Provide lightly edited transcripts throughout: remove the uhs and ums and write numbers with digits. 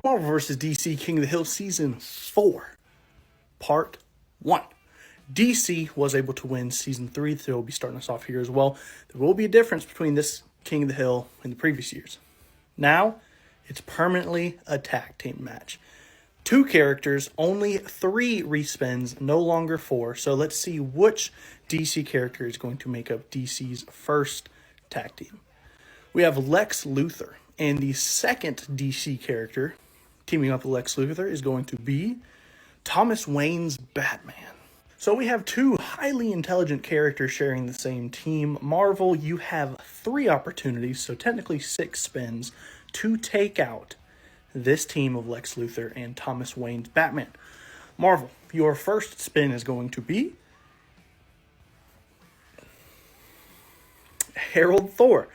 Marvel vs. DC King of the Hill Season 4, Part 1. DC was able to win Season 3, so they'll be starting us off here as well. There will be a difference between this King of the Hill and the previous years. Now, it's permanently a tag team match. 2 characters, only 3 respins, no longer 4. So let's see which DC character is going to make up DC's first tag team. We have Lex Luthor, and the second DC character teaming up with Lex Luthor is going to be Thomas Wayne's Batman. So we have 2 highly intelligent characters sharing the same team. Marvel, you have 3 opportunities, so technically 6 spins, to take out this team of Lex Luthor and Thomas Wayne's Batman. Marvel, your first spin is going to be Harold Thor.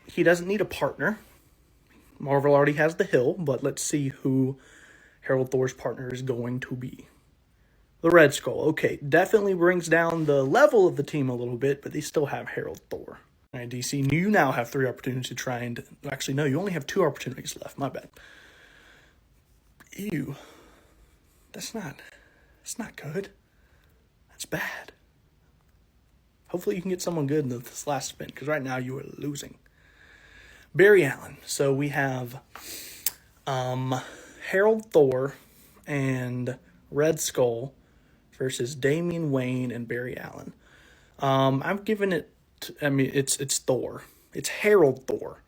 He doesn't need a partner. Marvel already has the Hill, but let's see who Harold Thor's partner is going to be. The Red Skull. Okay, definitely brings down the level of the team a little bit, but they still have Harold Thor. All right, DC, you now have 3 opportunities to try and... Actually, no, you only have 2 opportunities left. My bad. Ew. That's not good. That's bad. Hopefully you can get someone good in this last spin, because right now you are losing. Barry Allen. So we have Harold Thor and Red Skull versus Damian Wayne and Barry Allen. I'm giving it... it's Thor. It's Harold Thor.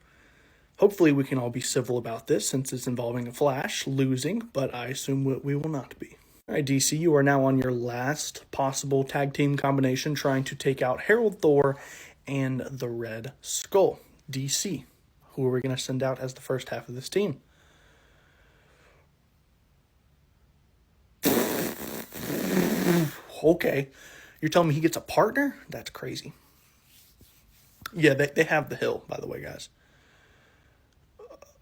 Hopefully we can all be civil about this since it's involving a Flash losing, but I assume we will not be. All right, DC, you are now on your last possible tag team combination trying to take out Harold Thor and the Red Skull. DC, who are we going to send out as the first half of this team? Okay. You're telling me he gets a partner? That's crazy. Yeah, they have the Hill, by the way, guys.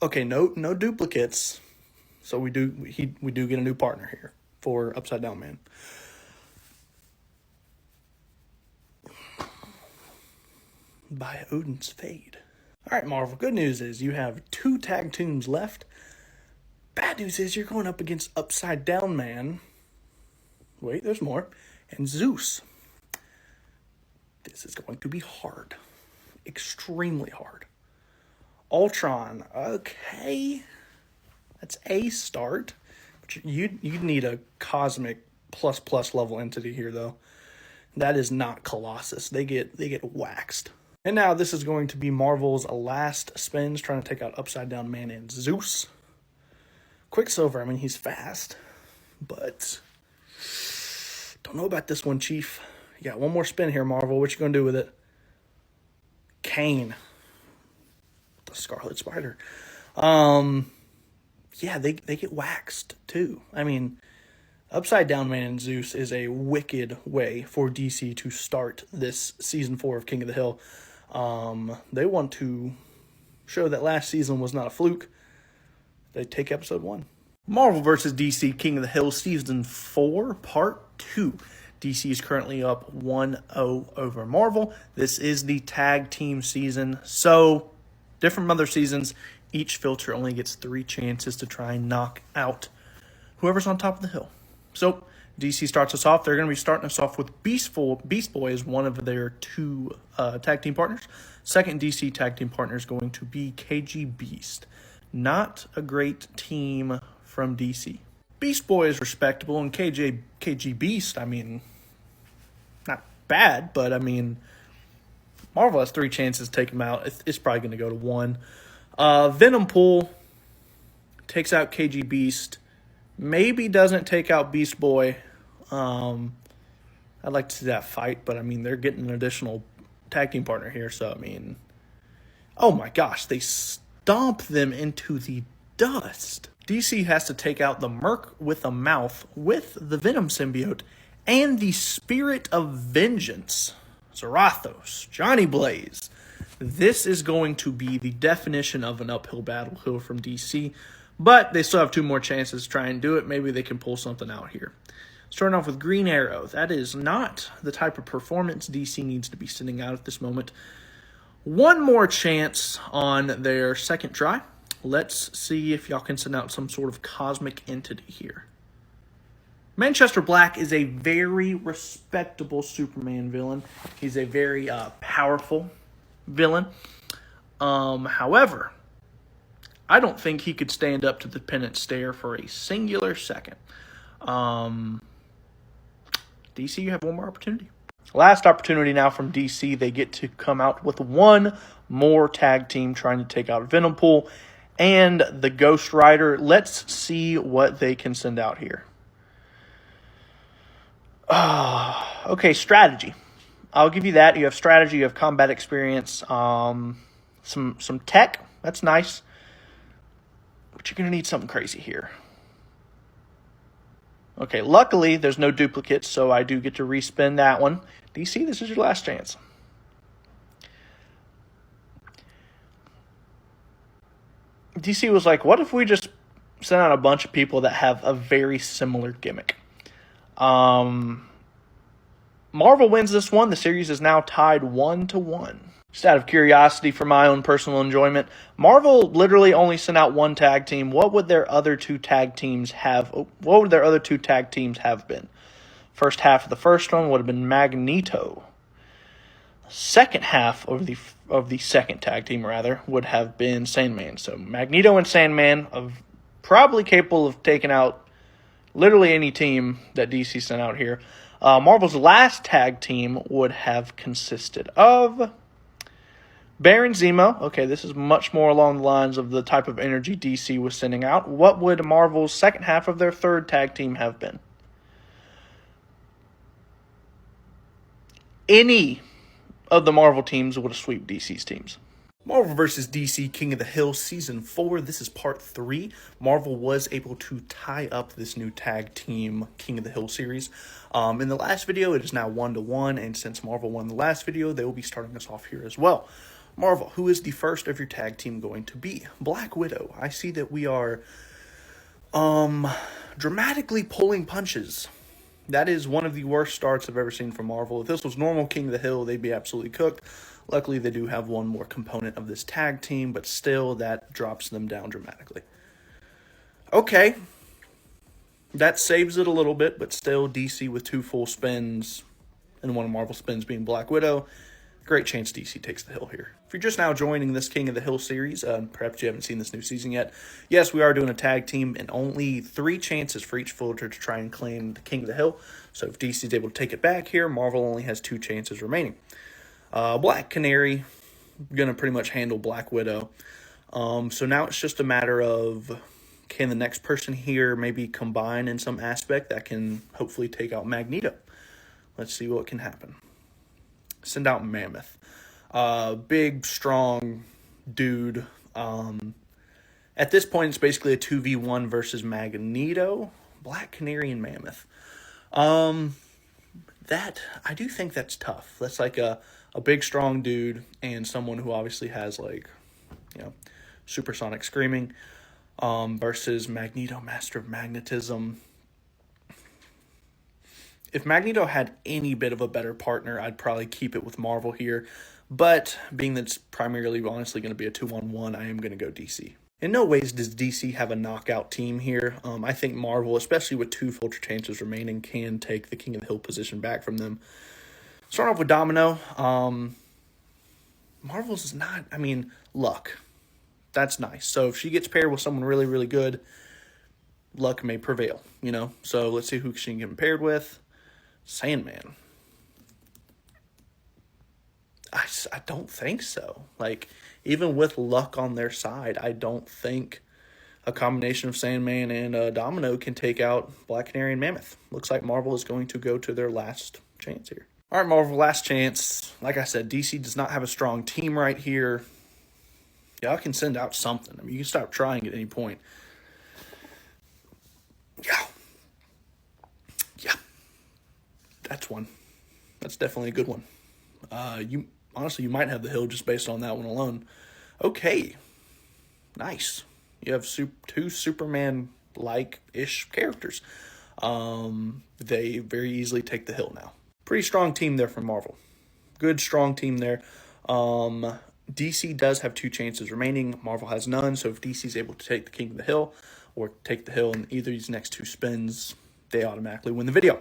Okay, no duplicates. So we do get a new partner here for Upside Down Man. By Odin's Fade. All right, Marvel. Good news is you have 2 tag teams left. Bad news is you're going up against Upside Down Man. Wait, there's more. And Zeus. This is going to be hard. Extremely hard. Ultron. Okay. That's a start. But you'd need a cosmic plus level entity here, though. That is not Colossus. They get waxed. And now this is going to be Marvel's last spins, trying to take out Upside Down Man and Zeus. Quicksilver, I mean, he's fast, but don't know about this one, Chief. You got one more spin here, Marvel. What you gonna do with it? Kane. The Scarlet Spider. Yeah, they get waxed, too. I mean, Upside Down Man and Zeus is a wicked way for DC to start this Season 4 of King of the Hill. They want to show that last season was not a fluke. They take Episode 1. Marvel vs. DC King of the Hill Season 4, Part 2. DC is currently up 1-0 over Marvel. This is the tag team season, so different from other seasons, each filter only gets 3 chances to try and knock out whoever's on top of the hill. So DC starts us off. They're going to be starting us off with Beast Boy as one of their 2 tag team partners. Second DC tag team partner is going to be KG Beast. Not a great team from DC. Beast Boy is respectable, and KG Beast, I mean, not bad, but I mean, Marvel has 3 chances to take him out. It's probably going to go to 1. Venom Pool takes out KG Beast. Maybe doesn't take out Beast Boy. I'd like to see that fight, but I mean, they're getting an additional tag team partner here, so I mean, oh my gosh, they stomp them into the dust. DC has to take out the Merc with a Mouth with the Venom symbiote and the Spirit of Vengeance. Zarathos, Johnny Blaze. This is going to be the definition of an uphill battle here from DC, but they still have 2 more chances to try and do it. Maybe they can pull something out here. Starting off with Green Arrow. That is not the type of performance DC needs to be sending out at this moment. One more chance on their second try. Let's see if y'all can send out some sort of cosmic entity here. Manchester Black is a very respectable Superman villain. He's a very powerful villain. However, I don't think he could stand up to the penance stare for a singular second. DC, you have one more opportunity. Last opportunity now from DC. They get to come out with one more tag team trying to take out Venompool and the Ghost Rider. Let's see what they can send out here. Okay, strategy. I'll give you that. You have strategy, you have combat experience, some tech. That's nice. But you're going to need something crazy here. Okay, luckily there's no duplicates, so I do get to respin that one. DC, this is your last chance. DC was like, what if we just sent out a bunch of people that have a very similar gimmick? Marvel wins this one. The series is now tied 1-1. Just out of curiosity for my own personal enjoyment, Marvel literally only sent out one tag team. What would their other two tag teams have? What would their other two tag teams have been? First half of the first one would have been Magneto. Second half of the second tag team would have been Sandman. So Magneto and Sandman are probably capable of taking out literally any team that DC sent out here. Marvel's last tag team would have consisted of Baron Zemo. Okay, this is much more along the lines of the type of energy DC was sending out. What would Marvel's second half of their third tag team have been? Any of the Marvel teams would have swept DC's teams. Marvel vs. DC King of the Hill Season 4. This is Part 3. Marvel was able to tie up this new tag team King of the Hill series. In the last video, it is now 1-1, and since Marvel won the last video, they will be starting us off here as well. Marvel, who is the first of your tag team going to be? Black Widow. I see that we are dramatically pulling punches. That is one of the worst starts I've ever seen from Marvel. If this was normal King of the Hill, they'd be absolutely cooked. Luckily, they do have one more component of this tag team, but still, that drops them down dramatically. Okay. That saves it a little bit, but still, DC with 2 full spins, and one of Marvel's spins being Black Widow. Great chance DC takes the hill here. If you're just now joining this King of the Hill series, perhaps you haven't seen this new season yet, yes, we are doing a tag team, and only 3 chances for each filter to try and claim the King of the Hill. So if DC is able to take it back here, Marvel only has 2 chances remaining. Black Canary, going to pretty much handle Black Widow. So now it's just a matter of, can the next person here maybe combine in some aspect that can hopefully take out Magneto? Let's see what can happen. Send out Mammoth. Big, strong dude. At this point, it's basically a 2v1 versus Magneto. Black Canary and Mammoth. I do think that's tough. That's like a big, strong dude and someone who obviously has, like, supersonic screaming, versus Magneto, Master of Magnetism. If Magneto had any bit of a better partner, I'd probably keep it with Marvel here. But being that it's primarily honestly going to be a 2-on-1, I am going to go DC. In no ways does DC have a knockout team here. I think Marvel, especially with 2 filter chances remaining, can take the King of the Hill position back from them. Starting off with Domino. Marvel's is not, luck. That's nice. So if she gets paired with someone really, really good, luck may prevail, So let's see who she can get paired with. Sandman. I don't think so. Like, even with luck on their side, I don't think a combination of Sandman and Domino can take out Black Canary and Mammoth. Looks like Marvel is going to go to their last chance here. All right, Marvel, last chance. Like I said, DC does not have a strong team right here. Y'all can send out something. You can stop trying at any point. Yeah. That's one. That's definitely a good one. You might have the hill just based on that one alone. Okay. Nice. You have 2 Superman-like-ish characters. They very easily take the hill now. Pretty strong team there from Marvel. Good, strong team there. DC does have 2 chances remaining. Marvel has none. So if DC is able to take the King of the Hill or take the Hill in either of these next 2 spins, they automatically win the video.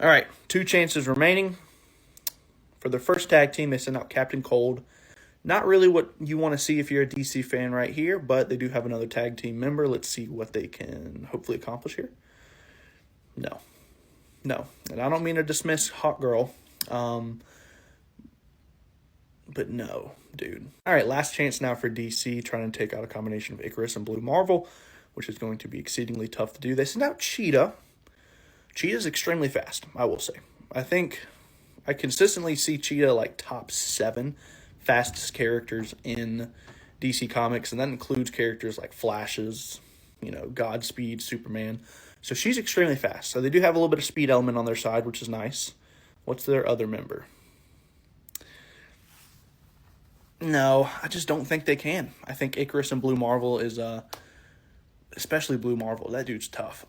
All right, 2 chances remaining. For their first tag team, they send out Captain Cold. Not really what you want to see if you're a DC fan right here, but they do have another tag team member. Let's see what they can hopefully accomplish here. No. And I don't mean to dismiss Hot Girl, but no, dude. All right, last chance now for DC, trying to take out a combination of Icarus and Blue Marvel, which is going to be exceedingly tough to do. They send out Cheetah. Cheetah's extremely fast, I will say. I think I consistently see Cheetah like top 7 fastest characters in DC Comics, and that includes characters like Flashes, Godspeed, Superman. So she's extremely fast. So they do have a little bit of speed element on their side, which is nice. What's their other member? No, I just don't think they can. I think Icarus and Blue Marvel is, especially Blue Marvel, that dude's tough.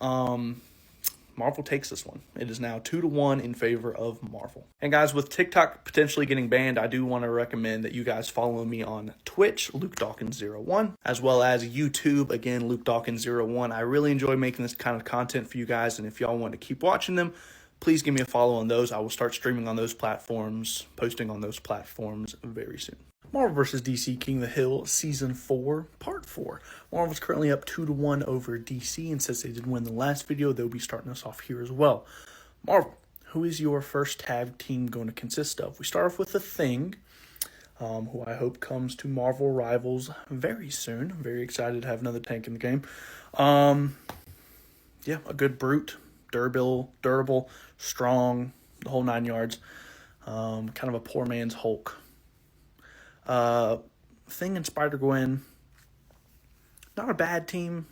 Marvel takes this one. It is now 2-1 in favor of Marvel. And guys, with TikTok potentially getting banned, I do want to recommend that you guys follow me on Twitch, LukeDawkins01, as well as YouTube, again, LukeDawkins01. I really enjoy making this kind of content for you guys, and if y'all want to keep watching them, please give me a follow on those. I will start streaming on those platforms, posting on those platforms very soon. Marvel vs. DC King of the Hill Season 4, Part 4. Marvel's currently up 2-1 over DC, and since they did win the last video, they'll be starting us off here as well. Marvel, who is your first tag team going to consist of? We start off with The Thing, who I hope comes to Marvel Rivals very soon. I'm very excited to have another tank in the game. Yeah, a good brute, durable, strong, the whole 9 yards. Kind of a poor man's Hulk. Thing and Spider-Gwen, not a bad team,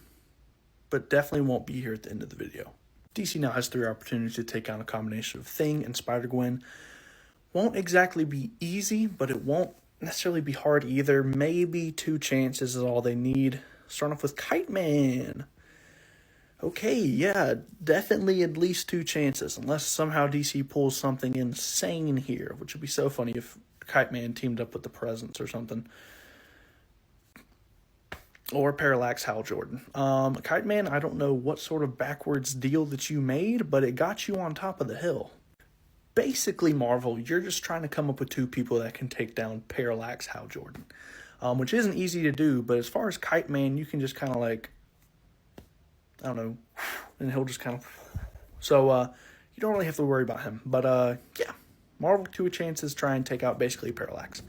but definitely won't be here at the end of the video. DC now has 3 opportunities to take on a combination of Thing and Spider-Gwen. Won't exactly be easy, but it won't necessarily be hard either. Maybe 2 chances is all they need. Starting off with Kite Man. Okay, yeah, definitely at least 2 chances, unless somehow DC pulls something insane here, which would be so funny if Kite Man teamed up with the Presence or something. Or Parallax Hal Jordan. Kite Man, I don't know what sort of backwards deal that you made, but it got you on top of the hill. Basically, Marvel, you're just trying to come up with 2 people that can take down Parallax Hal Jordan. Which isn't easy to do, but as far as Kite Man, you can just kind of like, I don't know, and he'll just kind of... So, you don't really have to worry about him. But, yeah. Marvel 2 chances try and take out basically Parallax.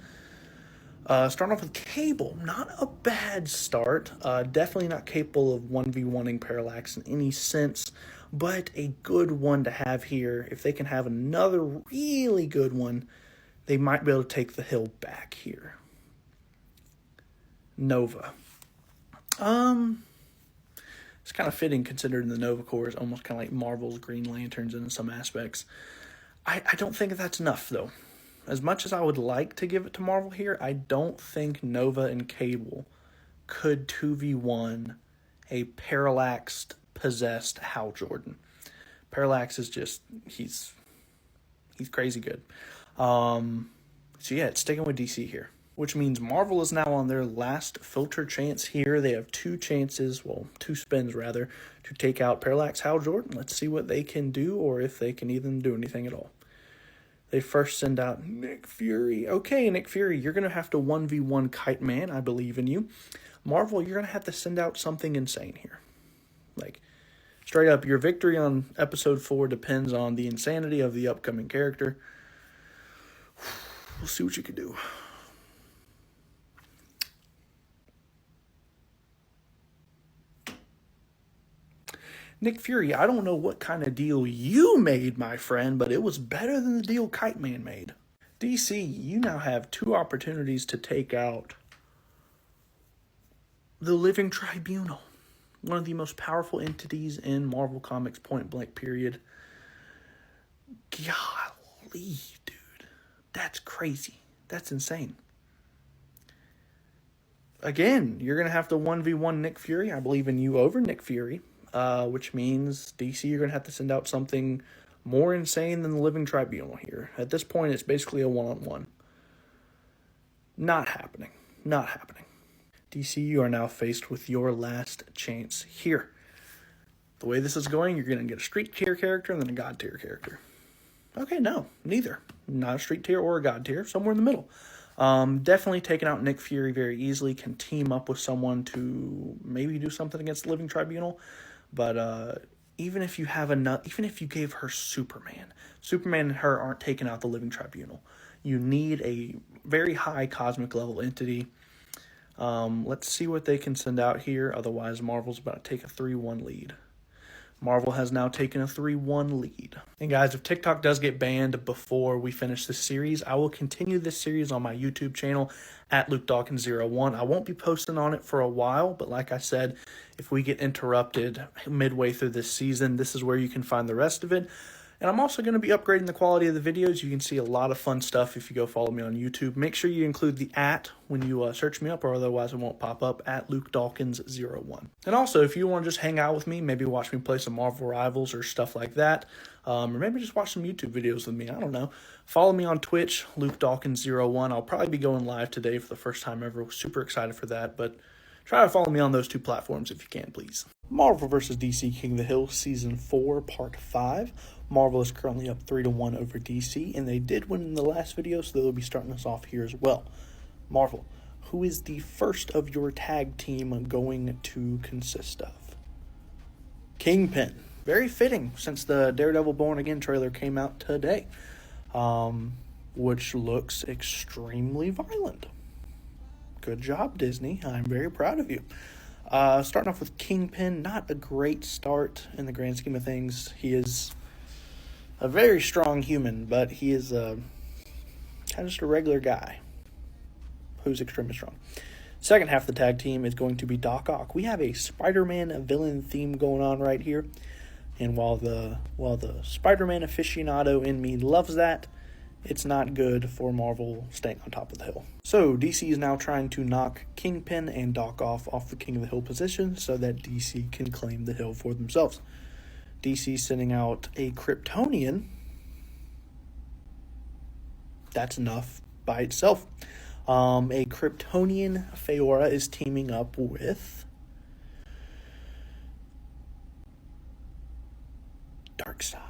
Starting off with Cable. Not a bad start. Definitely not capable of 1v1ing Parallax in any sense, but a good one to have here. If they can have another really good one, they might be able to take the hill back here. Nova. It's kind of fitting considering the Nova Corps is almost kind of like Marvel's Green Lanterns in some aspects. I don't think that's enough, though. As much as I would like to give it to Marvel here, I don't think Nova and Cable could 2v1 a parallaxed, possessed Hal Jordan. Parallax is just, he's crazy good. So yeah, it's sticking with DC here, which means Marvel is now on their last filter chance here. They have 2 chances, well, 2 spins rather, to take out Parallax Hal Jordan. Let's see what they can do, or if they can even do anything at all. They first send out Nick Fury. Okay, Nick Fury, you're going to have to 1v1 Kite Man. I believe in you. Marvel, you're going to have to send out something insane here. Like, straight up, your victory on episode 4 depends on the insanity of the upcoming character. We'll see what you can do. Nick Fury, I don't know what kind of deal you made, my friend, but it was better than the deal Kite Man made. DC, you now have 2 opportunities to take out the Living Tribunal, one of the most powerful entities in Marvel Comics point blank period. Golly, dude. That's crazy. That's insane. Again, you're going to have to 1v1 Nick Fury. I believe in you over Nick Fury. Which means DC, you're going to have to send out something more insane than the Living Tribunal here. At this point, it's basically a one-on-one. Not happening. Not happening. DC, you are now faced with your last chance here. The way this is going, you're going to get a street tier character and then a god tier character. Okay, no, neither. Not a street tier or a god tier, somewhere in the middle. Definitely taking out Nick Fury very easily, can team up with someone to maybe do something against the Living Tribunal. But even if you gave her Superman and her aren't taking out the Living Tribunal. You need a very high cosmic level entity. Let's see what they can send out here. Otherwise, Marvel's about to take a 3-1 lead. Marvel has now taken a 3-1 lead. And guys, if TikTok does get banned before we finish this series, I will continue this series on my YouTube channel at LukeDawkins01. I won't be posting on it for a while, but like I said, if we get interrupted midway through this season, this is where you can find the rest of it. And I'm also going to be upgrading the quality of the videos. You can see a lot of fun stuff if you go follow me on YouTube. Make sure you include the @ when you search me up, or otherwise it won't pop up, at LukeDawkins01. And also, if you want to just hang out with me, maybe watch me play some Marvel Rivals or stuff like that, or maybe just watch some YouTube videos with me, I don't know. Follow me on Twitch, LukeDawkins01. I'll probably be going live today for the first time ever. Super excited for that, but try to follow me on those two platforms if you can, please. Marvel vs. DC King of the Hill Season 4, Part 5. Marvel is currently up 3-1 over DC, and they did win in the last video, so they'll be starting us off here as well. Marvel, who is the first of your tag team going to consist of? Kingpin. Very fitting, since the Daredevil Born Again trailer came out today, which looks extremely violent. Good job, Disney. I'm very proud of you. Starting off with Kingpin, not a great start in the grand scheme of things. He is a very strong human, but he is kind of just a regular guy who's extremely strong. Second half of the tag team is going to be Doc Ock. We have a Spider-Man villain theme going on right here, and while the Spider-Man aficionado in me loves that, it's not good for Marvel staying on top of the hill. So DC is now trying to knock Kingpin and Doc off the King of the Hill position so that DC can claim the hill for themselves. DC sending out a Kryptonian. That's enough by itself. A Kryptonian Feora is teaming up with Darkseid.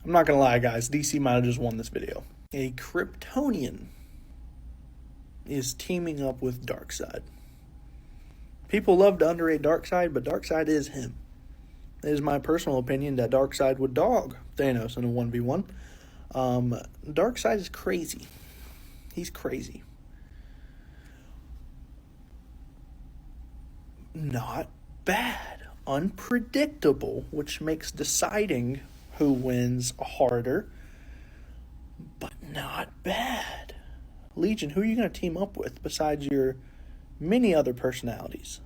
I'm not going to lie, guys. DC might have just won this video. A Kryptonian is teaming up with Darkseid. People love to underrate Darkseid, but Darkseid is him. It is my personal opinion that Darkseid would dog Thanos in a 1v1. Darkseid is crazy. He's crazy. Not bad. Unpredictable, which makes deciding who wins harder, but not bad. Legion, who are you going to team up with besides your many other personalities?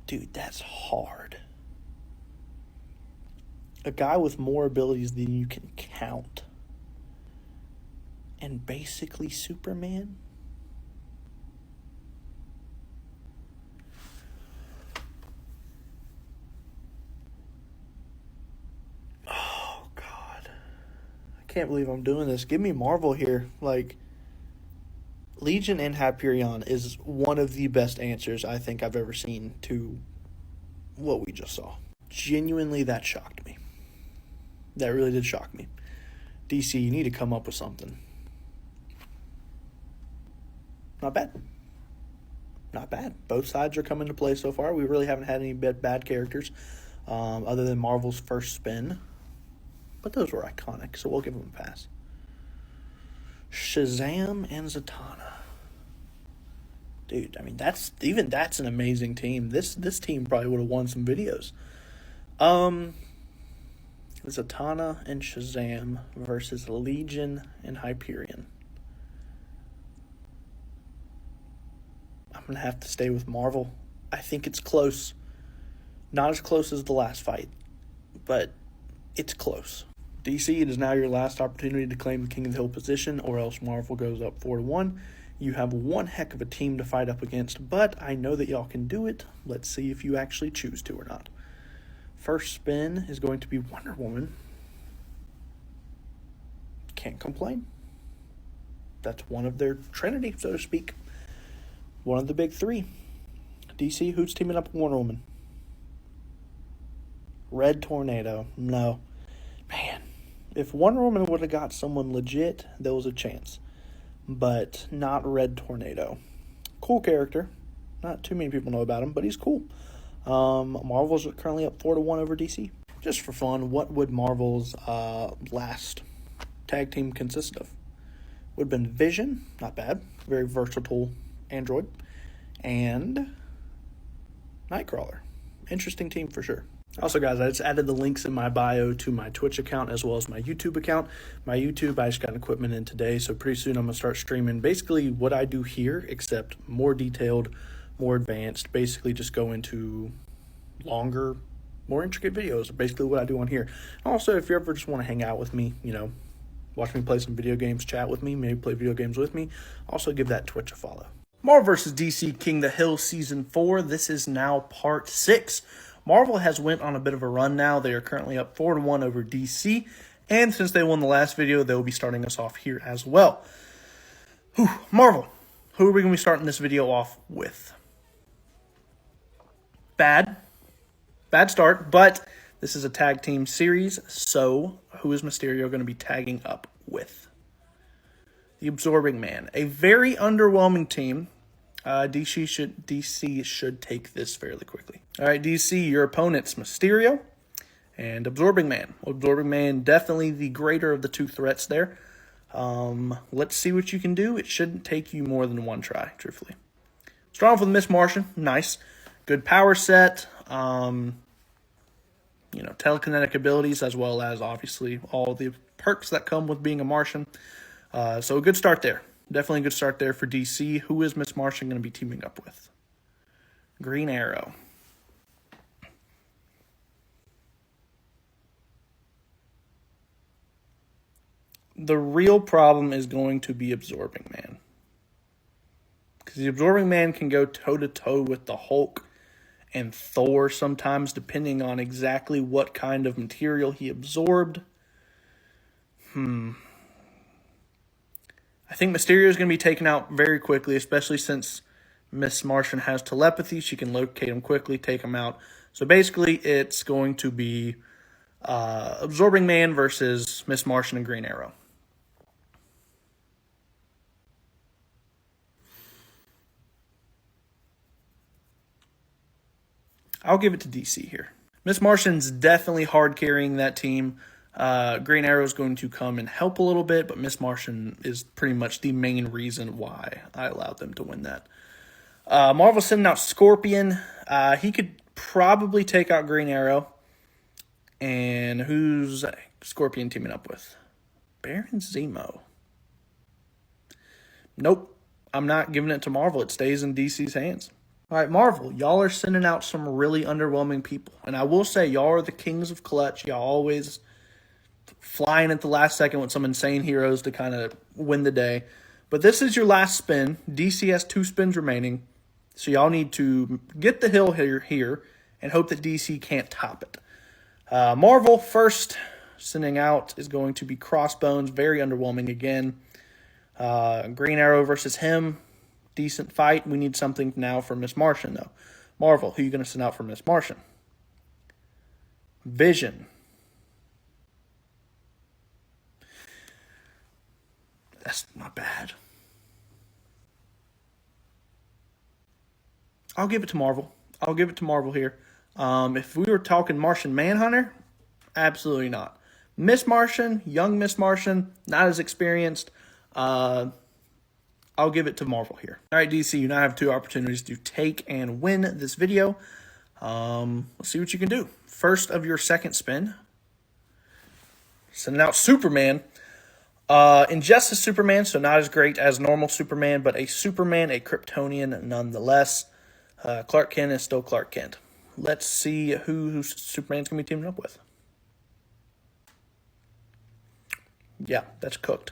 Dude, that's hard. A guy with more abilities than you can count. And basically Superman? Oh, God. I can't believe I'm doing this. Give me Marvel here. Like, Legion and Hyperion is one of the best answers I think I've ever seen to what we just saw. Genuinely, that shocked me. That really did shock me. DC, you need to come up with something. Not bad. Not bad. Both sides are coming to play so far. We really haven't had any bad characters other than Marvel's first spin. But those were iconic, so we'll give them a pass. Shazam and Zatanna. Dude, I mean, that's an amazing team. This team probably would have won some videos. Zatanna and Shazam versus Legion and Hyperion. I'm going to have to stay with Marvel. I think it's close. Not as close as the last fight, but it's close. DC, it is now your last opportunity to claim the King of the Hill position, or else Marvel goes up 4-1. You have one heck of a team to fight up against, but I know that y'all can do it. Let's see if you actually choose to or not. First spin is going to be Wonder Woman. Can't complain. That's one of their trinity, so to speak. One of the big three. DC, who's teaming up with Wonder Woman? Red Tornado. No. Man, if Wonder Woman would have got someone legit, there was a chance. But not Red Tornado. Cool character. Not too many people know about him, but he's cool. Marvel's currently up 4-1 over DC. Just for fun, what would Marvel's last tag team consist of? Would have been Vision, not bad, very versatile android, and Nightcrawler. Interesting team for sure. Also, guys, I just added the links in my bio to my Twitch account as well as my YouTube account. My YouTube, I just got equipment in today, so pretty soon I'm going to start streaming basically what I do here, except more detailed, more advanced, basically just go into longer, more intricate videos, basically what I do on here. Also, if you ever just want to hang out with me, you know, watch me play some video games, chat with me, maybe play video games with me, also give that Twitch a follow. Marvel vs. DC King of the Hill Season 4. This is now Part 6. Marvel has went on a bit of a run now. They are currently up 4-1 over DC. And since they won the last video, they will be starting us off here as well. Marvel, who are we going to be starting this video off with? Bad start, but this is a tag team series, so who is Mysterio going to be tagging up with? The Absorbing Man. A very underwhelming team. DC should take this fairly quickly. All right, DC, your opponent's Mysterio and Absorbing Man. Absorbing Man, definitely the greater of the two threats there. Let's see what you can do. It shouldn't take you more than one try, truthfully. Start off with Miss Martian. Nice. Good power set. You know, telekinetic abilities, as well as obviously all the perks that come with being a Martian. So a good start there. Definitely a good start there for DC. Who is Miss Martian going to be teaming up with? Green Arrow. The real problem is going to be Absorbing Man. Because the Absorbing Man can go toe-to-toe with the Hulk and Thor sometimes, depending on exactly what kind of material he absorbed. I think Mysterio is going to be taken out very quickly, especially since Miss Martian has telepathy. She can locate him quickly, take him out. So basically, it's going to be Absorbing Man versus Miss Martian and Green Arrow. I'll give it to DC here. Miss Martian's definitely hard carrying that team. Green Arrow is going to come and help a little bit, but Miss Martian is pretty much the main reason why I allowed them to win that. Marvel sending out Scorpion. He could probably take out Green Arrow. And who's Scorpion teaming up with? Baron Zemo. Nope. I'm not giving it to Marvel. It stays in DC's hands. All right, Marvel, y'all are sending out some really underwhelming people. And I will say, y'all are the kings of clutch. Y'all always flying at the last second with some insane heroes to kind of win the day. But this is your last spin. DC has 2 spins remaining. So y'all need to get the hill here and hope that DC can't top it. Marvel, first sending out is going to be Crossbones. Very underwhelming again. Green Arrow versus him. Decent fight. We need something now for Miss Martian, though. Marvel, who are you going to send out for Miss Martian? Vision. That's not bad. I'll give it to Marvel. I'll give it to Marvel here. If we were talking Martian Manhunter, absolutely not. Miss Martian, young Miss Martian, not as experienced. I'll give it to Marvel here. All right, DC, you now have 2 opportunities to take and win this video. Let's see what you can do. First of your second spin. Sending out Superman. Injustice Superman, so not as great as normal Superman, but a Superman, a Kryptonian nonetheless. Clark Kent is still Clark Kent. Let's see who Superman's going to be teaming up with. Yeah, that's cooked.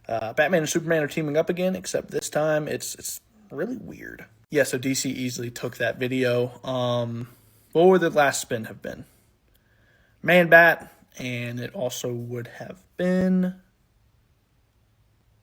Batman and Superman are teaming up again, except this time it's really weird. Yeah, so DC easily took that video. What would the last spin have been? Man-Bat, and it also would have been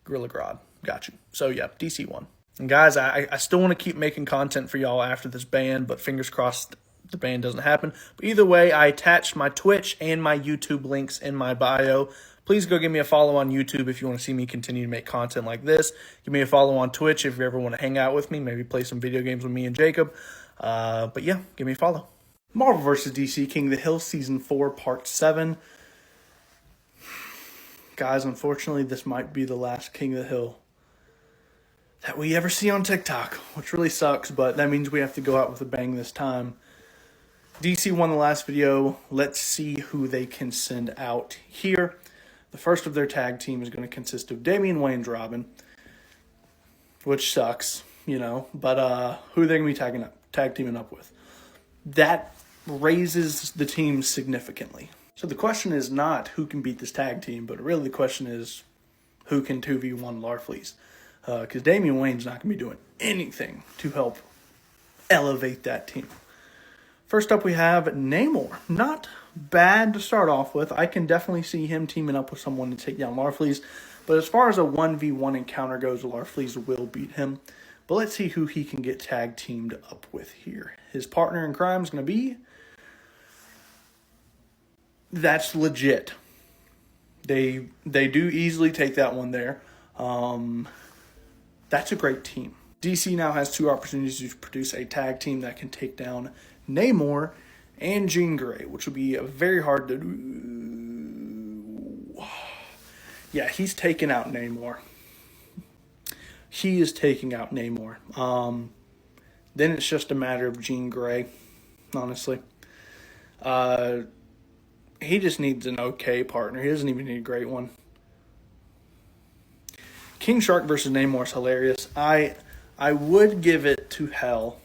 Gorilla Grodd. Got you. So, yeah, DC won. And, guys, I still want to keep making content for y'all after this ban, but fingers crossed the ban doesn't happen. But either way, I attached my Twitch and my YouTube links in my bio. Please go give me a follow on YouTube if you want to see me continue to make content like this. Give me a follow on Twitch if you ever want to hang out with me, maybe play some video games with me and Jacob. But, yeah, give me a follow. Marvel vs. DC, King of the Hill, Season 4, Part 7. Guys, unfortunately, this might be the last King of the Hill that we ever see on TikTok, which really sucks, but that means we have to go out with a bang this time. DC won the last video. Let's see who they can send out here. The first of their tag team is going to consist of Damian Wayne's Robin, which sucks, you know, but who are they going to be tag teaming up with? That raises the team significantly. So the question is not who can beat this tag team, but really the question is who can 2v1 Larfleeze. Because Damian Wayne's not going to be doing anything to help elevate that team. First up, we have Namor. Not bad to start off with. I can definitely see him teaming up with someone to take down Larfleeze. But as far as a 1v1 encounter goes, Larfleeze will beat him. But let's see who he can get tag teamed up with here. His partner in crime is going to be... That's legit. They do easily take that one there. That's a great team. DC now has 2 opportunities to produce a tag team that can take down Namor and Jean Grey, which will be very hard to do. Yeah, he's taking out Namor. He is taking out Namor. Then it's just a matter of Jean Grey, honestly. He just needs an okay partner. He doesn't even need a great one. King Shark versus Namor is hilarious. I would give it to Hell.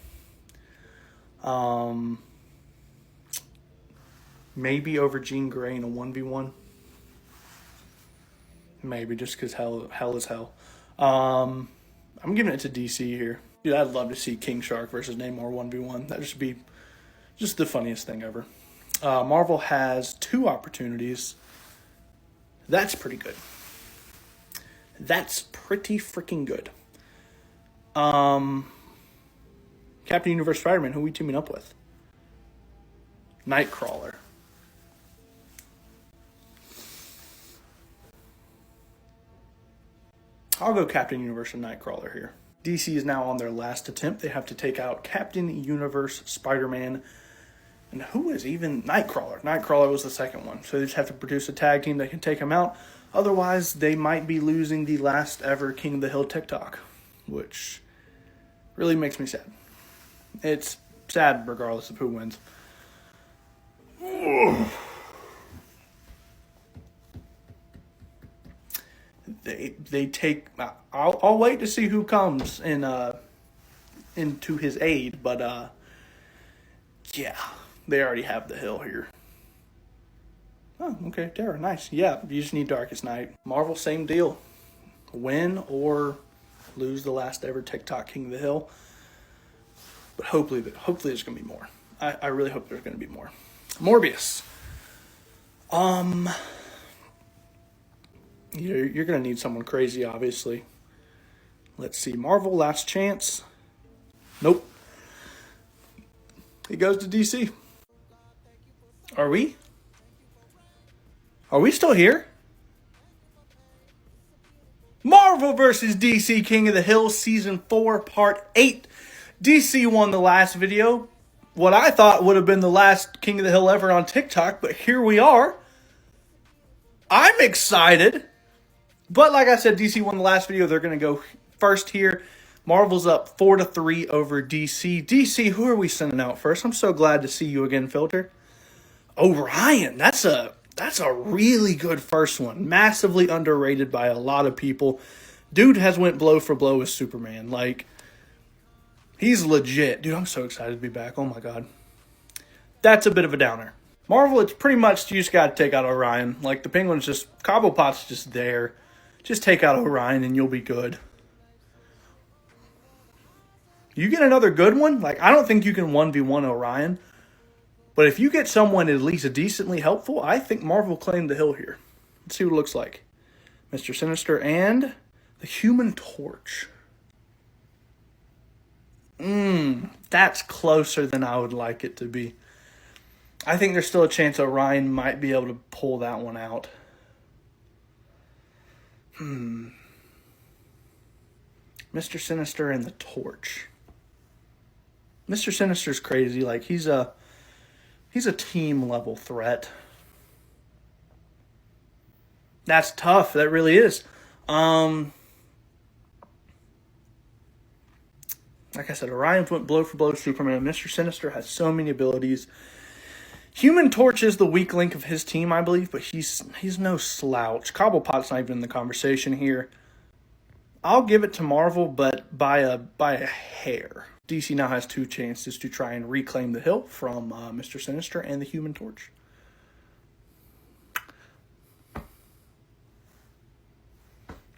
Maybe over Jean Grey in a 1v1. Maybe just because hell is hell. I'm giving it to DC here. Dude, I'd love to see King Shark versus Namor 1v1. That just be just the funniest thing ever. Marvel has 2 opportunities. That's pretty good. That's pretty freaking good. Captain Universe Spider-Man, who are we teaming up with? Nightcrawler. I'll go Captain Universe and Nightcrawler here. DC is now on their last attempt. They have to take out Captain Universe, Spider-Man, and who is even Nightcrawler? Nightcrawler was the second one. So they just have to produce a tag team that can take him out. Otherwise, they might be losing the last ever King of the Hill TikTok, which really makes me sad. It's sad regardless of who wins. They take... I'll wait to see who comes into his aid, but yeah, they already have the hill here. Oh, okay, Terra, nice. Yeah, you just need Darkest Night. Marvel, same deal. Win or lose the last ever TikTok King of the Hill. But hopefully there's going to be more. I really hope there's going to be more. Morbius. You're going to need someone crazy, obviously. Let's see. Marvel, last chance. Nope. It goes to DC. Are we? Are we still here? Marvel vs. DC King of the Hill Season 4 Part 8. DC won the last video. What I thought would have been the last King of the Hill ever on TikTok, but here we are. I'm excited. But like I said, DC won the last video. They're going to go first here. Marvel's up 4-3 over DC. DC, who are we sending out first? I'm so glad to see you again, Filter. Orion. That's a really good first one. Massively underrated by a lot of people. Dude has went blow for blow with Superman. Like, he's legit. Dude, I'm so excited to be back. Oh, my God. That's a bit of a downer. Marvel, it's pretty much you just got to take out Orion. Like, the Penguin's just... Cobblepot's just there. Just take out Orion and you'll be good. You get another good one? Like, I don't think you can 1v1 Orion. But if you get someone at least decently helpful, I think Marvel claimed the hill here. Let's see what it looks like. Mr. Sinister and The Human Torch. That's closer than I would like it to be. I think there's still a chance Orion might be able to pull that one out. Mr. Sinister and the Torch. Mr. Sinister's crazy. Like, he's a team level threat. That's tough. That really is. Like I said, Orion went blow for blow with Superman. Mr. Sinister has so many abilities. Human Torch is the weak link of his team, I believe, but he's no slouch. Cobblepot's not even in the conversation here. I'll give it to Marvel, but by a hair. DC now has 2 chances to try and reclaim the hill from Mr. Sinister and the Human Torch.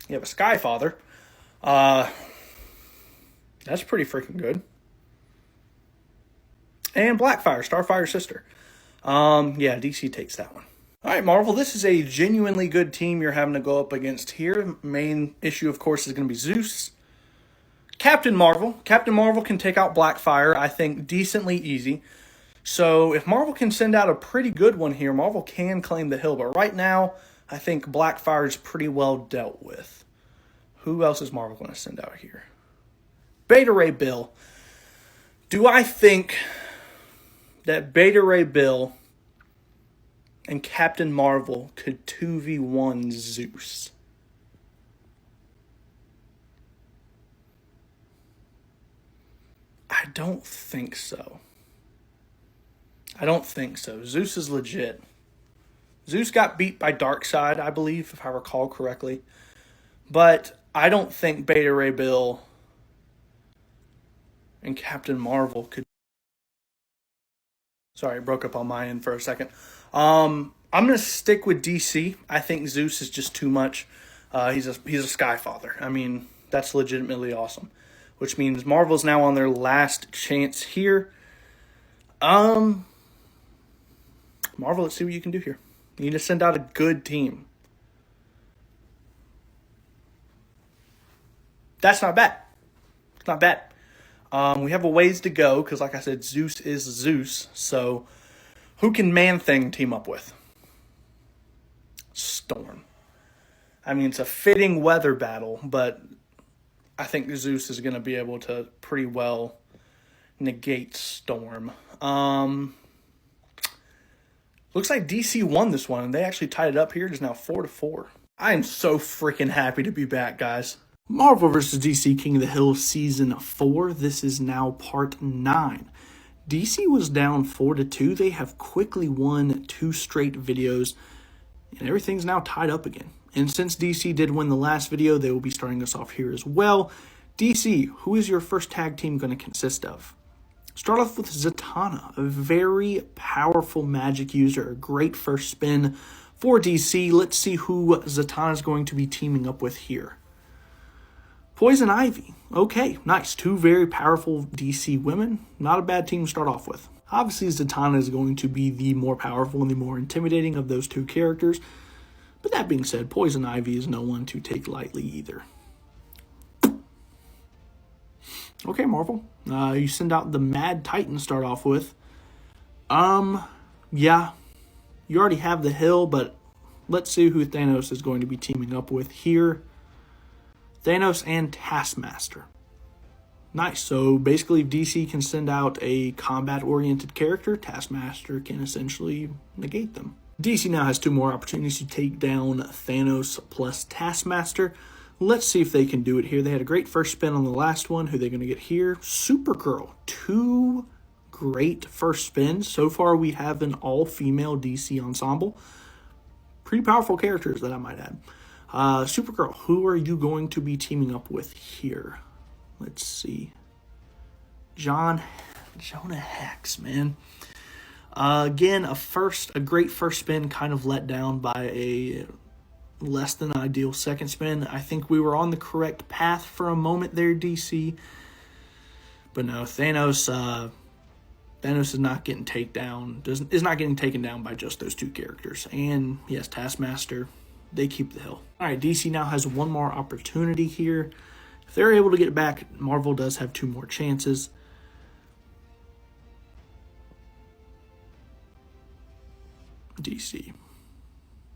You have a Skyfather. That's pretty freaking good. And Blackfire, Starfire's sister. Yeah, DC takes that one. All right, Marvel, this is a genuinely good team you're having to go up against here. Main issue, of course, is going to be Zeus. Captain Marvel. Captain Marvel can take out Blackfire, I think, decently easy. So if Marvel can send out a pretty good one here, Marvel can claim the hill. But right now, I think Blackfire is pretty well dealt with. Who else is Marvel going to send out here? Beta Ray Bill. Do I think that Beta Ray Bill and Captain Marvel could 2v1 Zeus? I don't think so. Zeus is legit. Zeus got beat by Darkseid, I believe, if I recall correctly. But I don't think Beta Ray Bill and Captain Marvel could. Sorry, it broke up on my end for a second. I'm going to stick with DC. I think Zeus is just too much. He's a Skyfather. I mean, that's legitimately awesome. Which means Marvel's now on their last chance here. Marvel, let's see what you can do here. You need to send out a good team. That's not bad. It's not bad. We have a ways to go because, like I said, Zeus is Zeus. So, who can Man-Thing team up with? Storm. I mean, it's a fitting weather battle, but I think Zeus is going to be able to pretty well negate Storm. Looks like DC won this one, and they actually tied it up here. It is now 4-4. I am so freaking happy to be back, guys. Marvel vs. DC King of the Hill Season 4. This is now Part 9. DC was down 4-2. They have quickly won 2 straight videos, and everything's now tied up again. And since DC did win the last video, they will be starting us off here as well. DC, who is your first tag team going to consist of? Start off with Zatanna, a very powerful magic user, a great first spin for DC. Let's see who Zatanna is going to be teaming up with here. Poison Ivy. Okay, nice. 2 very powerful DC women. Not a bad team to start off with. Obviously, Zatanna is going to be the more powerful and the more intimidating of those 2 characters. But that being said, Poison Ivy is no one to take lightly either. Okay, Marvel. You send out the Mad Titan to start off with. Yeah. You already have the hill, but let's see who Thanos is going to be teaming up with here. Thanos and Taskmaster. Nice. So basically, if DC can send out a combat-oriented character, Taskmaster can essentially negate them. DC now has 2 more opportunities to take down Thanos plus Taskmaster. Let's see if they can do it here. They had a great first spin on the last one. Who are they going to get here? Supergirl. 2 great first spins. So far, we have an all-female DC ensemble. Pretty powerful characters that I might add. Supergirl, who are you going to be teaming up with here? Let's see. Jonah Hex, man. Again, a great first spin, kind of let down by a less than ideal second spin. I think we were on the correct path for a moment there, DC. But no, Thanos is not getting taken down. Is not getting taken down by just those 2 characters. And yes, Taskmaster, they keep the hill. All right, DC now has one more opportunity here. If they're able to get it back, Marvel does have 2 more chances. DC,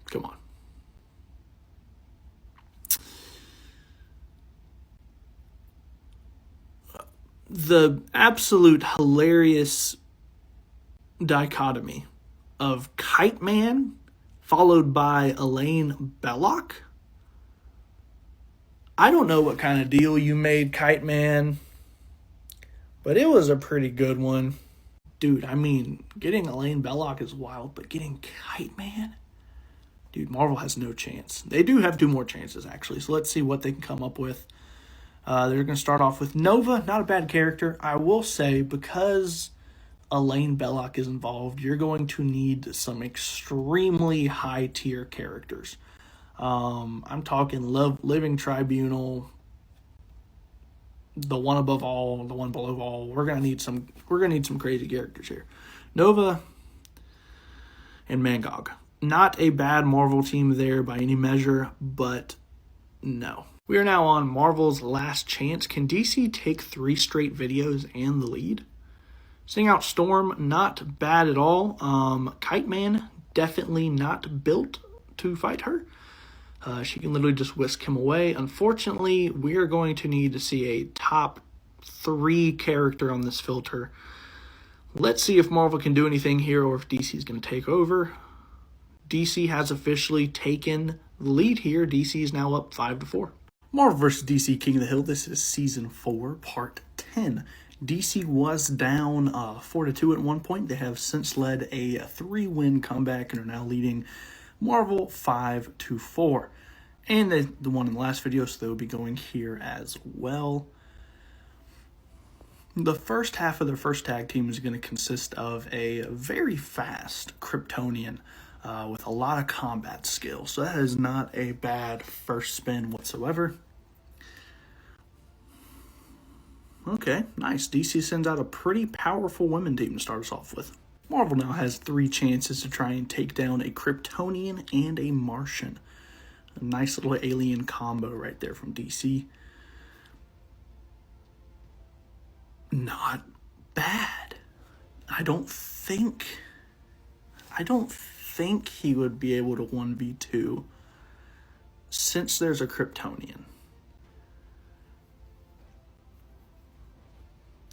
come on. The absolute hilarious dichotomy of Kite Man followed by Elaine Belloc. I don't know what kind of deal you made, Kite Man, but it was a pretty good one. Dude, I mean, getting Elaine Belloc is wild, but getting Kite Man? Dude, Marvel has no chance. They do have 2 more chances, actually, so let's see what they can come up with. They're going to start off with Nova, not a bad character. I will say, because Elaine Belloc is involved, you're going to need some extremely high-tier characters. I'm talking Living Tribunal, the one above all, the one below all. We're gonna need some crazy characters here. Nova and Mangog. Not a bad Marvel team there by any measure, but no. We are now on Marvel's last chance. Can DC take 3 straight videos and the lead? Sing out Storm, not bad at all. Kite Man, definitely not built to fight her. She can literally just whisk him away. Unfortunately, we are going to need to see a top 3 character on this filter. Let's see if Marvel can do anything here or if DC is going to take over. DC has officially taken the lead here. DC is now up 5-4. Marvel vs. DC King of the Hill. This is Season 4, Part 10. DC was down 4-2 at one point. They have since led a 3-win comeback and are now leading Marvel 5-4. And the one in the last video, so they will be going here as well. The first half of their first tag team is going to consist of a very fast Kryptonian with a lot of combat skill. So that is not a bad first spin whatsoever. Okay, nice. DC sends out a pretty powerful women team to start us off with. Marvel now has 3 chances to try and take down a Kryptonian and a Martian. A nice little alien combo right there from DC. Not bad. I don't think he would be able to 1v2 since there's a Kryptonian.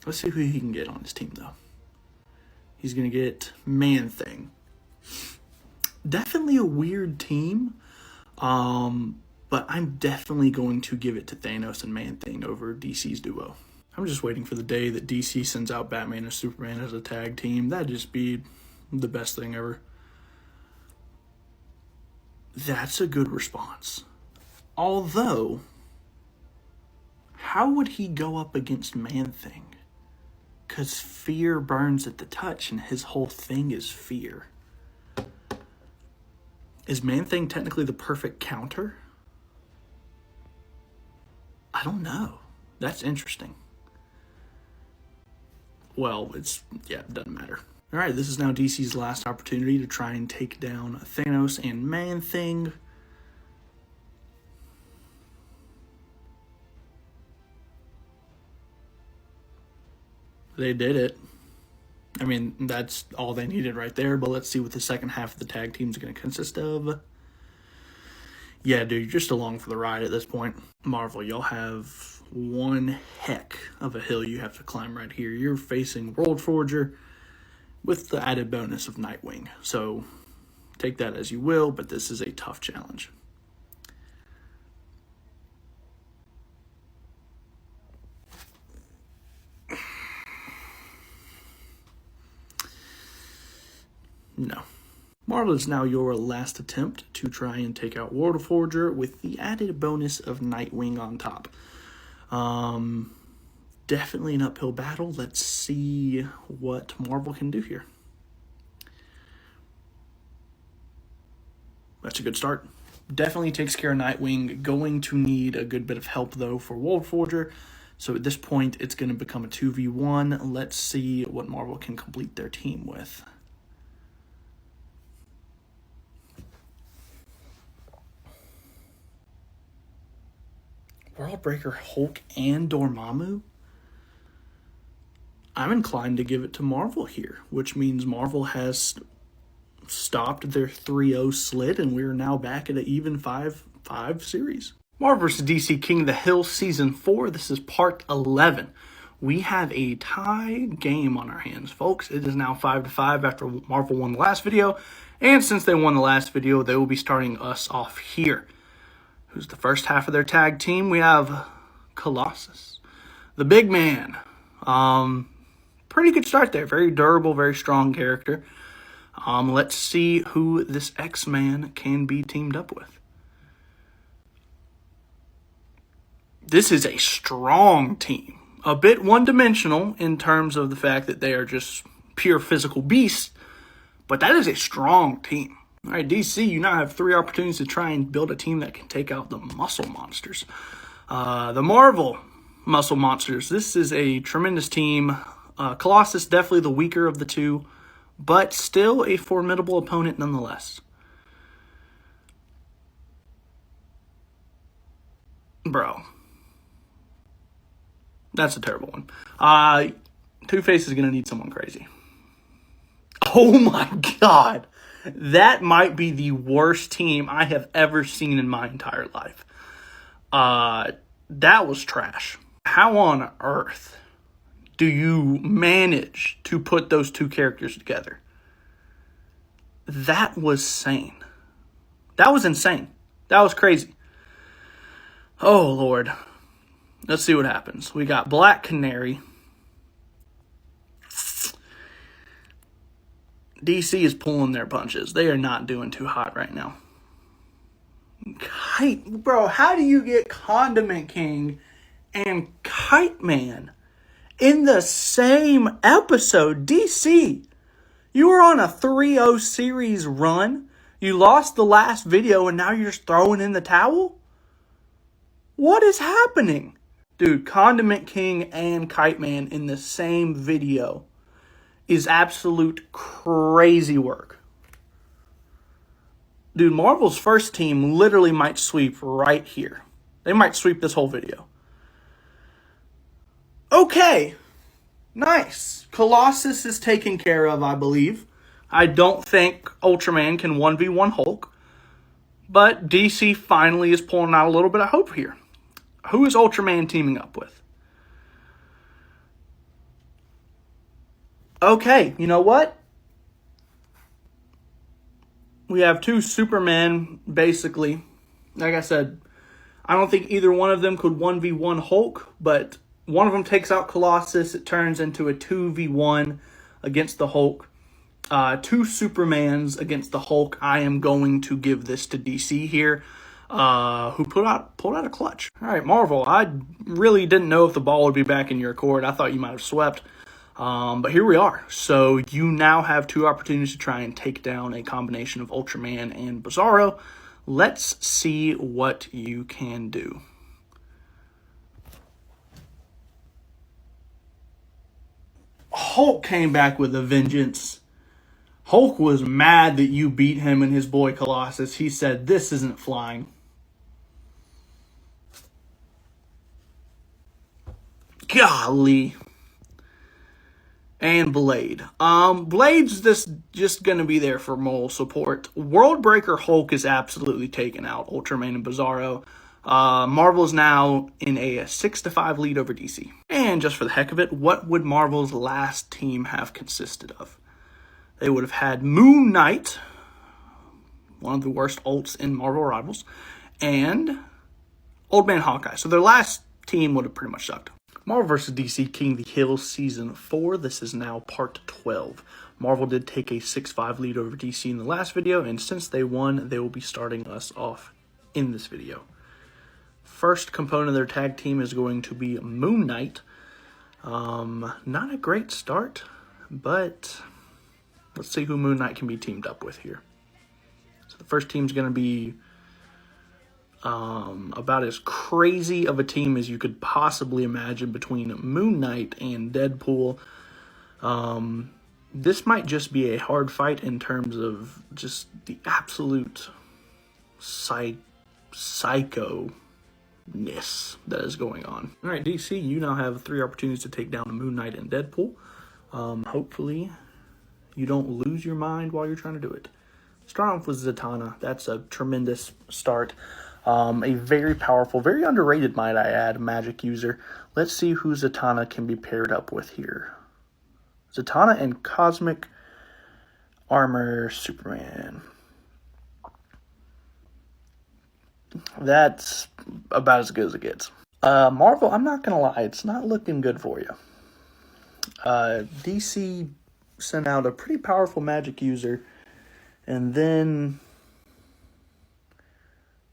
Let's see who he can get on his team, though. He's going to get Man-Thing. Definitely a weird team, but I'm definitely going to give it to Thanos and Man-Thing over DC's duo. I'm just waiting for the day that DC sends out Batman and Superman as a tag team. That'd just be the best thing ever. That's a good response. Although, how would he go up against Man-Thing? Because fear burns at the touch, and his whole thing is fear. Is Man-Thing technically the perfect counter? I don't know. That's interesting. Well, it doesn't matter. All right, this is now DC's last opportunity to try and take down Thanos and Man-Thing. They did it. I mean, that's all they needed right there, but let's see what the second half of the tag team is going to consist of. Yeah, dude, you're just along for the ride at this point. Marvel, y'all have one heck of a hill you have to climb right here. You're facing World Forger with the added bonus of Nightwing. So take that as you will, but this is a tough challenge. No. Marvel is now your last attempt to try and take out World Forger with the added bonus of Nightwing on top. Definitely an uphill battle. Let's see what Marvel can do here. That's a good start. Definitely takes care of Nightwing. Going to need a good bit of help, though, for World Forger. So at this point, it's going to become a 2v1. Let's see what Marvel can complete their team with. World Breaker, Hulk, and Dormammu? I'm inclined to give it to Marvel here, which means Marvel has stopped their 3-0 slit, and we're now back at an even 5-5 series. Marvel vs. DC King of the Hill Season 4. This is Part 11. We have a tie game on our hands, folks. It is now 5-5 after Marvel won the last video, and since they won the last video, they will be starting us off here. Who's the first half of their tag team? We have Colossus, the big man. Pretty good start there. Very durable, very strong character. Let's see who this X-Man can be teamed up with. This is a strong team. A bit one-dimensional in terms of the fact that they are just pure physical beasts, but that is a strong team. All right, DC, you now have 3 opportunities to try and build a team that can take out the Muscle Monsters. The Marvel Muscle Monsters. This is a tremendous team. Colossus, definitely the weaker of the two, but still a formidable opponent nonetheless. Bro. That's a terrible one. Two-Face is going to need someone crazy. Oh my god. That might be the worst team I have ever seen in my entire life. That was trash. How on earth do you manage to put those two characters together? That was insane. That was insane. That was crazy. Oh, Lord. Let's see what happens. We got Black Canary. DC is pulling their punches. They are not doing too hot right now. Bro, how do you get Condiment King and Kite Man in the same episode? DC, you were on a 3-0 series run. You lost the last video and now you're just throwing in the towel? What is happening? Dude, Condiment King and Kite Man in the same video is absolute crazy work. Dude, Marvel's first team literally might sweep right here. They might sweep this whole video. Okay. Nice. Colossus is taken care of, I believe. I don't think Ultraman can 1v1 Hulk. But DC finally is pulling out a little bit of hope here. Who is Ultraman teaming up with? Okay, you know what? We have 2 Supermen, basically. Like I said, I don't think either one of them could 1v1 Hulk, but one of them takes out Colossus. It turns into a 2v1 against the Hulk. 2 Supermans against the Hulk. I am going to give this to DC here, who pulled out a clutch. All right, Marvel, I really didn't know if the ball would be back in your court. I thought you might have swept. But here we are. So you now have 2 opportunities to try and take down a combination of Ultraman and Bizarro. Let's see what you can do. Hulk came back with a vengeance. Hulk was mad that you beat him and his boy Colossus. He said, "This isn't flying." Golly. And Blade. Blade's just going to be there for moral support. World Breaker Hulk is absolutely taking out Ultraman and Bizarro. Marvel is now in a 6-5 lead over DC. And just for the heck of it, what would Marvel's last team have consisted of? They would have had Moon Knight, one of the worst ults in Marvel Rivals, and Old Man Hawkeye. So their last team would have pretty much sucked. Marvel vs. DC King of the Hill Season 4. This is now Part 12. Marvel did take a 6-5 lead over DC in the last video, and since they won, they will be starting us off in this video. First component of their tag team is going to be Moon Knight. Not a great start, but let's see who Moon Knight can be teamed up with here. So the first team is going to be about as crazy of a team as you could possibly imagine between Moon Knight and Deadpool. This might just be a hard fight in terms of just the absolute psycho that is going on. All right, DC, you now have 3 opportunities to take down the Moon Knight and Deadpool. Hopefully, you don't lose your mind while you're trying to do it. Start off with Zatanna. That's a tremendous start. A very powerful, very underrated, might I add, magic user. Let's see who Zatanna can be paired up with here. Zatanna and Cosmic Armor Superman. That's about as good as it gets. Marvel, I'm not going to lie, it's not looking good for you. DC sent out a pretty powerful magic user, and then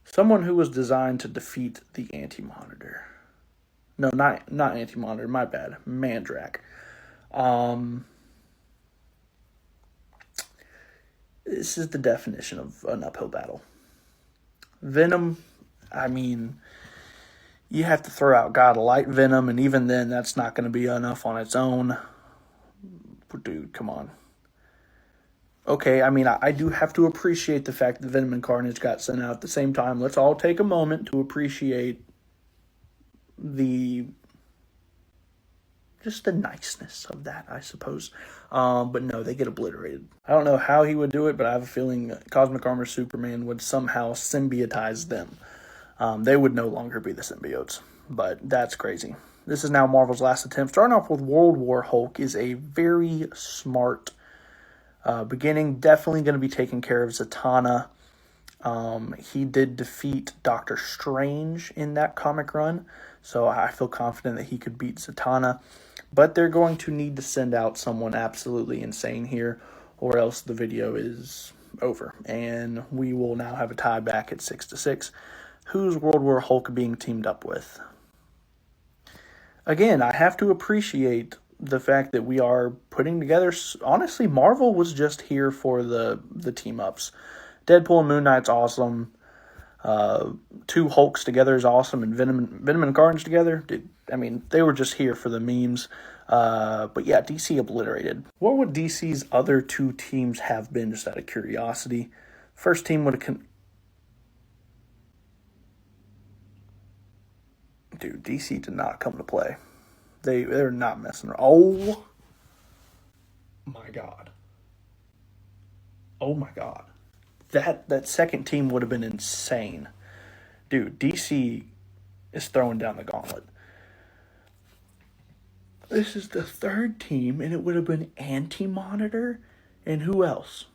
someone who was designed to defeat the Anti-Monitor. No, not Anti-Monitor, my bad. Mandrak. This is the definition of an uphill battle. Venom, I mean, you have to throw out God of Light Venom, and even then, that's not going to be enough on its own. Dude, come on. Okay, I mean, I do have to appreciate the fact that Venom and Carnage got sent out at the same time. Let's all take a moment to appreciate just the niceness of that, I suppose. But no, they get obliterated. I don't know how he would do it, but I have a feeling Cosmic Armor Superman would somehow symbiotize them. They would no longer be the symbiotes, but that's crazy. This is now Marvel's last attempt. Starting off with World War Hulk is a very smart beginning. Definitely going to be taking care of Zatanna. He did defeat Doctor Strange in that comic run, so I feel confident that he could beat Zatanna. But they're going to need to send out someone absolutely insane here, or else the video is over. And we will now have a tie back at 6-6. Who's World War Hulk being teamed up with? Again, I have to appreciate the fact that we are putting together... Honestly, Marvel was just here for the team-ups. Deadpool and Moon Knight's awesome. 2 Hulks together is awesome, and Venom and Carnage together, they were just here for the memes. But yeah, DC obliterated. What would DC's other 2 teams have been, just out of curiosity? First team would have... Dude, DC did not come to play. They're not messing around. Oh my god. Oh my god. That second team would have been insane. Dude, DC is throwing down the gauntlet. This is the 3rd team, and it would have been Anti-Monitor, and who else?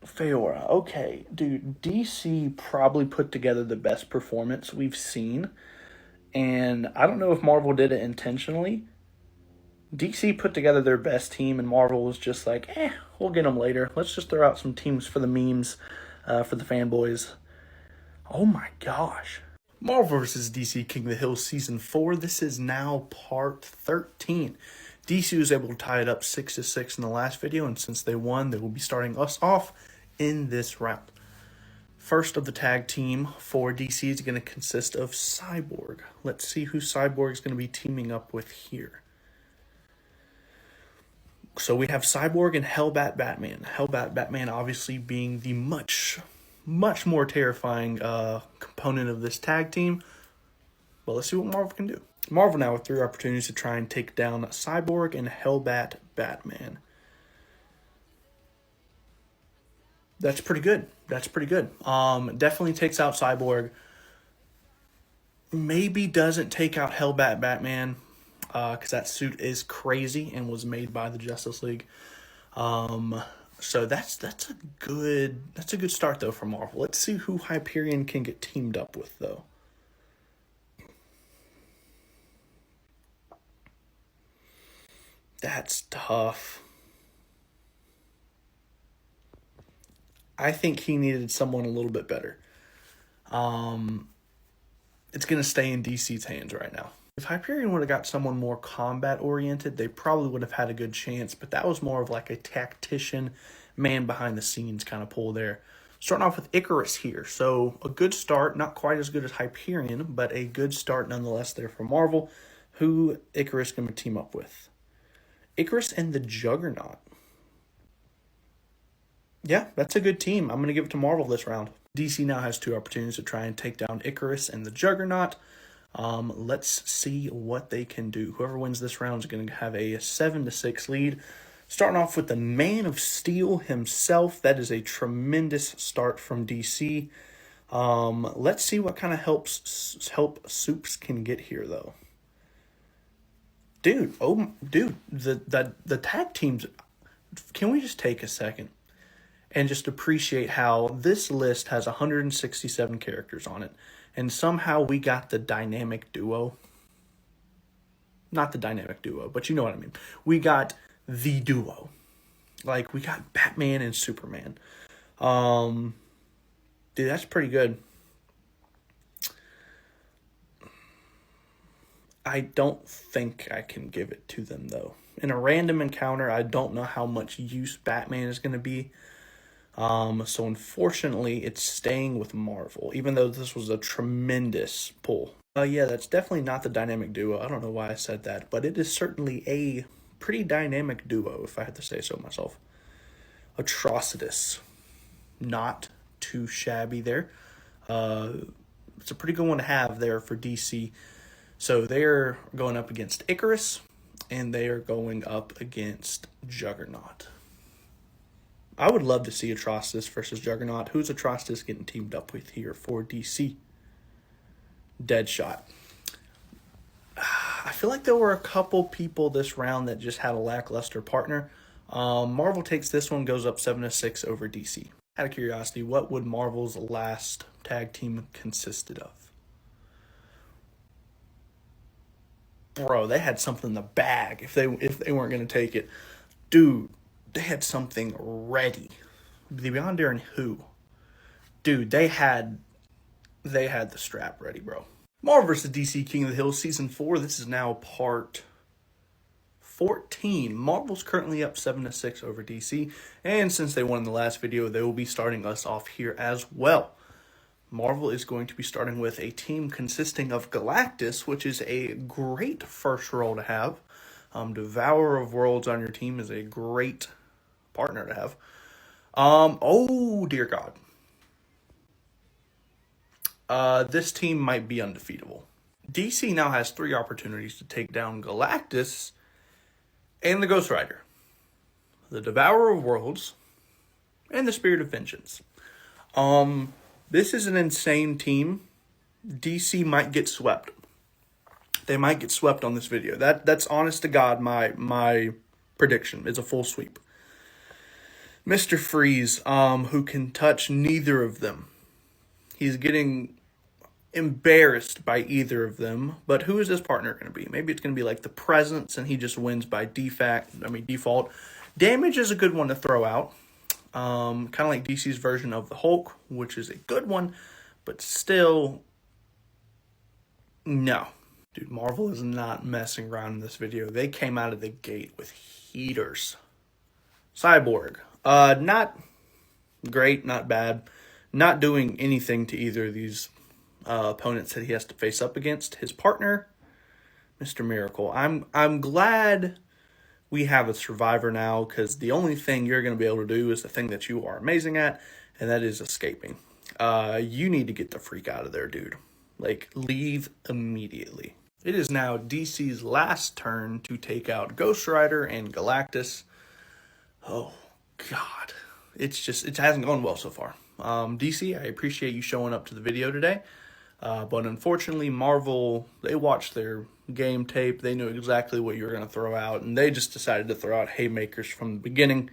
Feora. Okay, dude, DC probably put together the best performance we've seen, and I don't know if Marvel did it intentionally. DC put together their best team, and Marvel was just like, we'll get them later. Let's just throw out some teams for the memes, for the fanboys. Oh my gosh. Marvel vs. DC King of the Hill Season 4. This is now part 13. DC was able to tie it up 6-6 in the last video, and since they won, they will be starting us off in this round. First of the tag team for DC is going to consist of Cyborg. Let's see who Cyborg is going to be teaming up with here. So we have Cyborg and Hellbat Batman. Hellbat Batman obviously being the much more terrifying component of this tag team. But let's see what Marvel can do. Marvel now with 3 opportunities to try and take down Cyborg and Hellbat Batman. That's pretty good. Definitely takes out Cyborg. Maybe doesn't take out Hellbat Batman, because that suit is crazy and was made by the Justice League. So that's a good start though for Marvel. Let's see who Hyperion can get teamed up with though. That's tough. I think he needed someone a little bit better. It's going to stay in DC's hands right now. If Hyperion would have got someone more combat-oriented, they probably would have had a good chance, but that was more of like a tactician, man-behind-the-scenes kind of pull there. Starting off with Icarus here. So a good start, not quite as good as Hyperion, but a good start nonetheless there for Marvel. Who Icarus going to team up with? Icarus and the Juggernaut. Yeah, that's a good team. I'm going to give it to Marvel this round. DC now has 2 opportunities to try and take down Icarus and the Juggernaut. Let's see what they can do. Whoever wins this round is going to have a 7-6 lead. Starting off with the Man of Steel himself. That is a tremendous start from DC. Let's see what kind of help Soups can get here, though. Dude, the tag teams. Can we just take a second and just appreciate how this list has 167 characters on it, and somehow we got the dynamic duo. Not the dynamic duo, but you know what I mean. We got the duo. Like, we got Batman and Superman. Dude, that's pretty good. I don't think I can give it to them, though. In a random encounter, I don't know how much use Batman is going to be. So unfortunately, it's staying with Marvel, even though this was a tremendous pull. Yeah, that's definitely not the dynamic duo. I don't know why I said that, but it is certainly a pretty dynamic duo, if I had to say so myself. Atrocitus. Not too shabby there. It's a pretty good one to have there for DC. So they're going up against Icarus, and they are going up against Juggernaut. I would love to see Atrocitus versus Juggernaut. Who's Atrocitus getting teamed up with here for DC? Deadshot. I feel like there were a couple people this round that just had a lackluster partner. Marvel takes this one, goes up 7-6 over DC. Out of curiosity, what would Marvel's last tag team consisted of? Bro, they had something in the bag if they weren't going to take it. Dude, they had something ready. The Beyonder and who? Dude, they had the strap ready, bro. Marvel vs. DC King of the Hill Season 4. This is now part 14. Marvel's currently up 7-6 over DC. And since they won in the last video, they will be starting us off here as well. Marvel is going to be starting with a team consisting of Galactus, which is a great first role to have. Devourer of Worlds on your team is a great partner to have. Oh, dear God. This team might be undefeatable. DC now has 3 opportunities to take down Galactus and the Ghost Rider, the Devourer of Worlds, and the Spirit of Vengeance. This is an insane team. DC might get swept. They might get swept on this video. That's honest to God my prediction. It's a full sweep. Mr. Freeze, who can touch neither of them. He's getting embarrassed by either of them. But who is his partner going to be? Maybe it's going to be like the Presence, and he just wins by default. Damage is a good one to throw out. Kind of like DC's version of the Hulk, which is a good one, but still, no. Dude, Marvel is not messing around in this video. They came out of the gate with heaters. Cyborg. Not great, not bad. Not doing anything to either of these opponents that he has to face up against. His partner, Mr. Miracle. I'm glad we have a survivor now, because the only thing you're going to be able to do is the thing that you are amazing at, and that is escaping. You need to get the freak out of there, dude. Like, leave immediately. It is now DC's last turn to take out Ghost Rider and Galactus. Oh, God. It hasn't gone well so far. DC, I appreciate you showing up to the video today. But unfortunately, Marvel, they watched their game tape. They knew exactly what you were going to throw out, and they just decided to throw out haymakers from the beginning.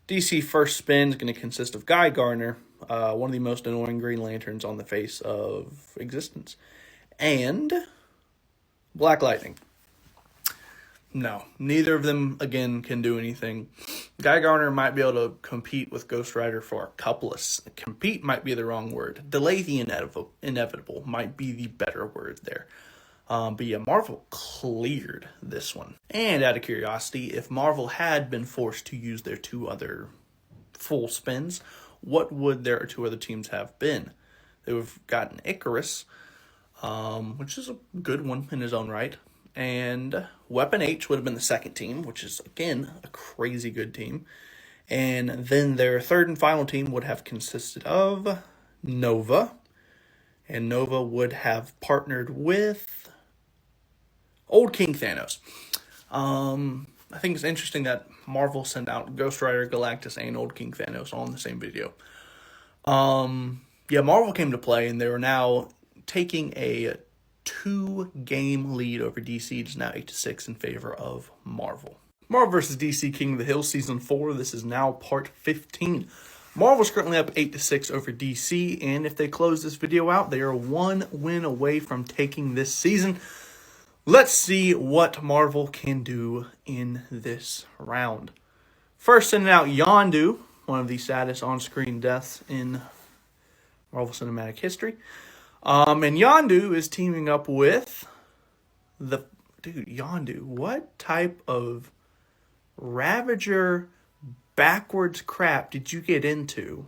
DC first spin is going to consist of Guy Gardner, one of the most annoying Green Lanterns on the face of existence, and Black Lightning. No, neither of them, again, can do anything. Guy Gardner might be able to compete with Ghost Rider for a couple of... Compete might be the wrong word. Delay the inevitable might be the better word there. But yeah, Marvel cleared this one. And out of curiosity, if Marvel had been forced to use their 2 other full spins, what would their 2 other teams have been? They would have gotten Icarus, which is a good one in his own right. And Weapon H would have been the second team, which is, again, a crazy good team. And then their third and final team would have consisted of Nova. And Nova would have partnered with Old King Thanos. I think it's interesting that Marvel sent out Ghost Rider, Galactus, and Old King Thanos all in the same video. Yeah, Marvel came to play, and they were now taking a 2-game lead over DC. It's now 8-6 in favor of Marvel. Marvel vs. DC King of the Hill Season 4. This is now part 15. Marvel's currently up 8-6 over DC, and if they close this video out, they are 1 win away from taking this season. Let's see what Marvel can do in this round. First, sending out Yondu, one of the saddest on-screen deaths in Marvel Cinematic history. And Yondu is teaming up with Yondu, what type of Ravager backwards crap did you get into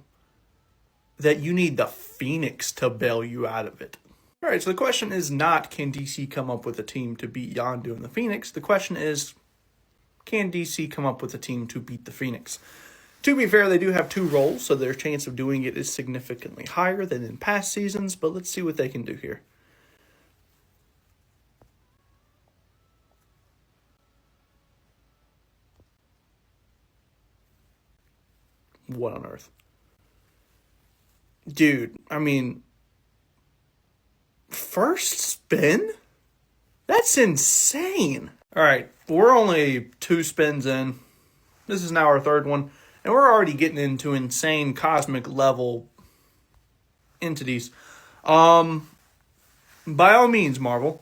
that you need the Phoenix to bail you out of it? All right, so the question is not, can DC come up with a team to beat Yondu and the Phoenix? The question is, can DC come up with a team to beat the Phoenix? To be fair, they do have 2 roles, so their chance of doing it is significantly higher than in past seasons, but let's see what they can do here. What on earth? Dude, I mean, first spin? That's insane. All right, we're only 2 spins in. This is now our 3rd one. And we're already getting into insane cosmic level entities. By all means, Marvel.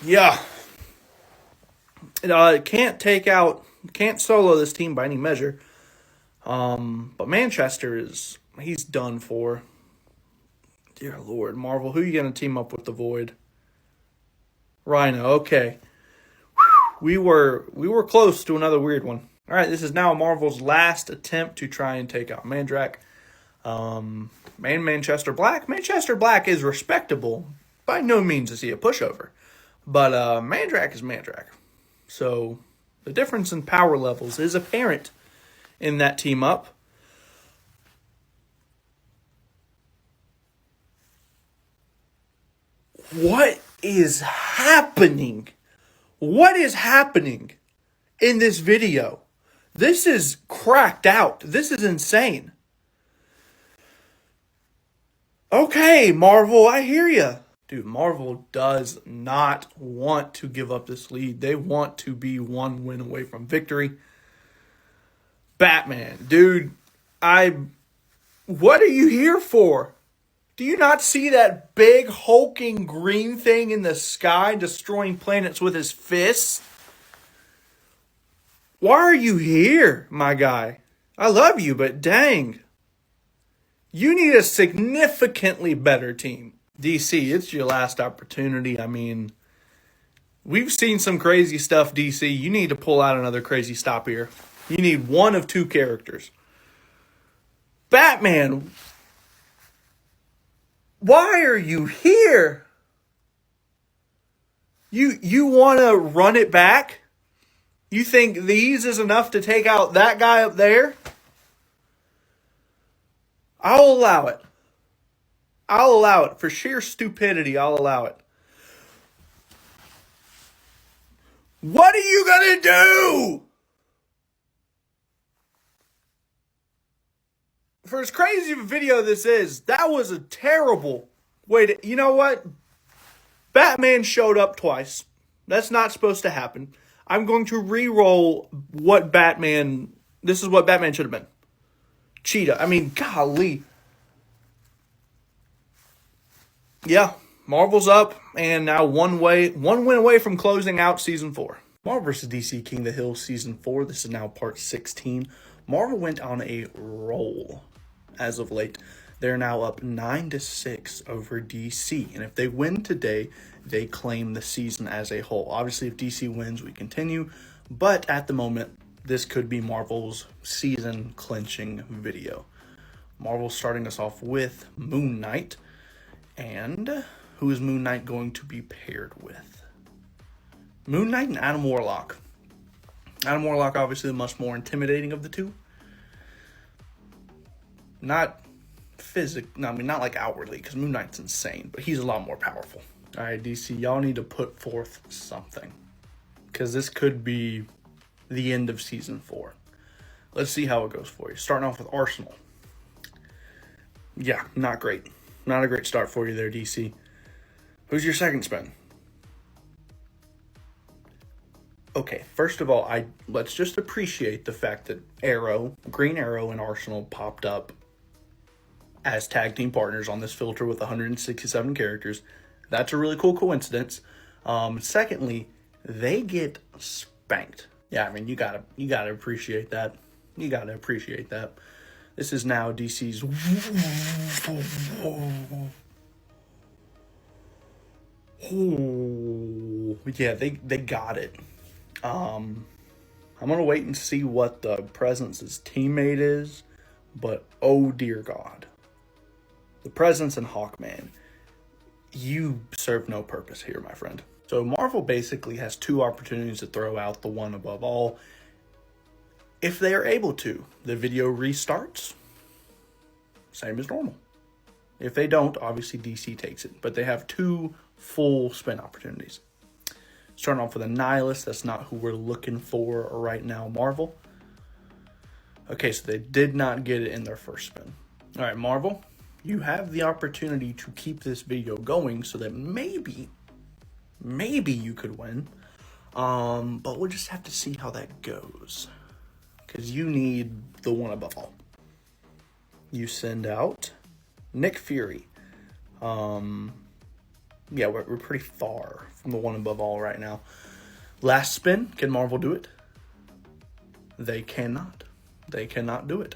Yeah. Can't solo this team by any measure. But Manchester he's done for. Dear Lord, Marvel, who are you going to team up with the Void? Rhino, okay. We were close to another weird one. All right, this is now Marvel's last attempt to try and take out Mandrak. And Manchester Black. Manchester Black is respectable. By no means is he a pushover. But Mandrak is Mandrak. So the difference in power levels is apparent in that team up. What is happening? What is happening in this video? This is cracked out. This is insane. Okay, Marvel, I hear you. Dude, Marvel does not want to give up this lead. They want to be 1 win away from victory. Batman, dude, what are you here for? Do you not see that big hulking green thing in the sky destroying planets with his fists? Why are you here, my guy? I love you, but dang. You need a significantly better team. DC, it's your last opportunity. I mean, we've seen some crazy stuff, DC. You need to pull out another crazy stop here. You need 1 of 2 characters. Batman, why are you here? You want to run it back? You think these is enough to take out that guy up there? I'll allow it. I'll allow it. For sheer stupidity, I'll allow it. What are you going to do? For as crazy of a video this is, that was a terrible way to... You know what? Batman showed up twice. That's not supposed to happen. I'm going to re-roll what Batman... This is what Batman should have been. Cheetah. I mean, golly. Yeah, Marvel's up, and now 1 win away from closing out Season 4. Marvel vs. DC King of the Hill Season 4. This is now part 16. Marvel went on a roll as of late. They're now up 9-6 over DC. And if they win today, they claim the season as a whole. Obviously, if DC wins, we continue. But at the moment, this could be Marvel's season clinching video. Marvel's starting us off with Moon Knight. And who is Moon Knight going to be paired with? Moon Knight and Adam Warlock. Adam Warlock, obviously, the much more intimidating of the two. Not not like outwardly, because Moon Knight's insane, but he's a lot more powerful. All right, DC, y'all need to put forth something, because this could be the end of Season 4. Let's see how it goes for you. Starting off with Arsenal. Yeah, not great. Not a great start for you there, DC. Who's your second spin? Okay, first of all, let's just appreciate the fact that Green Arrow and Arsenal popped up as tag team partners on this filter with 167 characters. That's a really cool coincidence. Secondly, they get spanked. Yeah, I mean, you gotta appreciate that. You gotta appreciate that. This is now DC's. Yeah, they got it. I'm gonna wait and see what the Presence's teammate is, but oh dear God, the Presence and Hawkman, you serve no purpose here, my friend. So Marvel basically has two opportunities to throw out the one above all. If they are able to, the video restarts, same as normal. If they don't, obviously DC takes it, but they have two full spin opportunities. Starting off with a Nihilist, that's not who we're looking for right now, Marvel. Okay, so they did not get it in their first spin. All right, Marvel, you have the opportunity to keep this video going so that maybe you could win. But we'll just have to see how that goes, because you need the one above all. You send out Nick Fury. Yeah, we're pretty far from the one above all right now. Last spin, can Marvel do it? They cannot. They cannot do it.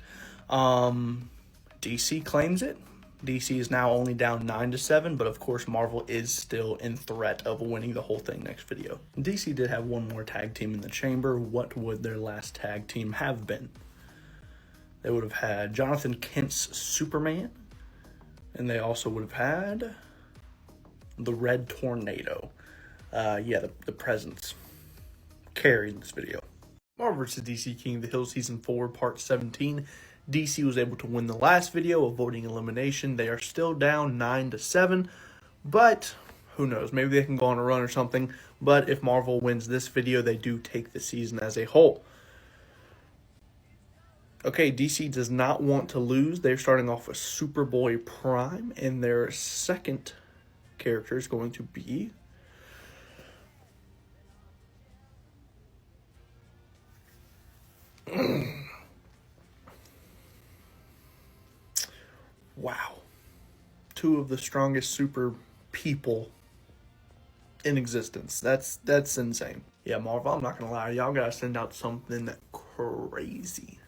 DC claims it. DC is now only down 9-7, but of course Marvel is still in threat of winning the whole thing next video. DC did have one more tag team in the chamber. What would their last tag team have been? They would have had Jonathan Kent's Superman, and they also would have had the Red Tornado. The Presence carried this video. Marvel vs. DC King of the Hill Season 4 Part 17. DC was able to win the last video, avoiding elimination. They are still down 9-7, but who knows? Maybe they can go on a run or something. But if Marvel wins this video, they do take the season as a whole. Okay, DC does not want to lose. They're starting off with Superboy Prime, and their second character is going to be wow. Two of the strongest super people in existence. That's insane. Yeah, Marvel, I'm not gonna lie, y'all gotta send out something crazy,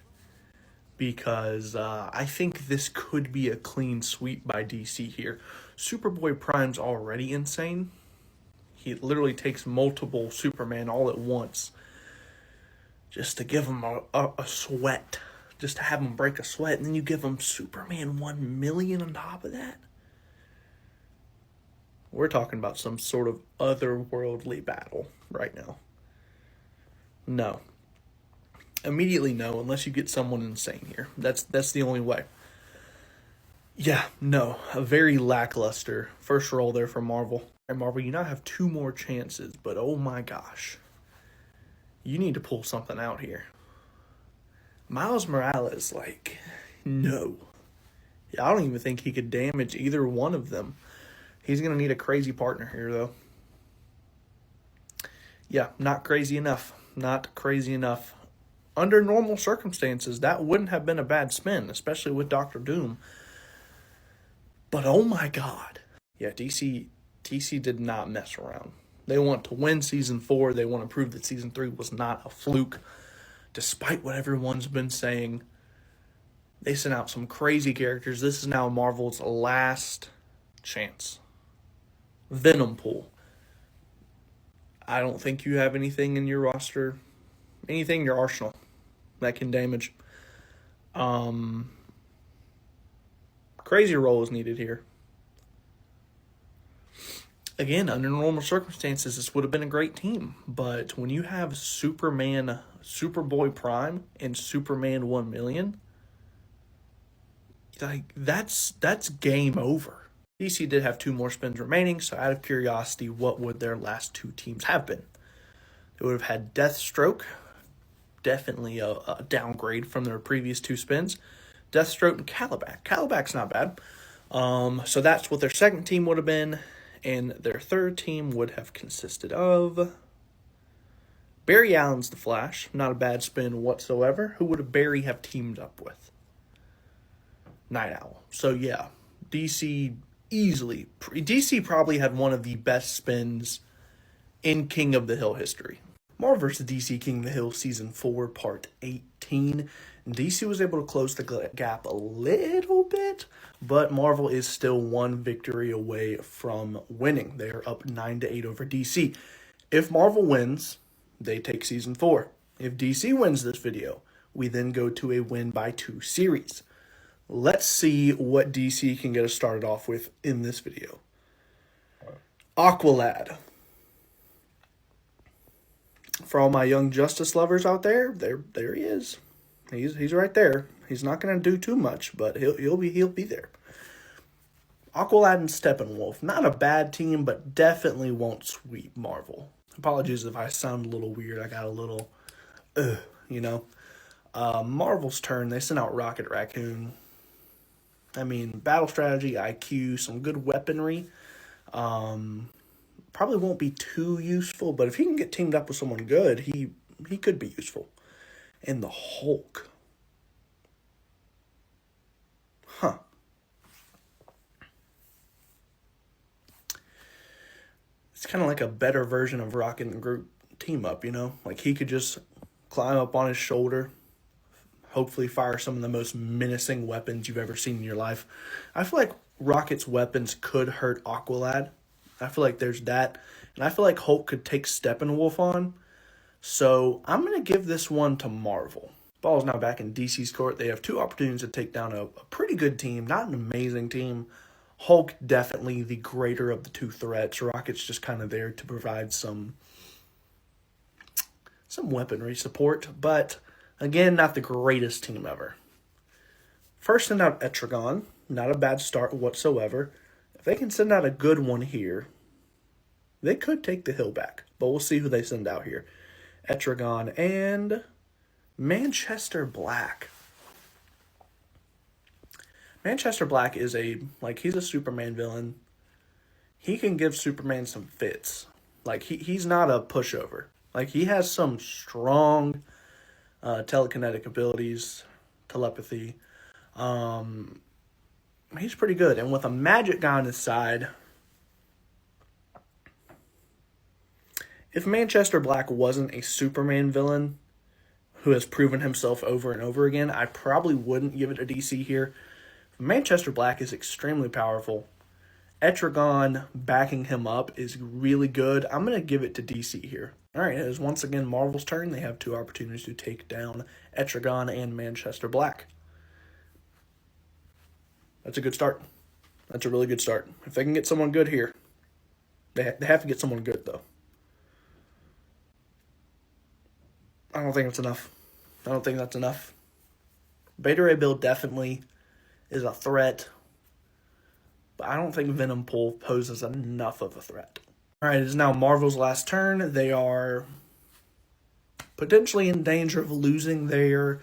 because I think this could be a clean sweep by DC here. Superboy Prime's already insane. He literally takes multiple Superman all at once just to give him a sweat. Just to have him break a sweat, and then you give him Superman 1 million on top of that. We're talking about some sort of otherworldly battle right now. No. Immediately no, unless you get someone insane here. That's the only way. Yeah, no. A very lackluster first roll there for Marvel. And Marvel, you now have two more chances, but oh my gosh. You need to pull something out here. Miles Morales, no. I don't even think he could damage either one of them. He's going to need a crazy partner here, though. Yeah, not crazy enough. Not crazy enough. Under normal circumstances, that wouldn't have been a bad spin, especially with Dr. Doom. But oh my God. Yeah, DC did not mess around. They want to win Season 4. They want to prove that Season 3 was not a fluke. Despite what everyone's been saying, they sent out some crazy characters. This is now Marvel's last chance. Venom Pool. I don't think you have anything in your roster, anything in your arsenal that can damage. Crazy roll is needed here. Again, under normal circumstances, this would have been a great team. But when you have Superman, Superboy Prime, and Superman 1,000,000, like that's game over. DC did have 2 more spins remaining, so out of curiosity, what would their last 2 teams have been? They would have had Deathstroke, definitely a downgrade from their previous 2 spins. Deathstroke and Calabac. Calabac's not bad. So that's what their second team would have been, and their third team would have consisted of Barry Allen's the Flash, not a bad spin whatsoever. Who would Barry have teamed up with? Night Owl. So yeah, DC probably had one of the best spins in King of the Hill history. Marvel vs. DC King of the Hill Season 4, Part 18. DC was able to close the gap a little bit, but Marvel is still 1 victory away from winning. They are up 9-8 over DC. If Marvel wins, they take Season 4. If DC wins this video, we then go to a win by 2 series. Let's see what DC can get us started off with in this video. Aqualad. For all my Young Justice lovers out there, there he is. He's right there. He's not going to do too much, but he'll be there. Aqualad and Steppenwolf, not a bad team, but definitely won't sweep Marvel. Apologies if I sound a little weird. I got a little, Marvel's turn. They sent out Rocket Raccoon. I mean, battle strategy, IQ, some good weaponry. Probably won't be too useful, but if he can get teamed up with someone good, he could be useful. And the Hulk. Huh. It's kind of like a better version of Rocket and Groot team up, Like he could just climb up on his shoulder, hopefully fire some of the most menacing weapons you've ever seen in your life. I feel like Rocket's weapons could hurt Aqualad. I feel like there's that. And I feel like Hulk could take Steppenwolf on. So I'm going to give this one to Marvel. Ball is now back in DC's court. They have 2 opportunities to take down a pretty good team. Not an amazing team. Hulk definitely the greater of the 2 threats. Rocket's just kind of there to provide some weaponry support. But again, not the greatest team ever. First, send out Etrigan. Not a bad start whatsoever. If they can send out a good one here, they could take the hill back. But we'll see who they send out here. Etrigan and Manchester Black. Manchester Black is he's a Superman villain. He can give Superman some fits. He's not a pushover. He has some strong telekinetic abilities, telepathy. He's pretty good. And with a magic guy on his side, if Manchester Black wasn't a Superman villain who has proven himself over and over again, I probably wouldn't give it a DC here. Manchester Black is extremely powerful. Etrigan backing him up is really good. I'm going to give it to DC here. All right, it is once again Marvel's turn. They have 2 opportunities to take down Etrigan and Manchester Black. That's a good start. That's a really good start. If they can get someone good here, they have to get someone good, though. I don't think it's enough. I don't think that's enough. Beta Ray Bill definitely is a threat, but I don't think Venom Pool poses enough of a threat. All right, it is now Marvel's last turn. They are potentially in danger of losing their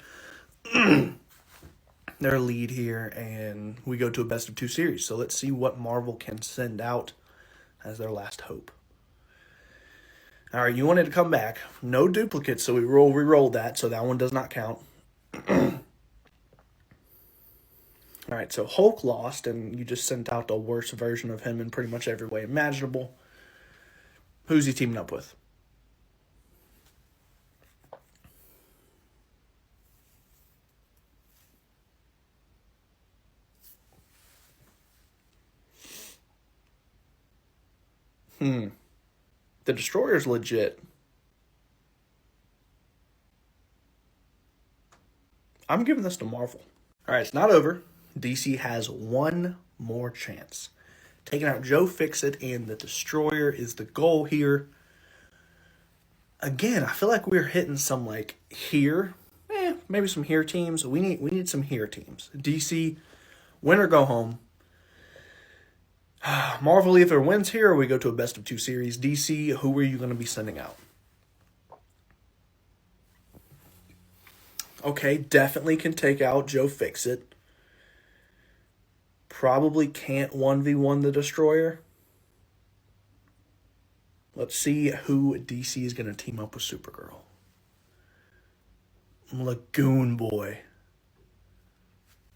lead here, and we go to a best of 2 series. So let's see what Marvel can send out as their last hope. All right, you wanted to come back. No duplicates, so we re-rolled that, so that one does not count. All right, so Hulk lost, and you just sent out the worst version of him in pretty much every way imaginable. Who's he teaming up with? The Destroyer's legit. I'm giving this to Marvel. All right, it's not over. DC has 1 more chance. Taking out Joe Fixit and the Destroyer is the goal here. Again, I feel like we're hitting some like here, maybe some here teams. We need some here teams. DC, win or go home. Marvel either wins here or we go to a best of 2 series. DC, who are you going to be sending out? Okay, definitely can take out Joe Fixit. Probably can't 1v1 the Destroyer. Let's see who DC is going to team up with Supergirl. Lagoon Boy.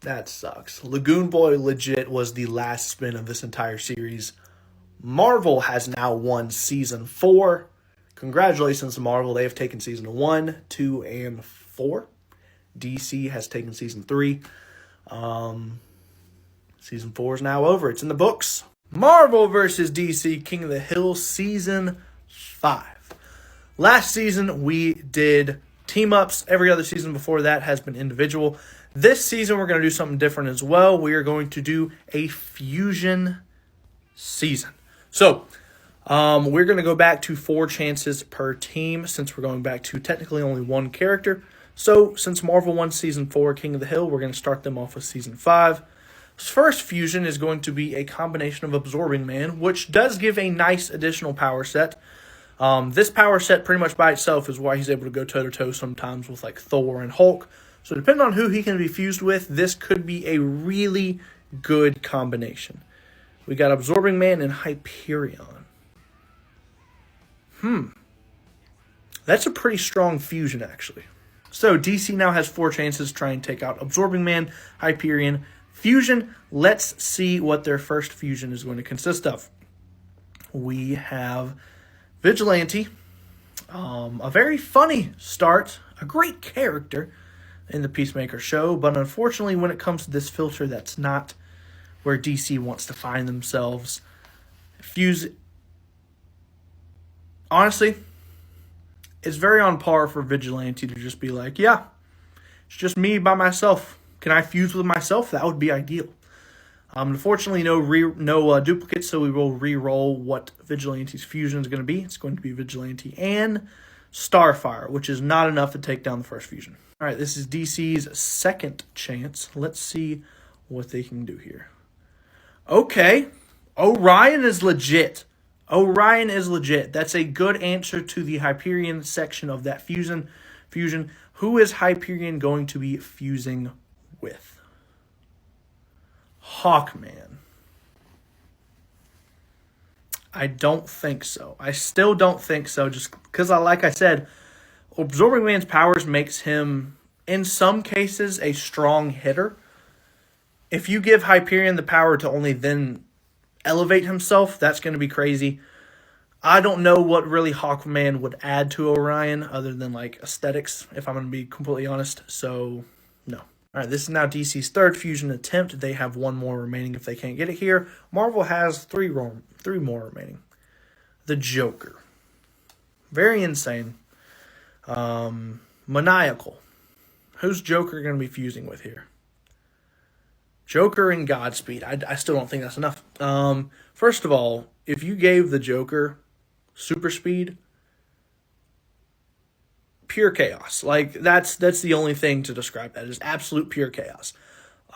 That sucks. Lagoon Boy legit was the last spin of this entire series. Marvel has now won Season 4. Congratulations to Marvel. They have taken Season 1, 2, and 4. DC has taken Season 3. Season 4 is now over. It's in the books. Marvel versus DC, King of the Hill, Season 5. Last season, we did team-ups. Every other season before that has been individual. This season, we're going to do something different as well. We are going to do a fusion season. So, we're going to go back to 4 chances per team since we're going back to technically only 1 character. So, since Marvel won Season 4, King of the Hill, we're going to start them off with Season 5. First fusion is going to be a combination of Absorbing Man, which does give a nice additional power set. This power set pretty much by itself is why he's able to go toe-to-toe sometimes with like Thor and Hulk. So depending on who he can be fused with, this could be a really good combination. We got Absorbing Man and Hyperion. That's a pretty strong fusion, actually. So DC now has 4 chances to try and take out Absorbing Man, Hyperion, Fusion. Let's see what their first fusion is going to consist of. We have Vigilante, a very funny start, a great character in the Peacemaker show, but unfortunately when it comes to this filter, that's not where DC wants to find themselves. Honestly, it's very on par for Vigilante to just be like, yeah, it's just me by myself. Can I fuse with myself? That would be ideal. Unfortunately, no duplicates, so we will re-roll what Vigilante's fusion is going to be. It's going to be Vigilante and Starfire, which is not enough to take down the first fusion. All right, this is DC's second chance. Let's see what they can do here. Okay, Orion is legit. Orion is legit. That's a good answer to the Hyperion section of that fusion. Who is Hyperion going to be fusing with? Hawkman. I don't think so. I still don't think so, just because, like I said, Absorbing Man's powers makes him, in some cases, a strong hitter. If you give Hyperion the power to only then elevate himself, that's going to be crazy. I don't know what really Hawkman would add to Orion other than like aesthetics, if I'm going to be completely honest. So, no. All right, this is now DC's third fusion attempt. They have 1 more remaining if they can't get it here. Marvel has 3 more remaining. The Joker. Very insane. Maniacal. Who's Joker going to be fusing with here? Joker and Godspeed. I still don't think that's enough. First of all, if you gave the Joker super speed, pure chaos. Like, that's the only thing to describe that, is absolute pure chaos.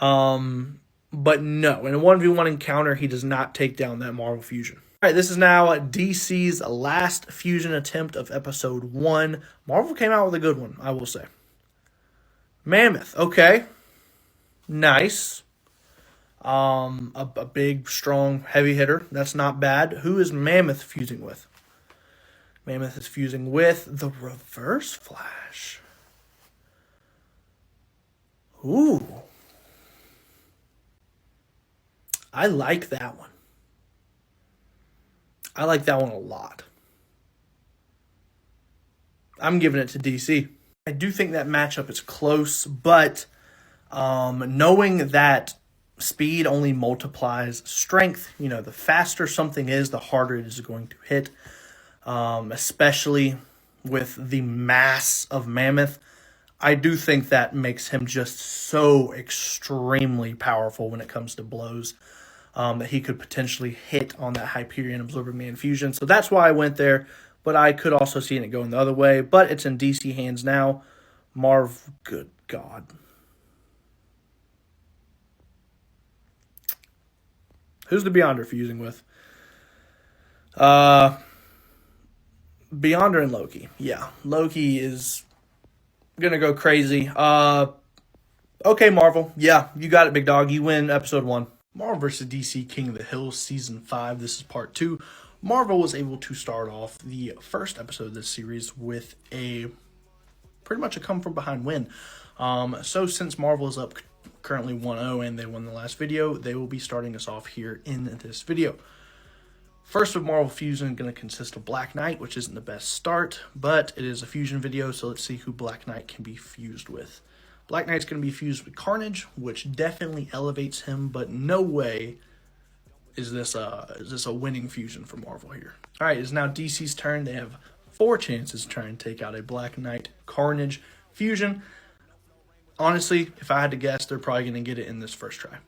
But no, in a 1v1 encounter, he does not take down that Marvel fusion. All right, this is now DC's last fusion attempt of episode 1. Marvel came out with a good one, I will say. Mammoth, okay. Nice. A big, strong, heavy hitter. That's not bad. Who is Mammoth fusing with? Mammoth is fusing with the Reverse Flash. Ooh. I like that one. I like that one a lot. I'm giving it to DC. I do think that matchup is close, but knowing that speed only multiplies strength, the faster something is, the harder it is going to hit, especially with the mass of Mammoth. I do think that makes him just so extremely powerful when it comes to blows. that he could potentially hit on that Hyperion Absorber Man fusion. So that's why I went there, but I could also see it going the other way. But it's in DC hands now. Marv, good God. Who's the Beyonder fusing with? Beyonder and Loki. Yeah, Loki is gonna go crazy. Okay, Marvel. Yeah, you got it, big dog. You win episode 1. Marvel vs. DC King of the Hill Season 5. This is part 2. Marvel was able to start off the first episode of this series with a pretty much a come from behind win. So since Marvel is up currently 1-0 and they won the last video, they will be starting us off here in this video. First of Marvel Fusion going to consist of Black Knight, which isn't the best start, but it is a fusion video, so let's see who Black Knight can be fused with. Black Knight's going to be fused with Carnage, which definitely elevates him, but no way is this a winning fusion for Marvel here. All right, it's now DC's turn. They have 4 chances to try and take out a Black Knight Carnage fusion. Honestly, if I had to guess, they're probably going to get it in this first try.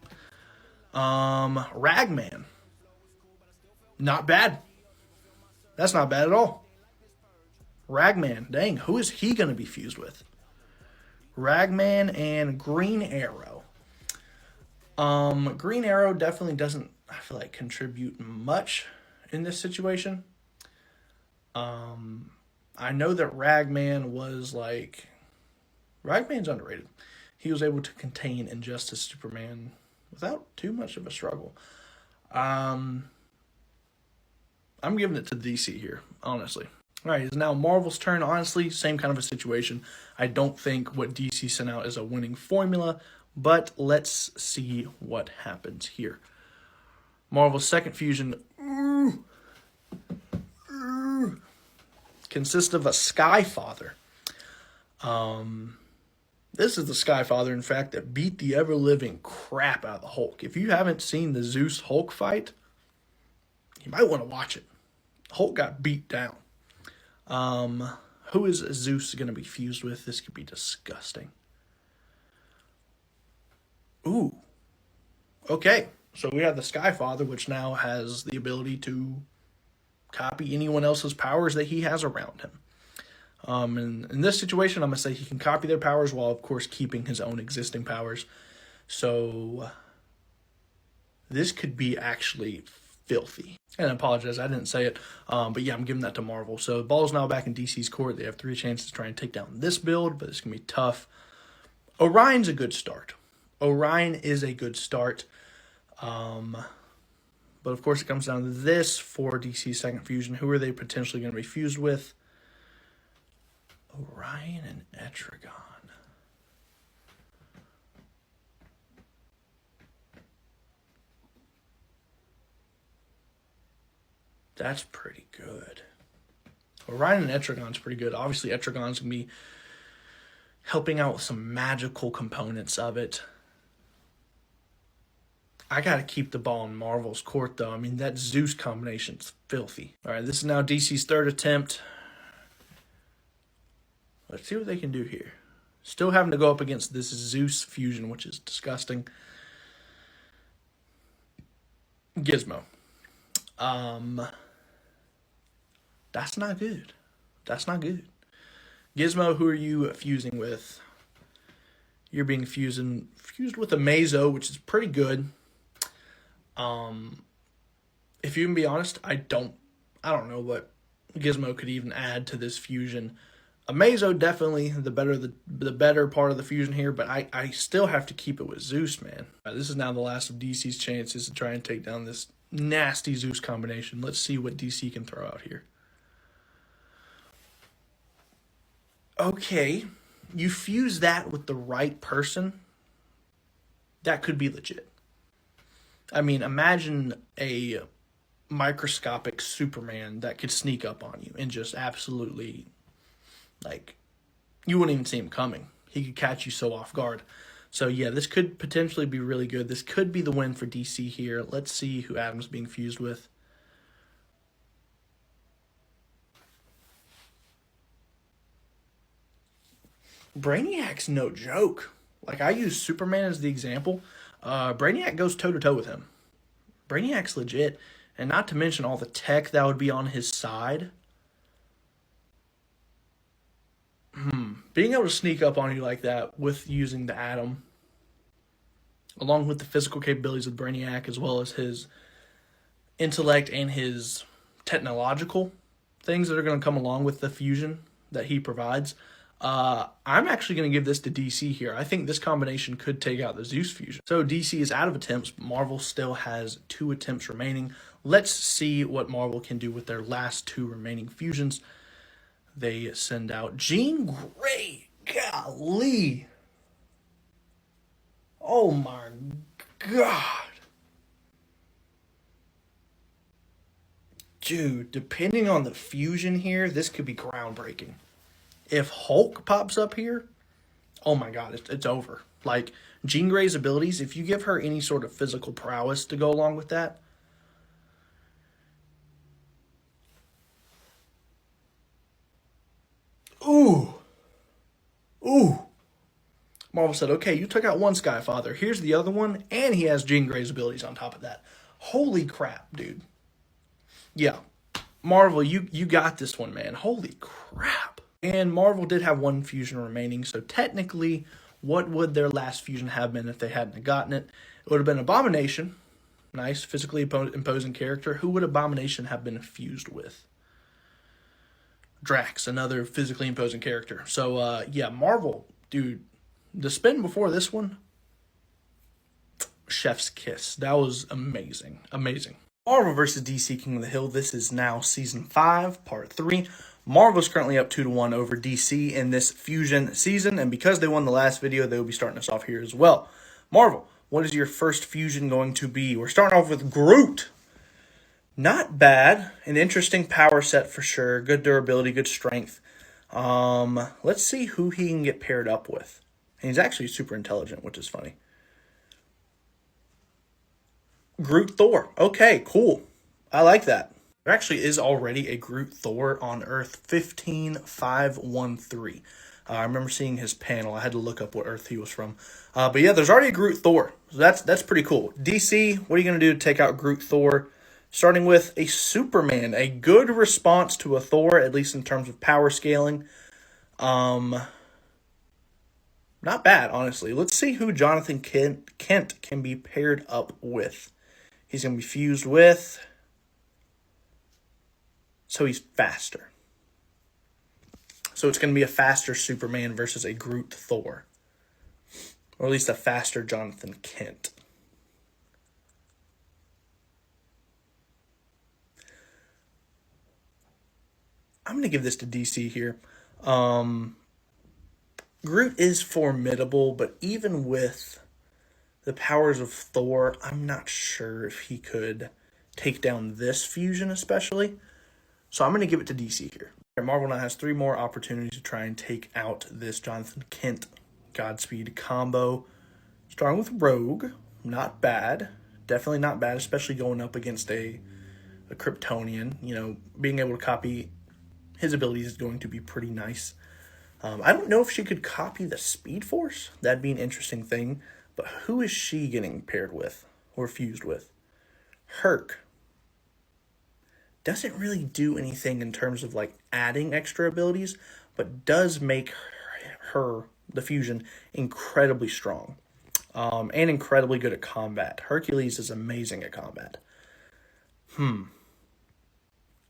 Ragman. Not bad. That's not bad at all. Ragman. Dang, who is he going to be fused with? Ragman and Green Arrow. Green Arrow definitely doesn't, I feel like, contribute much in this situation. I know that Ragman's underrated. He was able to contain Injustice Superman without too much of a struggle. I'm giving it to DC here, honestly. All right, it's now Marvel's turn. Honestly, same kind of a situation. I don't think what DC sent out is a winning formula, but let's see what happens here. Marvel's second fusion consists of a Skyfather. This is the Skyfather, in fact, that beat the ever-living crap out of the Hulk. If you haven't seen the Zeus-Hulk fight, you might want to watch it. Hulk got beat down. Who is Zeus going to be fused with? This could be disgusting. Ooh. Okay. So we have the Skyfather, which now has the ability to copy anyone else's powers that he has around him. And in this situation, I'm going to say he can copy their powers while, of course, keeping his own existing powers. So this could be actually filthy. And I apologize, I didn't say it. But yeah, I'm giving that to Marvel. So the ball's now back in DC's court. They have 3 chances to try and take down this build, but it's going to be tough. Orion's a good start. Orion is a good start. But of course, it comes down to this for DC's second fusion. Who are they potentially going to be fused with? Orion and Etrigan. That's pretty good. Orion and Etrigan's pretty good. Obviously, Etrigan's going to be helping out with some magical components of it. I got to keep the ball in Marvel's court, though. I mean, that Zeus combination's filthy. All right, this is now DC's third attempt. Let's see what they can do here. Still having to go up against this Zeus fusion, which is disgusting. Gizmo. That's not good. That's not good. Gizmo, who are you fusing with? You're being fused with a Mazo, which is pretty good. If you can be honest, I don't know what Gizmo could even add to this fusion. Amazo definitely the better part of the fusion here, but I still have to keep it with Zeus, man. This is now the last of DC's chances to try and take down this nasty Zeus combination. Let's see what DC can throw out here. Okay, you fuse that with the right person, that could be legit. I mean, imagine a microscopic Superman that could sneak up on you and just absolutely, like, you wouldn't even see him coming. He could catch you so off guard. So, yeah, this could potentially be really good. This could be the win for DC here. Let's see who Adam's being fused with. Brainiac's no joke. Like, I use Superman as the example. Brainiac goes toe-to-toe with him. Brainiac's legit. And not to mention all the tech that would be on his side. Being able to sneak up on you like that with using the Atom, along with the physical capabilities of Brainiac, as well as his intellect and his technological things that are going to come along with the fusion that he provides. I'm actually going to give this to DC here. I think this combination could take out the Zeus fusion. So DC is out of attempts, but Marvel still has 2 attempts remaining. Let's see what Marvel can do with their last 2 remaining fusions. They send out Jean Grey. Golly. Oh my God. Dude, depending on the fusion here, this could be groundbreaking. If Hulk pops up here, oh my God, it's over. Like, Jean Grey's abilities, if you give her any sort of physical prowess to go along with that, ooh. Marvel said, okay, you took out one Skyfather. Here's the other one, and he has Jean Grey's abilities on top of that. Holy crap, dude. Yeah, Marvel, you got this one, man. Holy crap. And Marvel did have 1 fusion remaining, so technically, what would their last fusion have been if they hadn't gotten it? It would have been Abomination. Nice, physically imposing character. Who would Abomination have been fused with? Drax, another physically imposing character. So, yeah, Marvel, dude, the spin before this one, chef's kiss. That was amazing. Amazing. Marvel versus DC King of the Hill. This is now Season 5, Part 3. Marvel's currently up 2-1 over DC in this fusion season, and because they won the last video, they will be starting us off here as well. Marvel, what is your first fusion going to be? We're starting off with Groot. Not bad. An interesting power set for sure. Good durability, good strength. Let's see who he can get paired up with. And he's actually super intelligent, which is funny. Groot Thor. Okay, cool. I like that. There actually is already a Groot Thor on Earth 15513. I remember seeing his panel. I had to look up what Earth he was from. But yeah, there's already a Groot Thor. So that's pretty cool. DC, what are you going to do to take out Groot Thor? Starting with a Superman. A good response to a Thor, at least in terms of power scaling. Not bad, honestly. Let's see who Jonathan Kent can be paired up with. He's going to be fused with... So he's faster. So it's going to be a faster Superman versus a Groot Thor. Or at least a faster Jonathan Kent. I'm going to give this to DC here. Groot is formidable, but even with the powers of Thor, I'm not sure if he could take down this fusion especially. So I'm going to give it to DC here. Marvel now has 3 more opportunities to try and take out this Jonathan Kent Godspeed combo. Starting with Rogue. Not bad. Definitely not bad, especially going up against a Kryptonian. You know, being able to copy his abilities is going to be pretty nice. I don't know if she could copy the Speed Force. That'd be an interesting thing. But who is she getting paired with or fused with? Herc. Doesn't really do anything in terms of like adding extra abilities, but does make her, the fusion, incredibly strong and incredibly good at combat. Hercules is amazing at combat.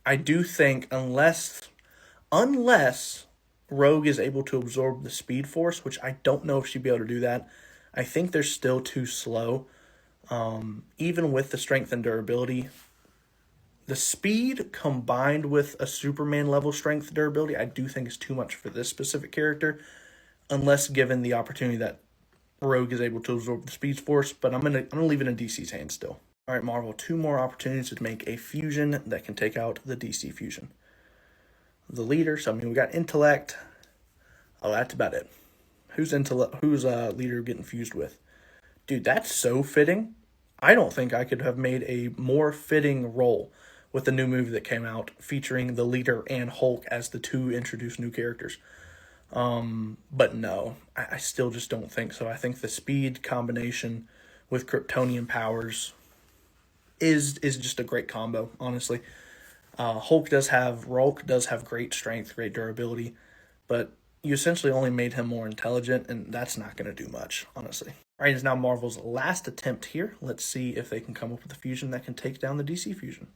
I do think unless Rogue is able to absorb the Speed Force, which I don't know if she'd be able to do that, I think they're still too slow. Even with the strength and durability, the speed combined with a Superman level strength durability, I do think is too much for this specific character, unless given the opportunity that Rogue is able to absorb the Speed Force. But I'm gonna leave it in DC's hands still. All right, Marvel, 2 more opportunities to make a fusion that can take out the DC fusion. The leader. So I mean, we got intellect. Oh, that's about it. Who's leader getting fused with? Dude, that's so fitting. I don't think I could have made a more fitting role with the new movie that came out featuring the leader and Hulk as the 2 introduced new characters. But no, I still just don't think so. I think the speed combination with Kryptonian powers is just a great combo, honestly. Rulk does have great strength, great durability, but you essentially only made him more intelligent, and that's not going to do much, honestly. All right, it's now Marvel's last attempt here. Let's see if they can come up with a fusion that can take down the DC fusion.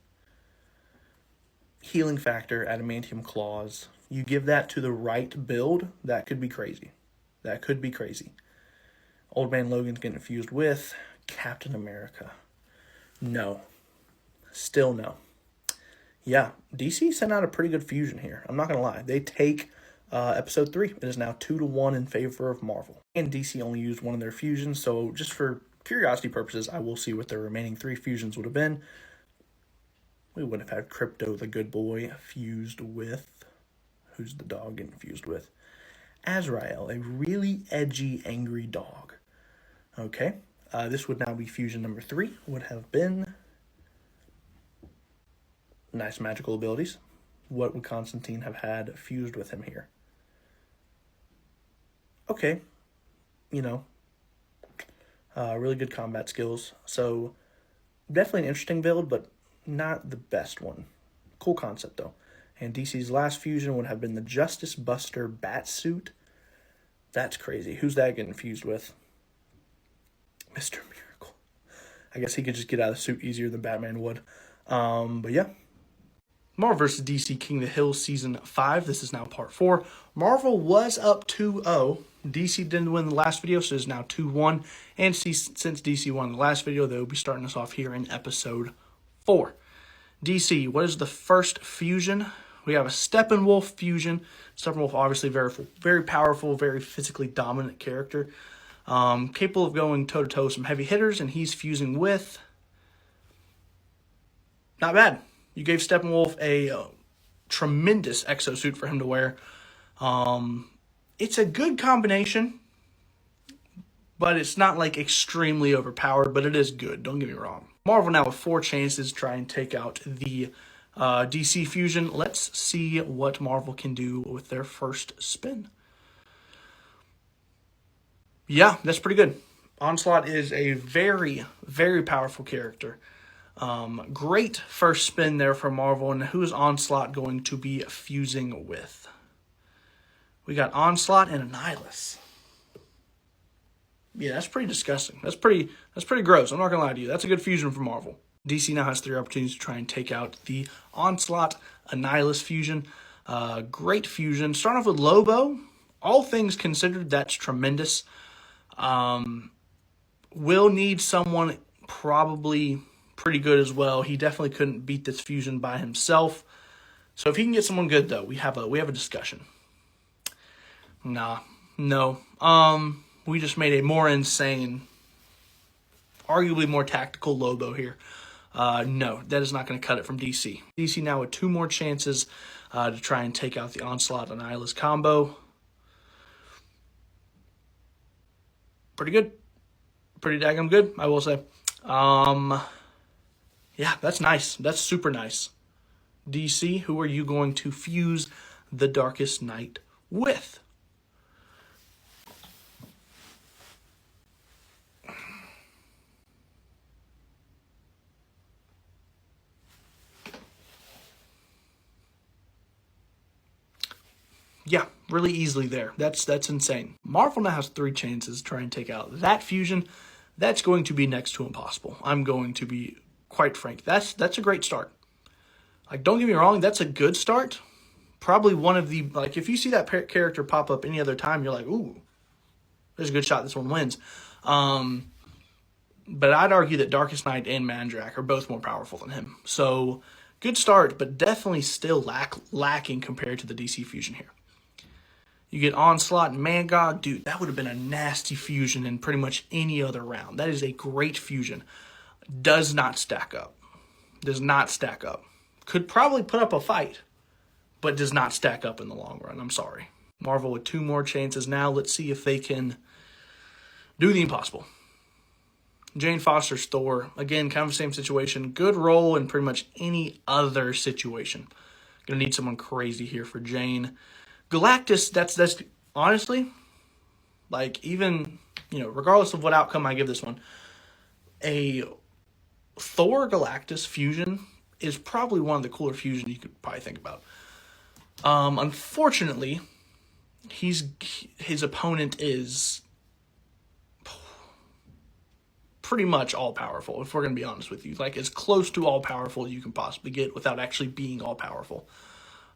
Healing factor, adamantium claws. You give that to the right build, that could be crazy. That could be crazy. Old Man Logan's getting fused with Captain America. No. Still no. Yeah, DC sent out a pretty good fusion here. I'm not going to lie. They take episode 3. It is now 2-1 in favor of Marvel. And DC only used one of their fusions, so just for curiosity purposes, I will see what their remaining 3 fusions would have been. We would have had Crypto the Good Boy fused with... Who's the dog getting fused with? Azrael, a really edgy, angry dog. Okay, this would now be fusion number 3. Would have been... Nice magical abilities. What would Constantine have had fused with him here? Okay, really good combat skills. So definitely an interesting build, but not the best one. Cool concept though. And DC's last fusion would have been the Justice Buster Batsuit. That's crazy. Who's that getting fused with? Mr. Miracle. I guess he could just get out of the suit easier than Batman would. But yeah. Marvel vs. DC King of the Hill Season 5. This is now Part 4. Marvel was up 2-0. DC didn't win the last video, so it's now 2-1. And since DC won the last video, they'll be starting us off here in Episode 4. DC, what is the first fusion? We have a Steppenwolf fusion. Steppenwolf, obviously very powerful, very physically dominant character. Capable of going toe-to-toe with some heavy hitters, and he's fusing with... Not bad. You gave Steppenwolf a tremendous exosuit for him to wear. It's a good combination, but it's not like extremely overpowered, but it is good. Don't get me wrong. Marvel now with 4 chances to try and take out the DC fusion. Let's see what Marvel can do with their first spin. Yeah, that's pretty good. Onslaught is a very, very powerful character. Great first spin there for Marvel. And who is Onslaught going to be fusing with? We got Onslaught and Annihilus. Yeah, that's pretty disgusting. That's pretty gross. I'm not gonna lie to you. That's a good fusion for Marvel. DC now has 3 opportunities to try and take out the Onslaught Annihilus fusion. Great fusion. Starting off with Lobo. All things considered, that's tremendous. Will need someone probably pretty good as well. He definitely couldn't beat this fusion by himself. So if he can get someone good though, we have a discussion. No. We just made a more insane, arguably more tactical Lobo here. No, that is not going to cut it from DC. DC now with 2 more chances to try and take out the Onslaught and Annihilus combo. Pretty good. Pretty daggum good, I will say. Yeah, that's nice. That's super nice. DC, who are you going to fuse the Darkest Night with? Yeah, really easily there. That's insane. Marvel now has 3 chances to try and take out that fusion. That's going to be next to impossible. I'm going to be quite frank. That's a great start. Like, don't get me wrong, that's a good start. Probably one of the, like, if you see that character pop up any other time, you're like, ooh, there's a good shot this one wins. But I'd argue that Darkest Night and Mandrak are both more powerful than him. So, good start, but definitely still lacking compared to the DC fusion here. You get Onslaught and Mangog. Dude, that would have been a nasty fusion in pretty much any other round. That is a great fusion. Does not stack up. Does not stack up. Could probably put up a fight, but does not stack up in the long run. I'm sorry. Marvel with 2 more chances now. Let's see if they can do the impossible. Jane Foster's Thor. Again, kind of the same situation. Good role in pretty much any other situation. Gonna need someone crazy here for Jane. Galactus, that's honestly, like, even, regardless of what outcome I give this one, a Thor Galactus fusion is probably one of the cooler fusions you could probably think about. Unfortunately, his opponent is pretty much all-powerful, if we're going to be honest with you. Like, as close to all-powerful you can possibly get without actually being all-powerful.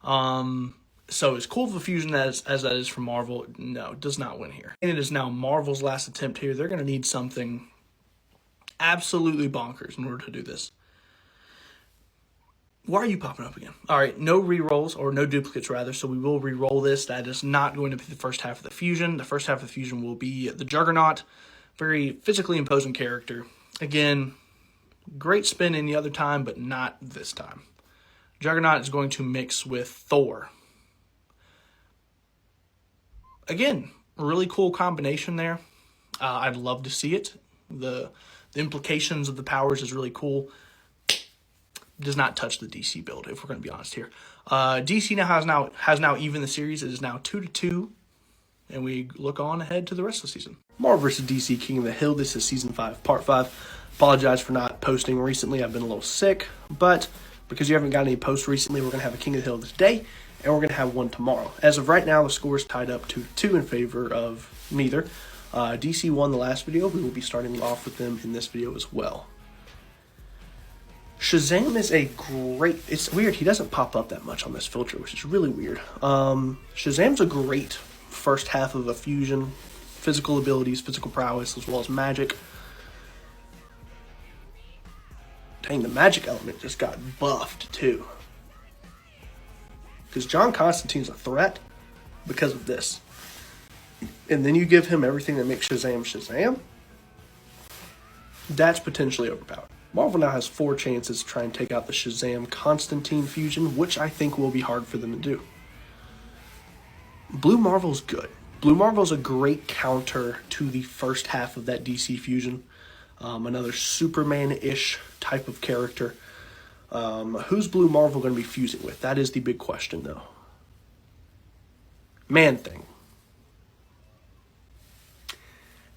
So as cool of a fusion as that is from Marvel, no, it does not win here. And it is now Marvel's last attempt here. They're going to need something absolutely bonkers in order to do this. Why are you popping up again? All right, no rerolls, or no duplicates rather, so we will re-roll this. That is not going to be the first half of the fusion. The first half of the fusion will be the Juggernaut. Very physically imposing character. Again, great spin any other time, but not this time. Juggernaut is going to mix with Thor. Again, really cool combination there. I'd love to see it. The implications of the powers is really cool. Does not touch the DC build, if we're going to be honest here. DC has now even the series. It is now 2-2, and we look on ahead to the rest of the season. Marvel vs. DC King of the Hill. This is Season 5, Part 5. Apologize for not posting recently. I've been a little sick, but because you haven't got any posts recently, we're going to have a King of the Hill today, and we're going to have one tomorrow. As of right now, the score is tied up 2-2 in favor of neither. DC won the last video. We will be starting off with them in this video as well. Shazam is a great... It's weird. He doesn't pop up that much on this filter, which is really weird. Shazam's a great first half of a fusion. Physical abilities, physical prowess, as well as magic. Dang, the magic element just got buffed, too. Because John Constantine's a threat because of this. And then you give him everything that makes Shazam Shazam. That's potentially overpowered. Marvel now has 4 chances to try and take out the Shazam-Constantine fusion, which I think will be hard for them to do. Blue Marvel's good. Blue Marvel's a great counter to the first half of that DC fusion. Another Superman-ish type of character. Who's Blue Marvel going to be fusing with? That is the big question, though. Man-Thing.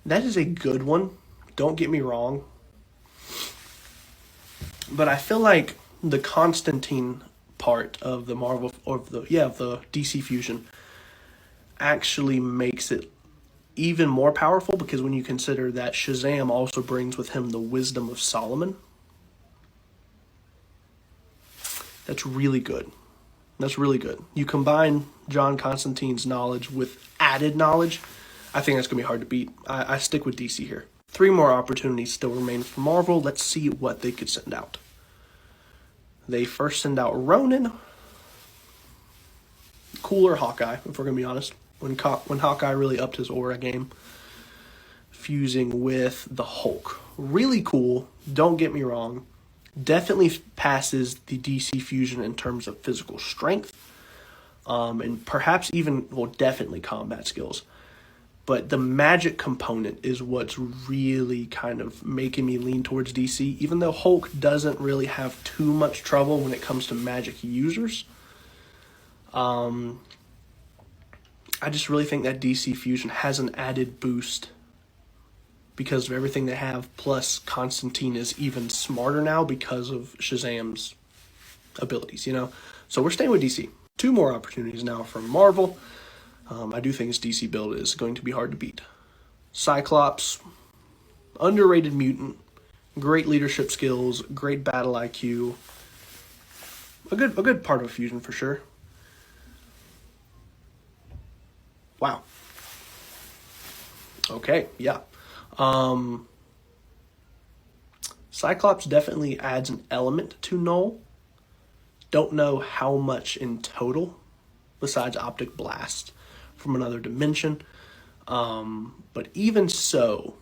That is a good one. Don't get me wrong. But I feel like the Constantine part of the Marvel, or the DC fusion, actually makes it even more powerful, because when you consider that Shazam also brings with him the wisdom of Solomon. That's really good. That's really good. You combine John Constantine's knowledge with added knowledge, I think that's going to be hard to beat. I stick with DC here. 3 more opportunities still remain for Marvel. Let's see what they could send out. They first send out Ronin. Cooler Hawkeye, if we're going to be honest. When Hawkeye really upped his aura game. Fusing with the Hulk. Really cool. Don't get me wrong. Definitely passes the DC fusion in terms of physical strength. And perhaps even, well, definitely combat skills. But the magic component is what's really kind of making me lean towards DC. Even though Hulk doesn't really have too much trouble when it comes to magic users. I just really think that DC Fusion has an added boost because of everything they have. Plus, Constantine is even smarter now because of Shazam's abilities, you know? So we're staying with DC. 2 more opportunities now from Marvel. I do think his DC build is going to be hard to beat. Cyclops, underrated mutant, great leadership skills, great battle IQ. A good part of a fusion for sure. Wow. Okay, yeah. Cyclops definitely adds an element to Null. Don't know how much in total, besides Optic Blast from another dimension. But even so,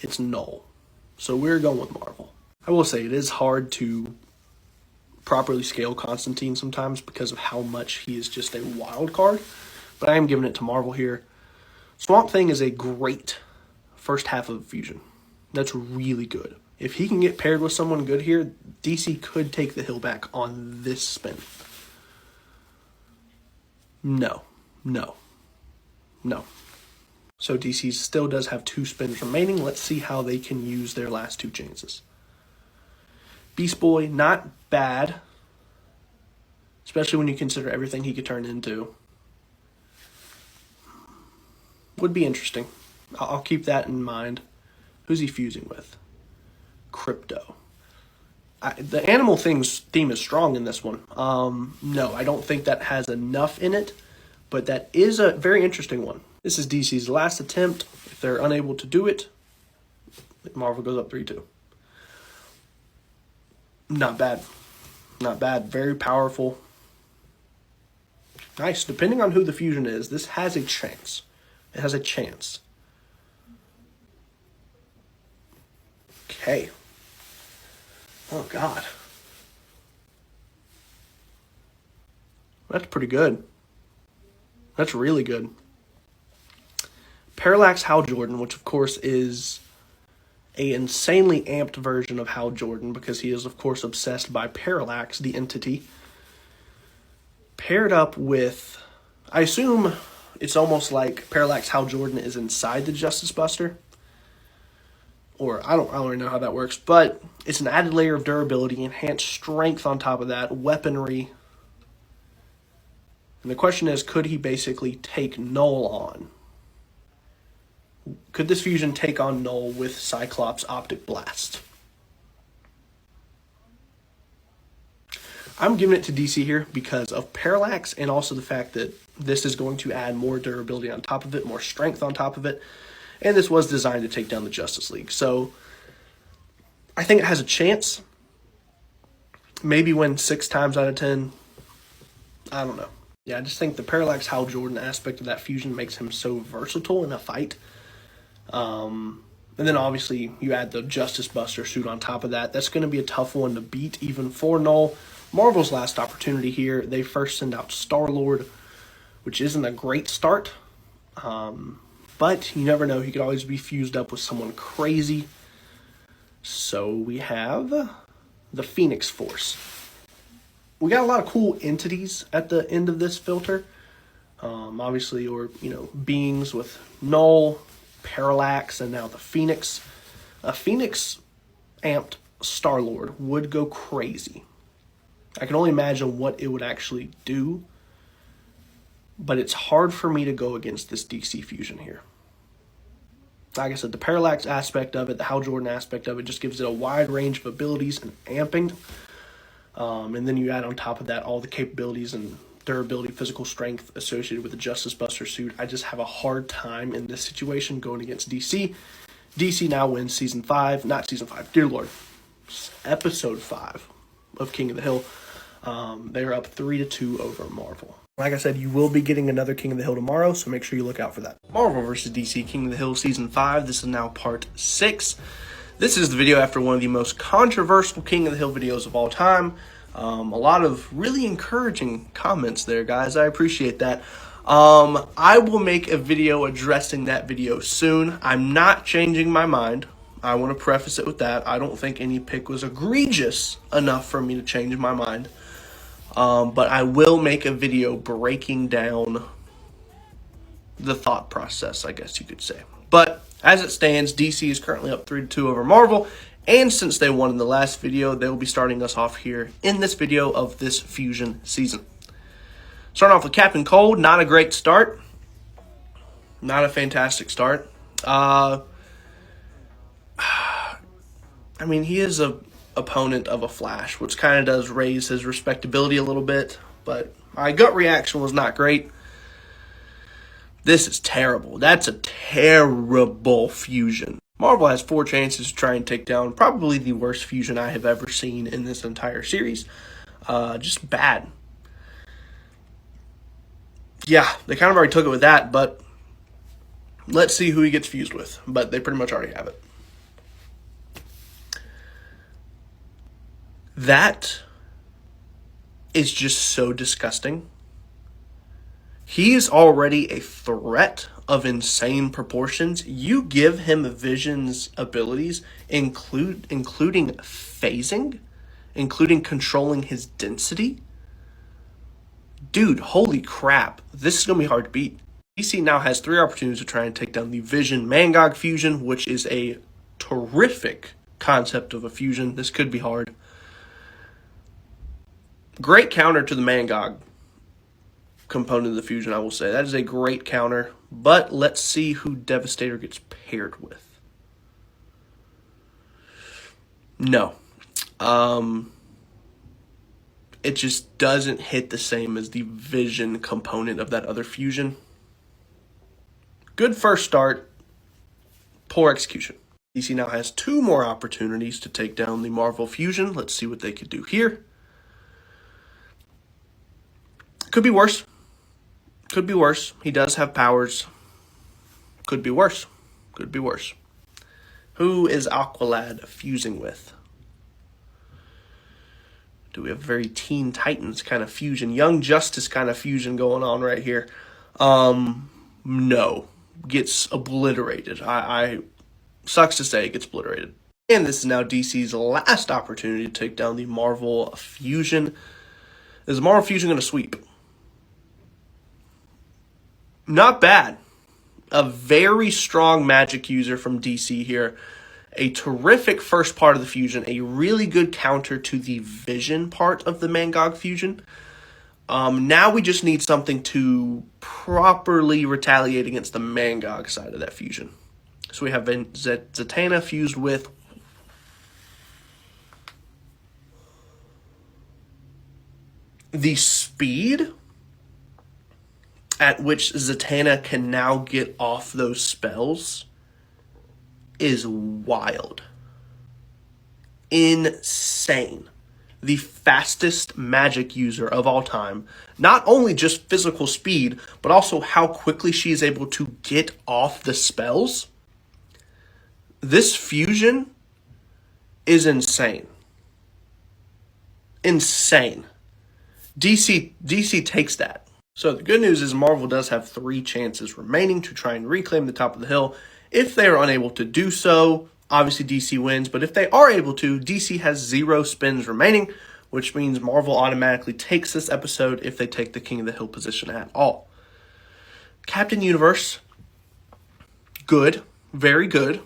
it's Null. So we're going with Marvel. I will say it is hard to properly scale Constantine sometimes because of how much he is just a wild card. But I am giving it to Marvel here. Swamp Thing is a great first half of fusion. That's really good. If he can get paired with someone good here, DC could take the hill back on this spin. No. So DC still does have 2 spins remaining. Let's see how they can use their last 2 chances. Beast Boy, not bad. Especially when you consider everything he could turn into. Would be interesting. I'll keep that in mind. Who's he fusing with? Crypto. The animal theme is strong in this one. No, I don't think that has enough in it, but that is a very interesting one. This is DC's last attempt. If they're unable to do it, Marvel goes up 3-2. Not bad. Not bad. Very powerful. Nice. Depending on who the fusion is, this has a chance. It has a chance. Okay. Oh, God. That's pretty good. That's really good. Parallax Hal Jordan, which of course is a insanely amped version of Hal Jordan because he is of course obsessed by Parallax, the entity. Paired up with, I assume it's almost like Parallax Hal Jordan is inside the Justice Buster. Or I don't really know how that works, but it's an added layer of durability, enhanced strength on top of that, weaponry. And the question is, could he basically take Null on? Could this fusion take on Null with Cyclops Optic Blast? I'm giving it to DC here because of Parallax and also the fact that this is going to add more durability on top of it, more strength on top of it. And this was designed to take down the Justice League. So I think it has a chance. Maybe win 6 times out of 10. I don't know. Yeah, I just think the Parallax Hal Jordan aspect of that fusion makes him so versatile in a fight. And then obviously you add the Justice Buster suit on top of that. That's going to be a tough one to beat even for Null. Marvel's last opportunity here. They first send out Star-Lord, which isn't a great start. But you never know. He could always be fused up with someone crazy. So we have the Phoenix Force. We got a lot of cool entities at the end of this filter. Obviously, or, beings with Null, Parallax, and now the Phoenix. A Phoenix amped Star-Lord would go crazy. I can only imagine what it would actually do. But it's hard for me to go against this DC fusion here. Like I said, the Parallax aspect of it, the Hal Jordan aspect of it, just gives it a wide range of abilities and amping. And then you add on top of that all the capabilities and durability, physical strength associated with the Justice Buster suit. I just have a hard time in this situation going against DC. DC now wins Season 5, not Season 5, dear Lord, Episode 5 of King of the Hill. They're up 3-2 over Marvel. Like I said, you will be getting another King of the Hill tomorrow, so make sure you look out for that. Marvel vs. DC King of the Hill Season 5. This is now Part 6. This is the video after one of the most controversial King of the Hill videos of all time. A lot of really encouraging comments there, guys. I appreciate that. I will make a video addressing that video soon. I'm not changing my mind. I want to preface it with that. I don't think any pick was egregious enough for me to change my mind. But I will make a video breaking down the thought process, I guess you could say. But as it stands, DC is currently up 3-2 over Marvel. And since they won in the last video, they will be starting us off here in this video of this fusion season. Starting off with Captain Cold, not a great start. Not a fantastic start. He is a opponent of a Flash, which kind of does raise his respectability a little bit, but my gut reaction was not great. This is terrible. That's a terrible fusion. Marvel has 4 chances to try and take down probably the worst fusion I have ever seen in this entire series. Just bad. Yeah, they kind of already took it with that, but let's see who he gets fused with. But they pretty much already have it. That is just so disgusting. He is already a threat of insane proportions. You give him Vision's abilities, including phasing, including controlling his density. Dude, holy crap. This is going to be hard to beat. DC now has 3 opportunities to try and take down the Vision-Mangog fusion, which is a terrific concept of a fusion. This could be hard. Great counter to the Mangog component of the fusion, I will say. That is a great counter. But let's see who Devastator gets paired with. No. It just doesn't hit the same as the vision component of that other fusion. Good first start, poor execution. DC now has 2 more opportunities to take down the Marvel fusion. Let's see what they could do here. Could be worse. Could be worse. He does have powers. Could be worse. Could be worse. Who is Aqualad fusing with? Do we have very Teen Titans kind of fusion, Young Justice kind of fusion going on right here? No. Gets obliterated. I sucks to say, it gets obliterated. And this is now DC's last opportunity to take down the Marvel fusion. Is the Marvel fusion going to sweep? Not bad. A very strong magic user from DC here. A terrific first part of the fusion. A really good counter to the vision part of the Mangog fusion. Now we just need something to properly retaliate against the Mangog side of that fusion. So we have Zatanna fused with the speed at which Zatanna can now get off those spells is wild. Insane. The fastest magic user of all time. Not only just physical speed, but also how quickly she is able to get off the spells. This fusion is insane. Insane. DC takes that. So the good news is Marvel does have 3 chances remaining to try and reclaim the top of the hill. If they are unable to do so, obviously DC wins. But if they are able to, DC has 0 spins remaining, which means Marvel automatically takes this episode if they take the King of the Hill position at all. Captain Universe, good. Very good.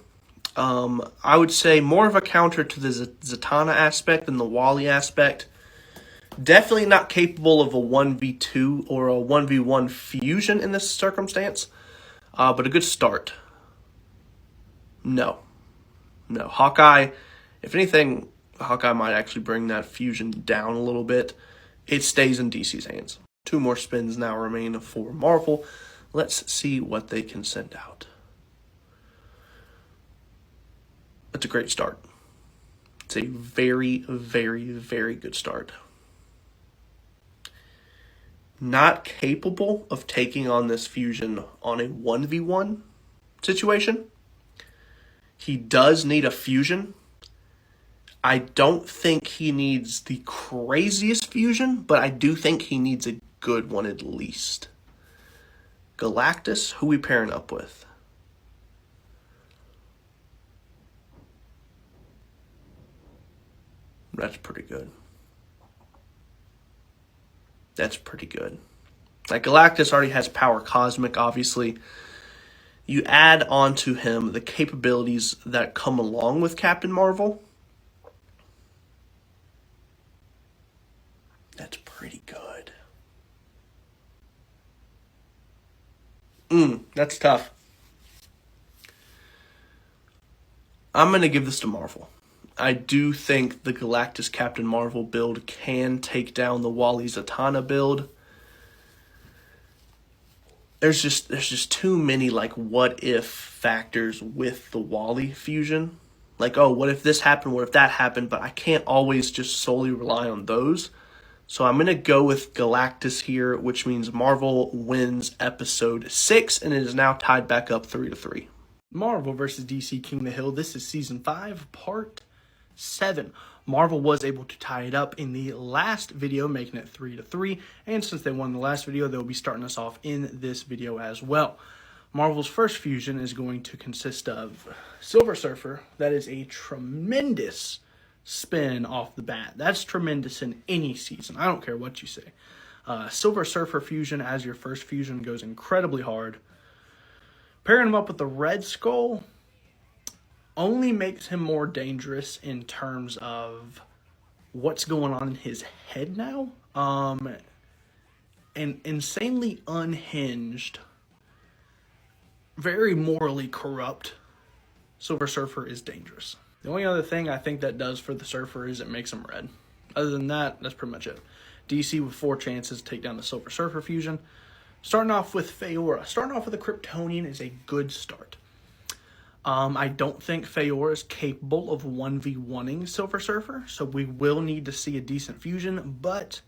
I would say more of a counter to the Zatanna aspect than the Wally aspect. Definitely not capable of a 1v2 or a 1v1 fusion in this circumstance, but a good start. No. Hawkeye, if anything, Hawkeye might actually bring that fusion down a little bit. It stays in DC's hands. 2 more spins now remain for Marvel. Let's see what they can send out. It's a great start. It's a very, very, very good start. Not capable of taking on this fusion on a 1v1 situation. He does need a fusion. I don't think he needs the craziest fusion, but I do think he needs a good one at least. Galactus, who we pairing up with? That's pretty good. That's pretty good. Like, Galactus already has power cosmic, obviously. You add on to him the capabilities that come along with Captain Marvel. That's pretty good. That's tough. I'm going to give this to Marvel. I do think the Galactus Captain Marvel build can take down the Wally Zatanna build. There's just too many like what if factors with the Wally fusion. Like, oh, what if this happened? What if that happened? But I can't always just solely rely on those. So I'm going to go with Galactus here, which means Marvel wins episode 6 and it is now tied back up 3-3. Marvel versus DC King of the Hill. This is season 5, part 7. Marvel was able to tie it up in the last video, making it 3-3. And since they won the last video, they'll be starting us off in this video as well. Marvel's first fusion is going to consist of Silver Surfer. That is a tremendous spin off the bat. That's tremendous in any season. I don't care what you say. Silver Surfer fusion as your first fusion goes incredibly hard. Pairing him up with the Red Skull only makes him more dangerous in terms of what's going on in his head now. and insanely unhinged, very morally corrupt Silver Surfer is dangerous. The only other thing I think that does for the Surfer is it makes him red. Other than that, that's pretty much it. DC with 4 chances to take down the Silver Surfer fusion. Starting off with Feora. Starting off with a Kryptonian is a good start. I don't think Feora is capable of 1v1ing Silver Surfer, so we will need to see a decent fusion, but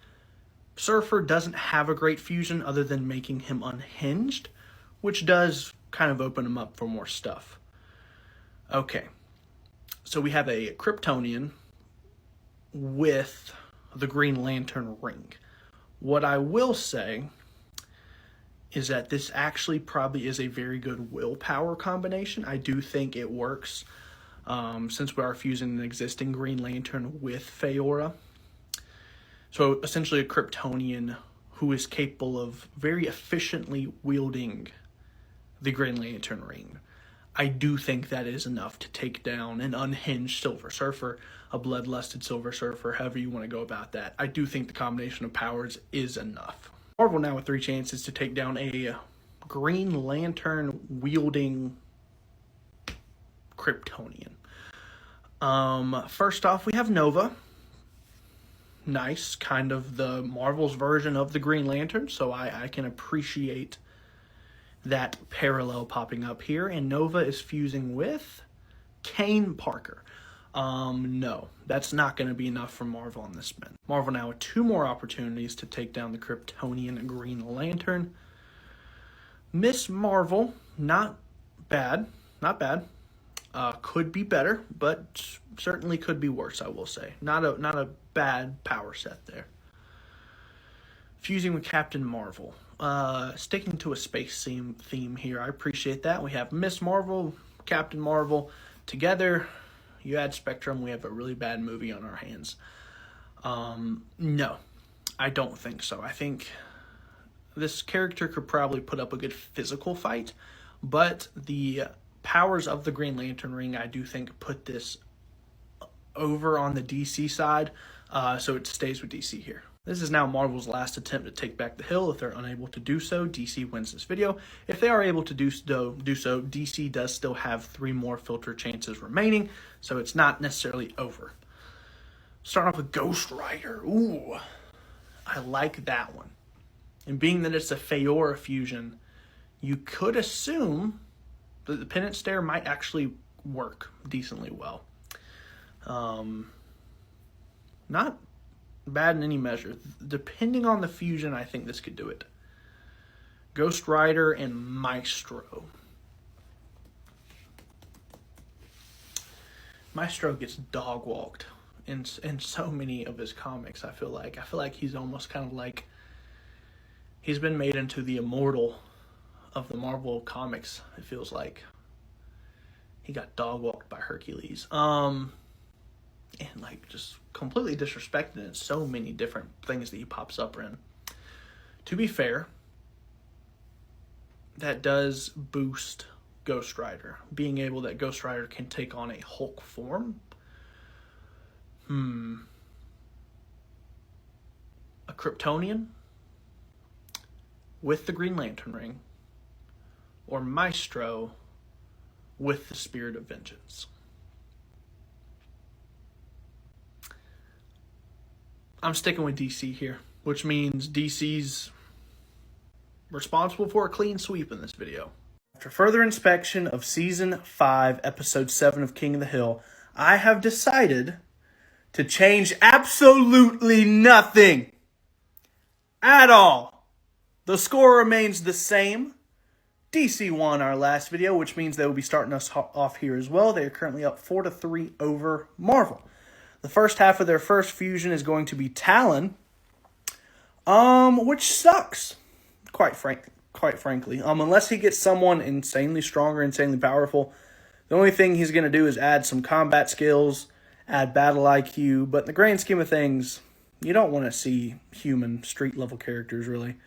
Surfer doesn't have a great fusion other than making him unhinged, which does kind of open him up for more stuff. Okay, so we have a Kryptonian with the Green Lantern ring. What I will say is that this actually probably is a very good willpower combination. I do think it works since we are fusing an existing Green Lantern with Feora. So essentially a Kryptonian who is capable of very efficiently wielding the Green Lantern ring. I do think that is enough to take down an unhinged Silver Surfer, a bloodlusted Silver Surfer, however you want to go about that. I do think the combination of powers is enough. Marvel now with 3 chances to take down a Green Lantern wielding Kryptonian. First off, we have Nova. Nice, kind of the Marvel's version of the Green Lantern, so I can appreciate that parallel popping up here. And Nova is fusing with Kane Parker. No, that's not going to be enough for Marvel on this spin. Marvel now with 2 more opportunities to take down the Kryptonian Green Lantern. Miss Marvel, not bad. Could be better, but certainly could be worse, I will say. Not a bad power set there. Fusing with Captain Marvel. Sticking to a space theme here, I appreciate that. We have Miss Marvel, Captain Marvel together. You add Spectrum, we have a really bad movie on our hands. No, I don't think so. I think this character could probably put up a good physical fight, but the powers of the Green Lantern ring, I do think, put this over on the DC side, so it stays with DC here. This is now Marvel's last attempt to take back the hill. If they're unable to do so, DC wins this video. If they are able to do so, DC does still have 3 more filter chances remaining, so it's not necessarily over. Starting off with Ghost Rider. Ooh, I like that one. And being that it's a Feora fusion, you could assume that the Penance Stare might actually work decently well. Not bad in any measure. Depending on the fusion, I think this could do it. Ghost Rider and Maestro. Maestro gets dog walked in so many of his comics. I feel like he's almost kind of like he's been made into the immortal of the Marvel comics. It feels like he got dog walked by Hercules. And like just completely disrespected in so many different things that he pops up in. To be fair, that does boost Ghost Rider. Being able that Ghost Rider can take on a Hulk form. A Kryptonian with the Green Lantern ring, or Maestro with the Spirit of Vengeance. I'm sticking with DC here, which means DC's responsible for a clean sweep in this video. After further inspection of Season 5, Episode 7 of King of the Hill, I have decided to change absolutely nothing at all. The score remains the same. DC won our last video, which means they will be starting us off here as well. They are currently up 4-3 over Marvel. The first half of their first fusion is going to be Talon, which sucks, quite frankly. Unless he gets someone insanely stronger, insanely powerful, the only thing he's going to do is add some combat skills, add battle IQ, but in the grand scheme of things, you don't want to see human street-level characters, really.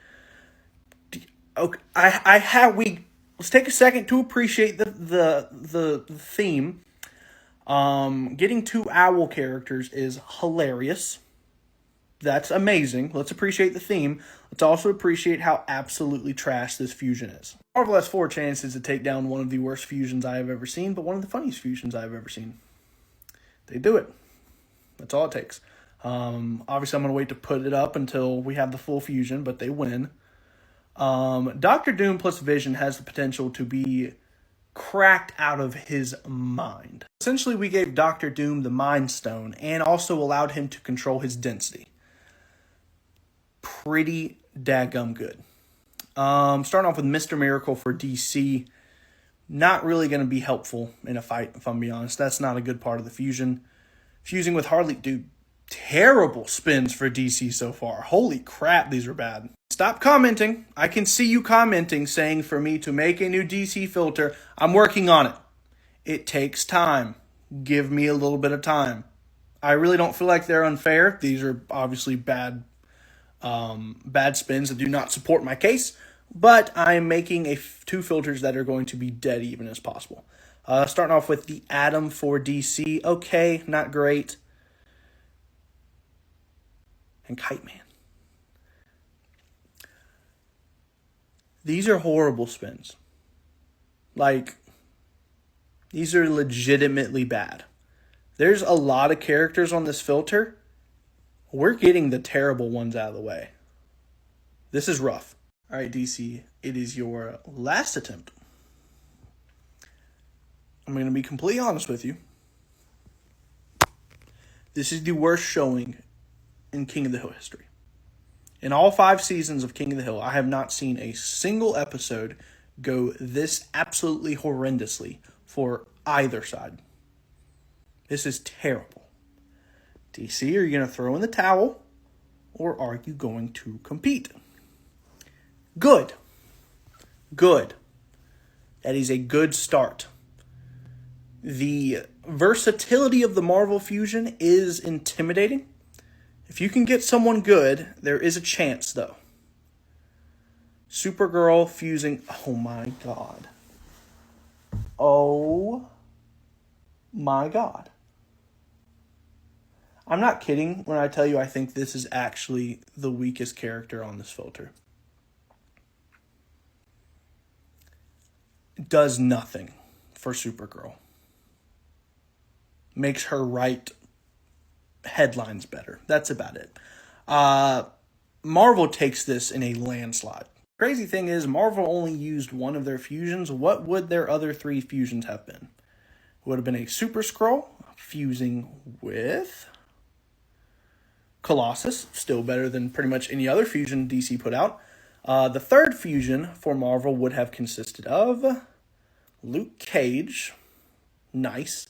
Okay, let's take a second to appreciate the theme. Getting 2 owl characters is hilarious. 2 That's amazing. Let's appreciate the theme. Let's also appreciate how absolutely trash this fusion is. Marvel has 4 chances to take down one of the worst fusions I have ever seen, but one of the funniest fusions I have ever seen. They do it. That's all it takes. Obviously, I'm going to wait to put it up until we have the full fusion, but they win. Doctor Doom plus Vision has the potential to be cracked out of his mind. Essentially, we gave Doctor Doom the Mind Stone and also allowed him to control his density. Pretty daggum good. Starting off with Mr. Miracle for DC. Not really going to be helpful in a fight, if I'm being honest. That's not a good part of the fusion. Fusing with Harley, dude, terrible spins for DC so far. Holy crap, these are bad. Stop commenting. I can see you commenting saying for me to make a new DC filter. I'm working on it. It takes time. Give me a little bit of time. I really don't feel like they're unfair. These are obviously bad spins that do not support my case. But I'm making 2 filters that are going to be dead even as possible. Starting off with the Atom for DC. Okay, not great. And Kite Man. These are horrible spins. Like, these are legitimately bad. There's a lot of characters on this filter. We're getting the terrible ones out of the way. This is rough. All right, DC, it is your last attempt. I'm going to be completely honest with you. This is the worst showing in King of the Hill history. In all 5 seasons of King of the Hill, I have not seen a single episode go this absolutely horrendously for either side. This is terrible. DC, are you going to throw in the towel, or are you going to compete? Good. Good. That is a good start. The versatility of the Marvel fusion is intimidating. If you can get someone good, there is a chance, though. Supergirl fusing... Oh, my God. Oh, my God. I'm not kidding when I tell you I think this is actually the weakest character on this filter. Does nothing for Supergirl. Makes her write headlines better. That's about it. Marvel takes this in a landslide. Crazy thing is, Marvel only used one of their fusions. What would their other 3 fusions have been? It would have been a Super Skrull fusing with Colossus. Still better than pretty much any other fusion DC put out. The 3rd fusion for Marvel would have consisted of Luke Cage. Nice.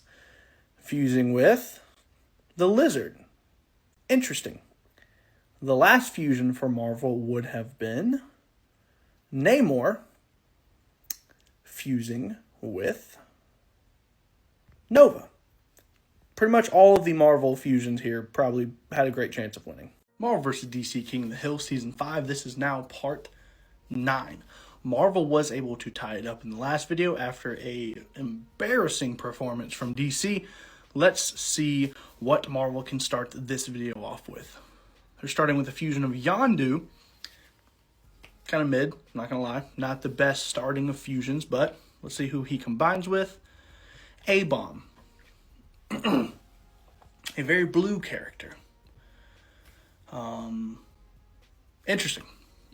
Fusing with the Lizard. Interesting. The last fusion for Marvel would have been Namor fusing with Nova. Pretty much all of the Marvel fusions here probably had a great chance of winning. Marvel vs. DC King of the Hill Season 5. This is now Part 9. Marvel was able to tie it up in the last video after a embarrassing performance from DC. Let's see what Marvel can start this video off with. They're starting with a fusion of Yondu. Kind of mid, not going to lie. Not the best starting of fusions, but let's see who he combines with. A-Bomb. A very blue character. Interesting.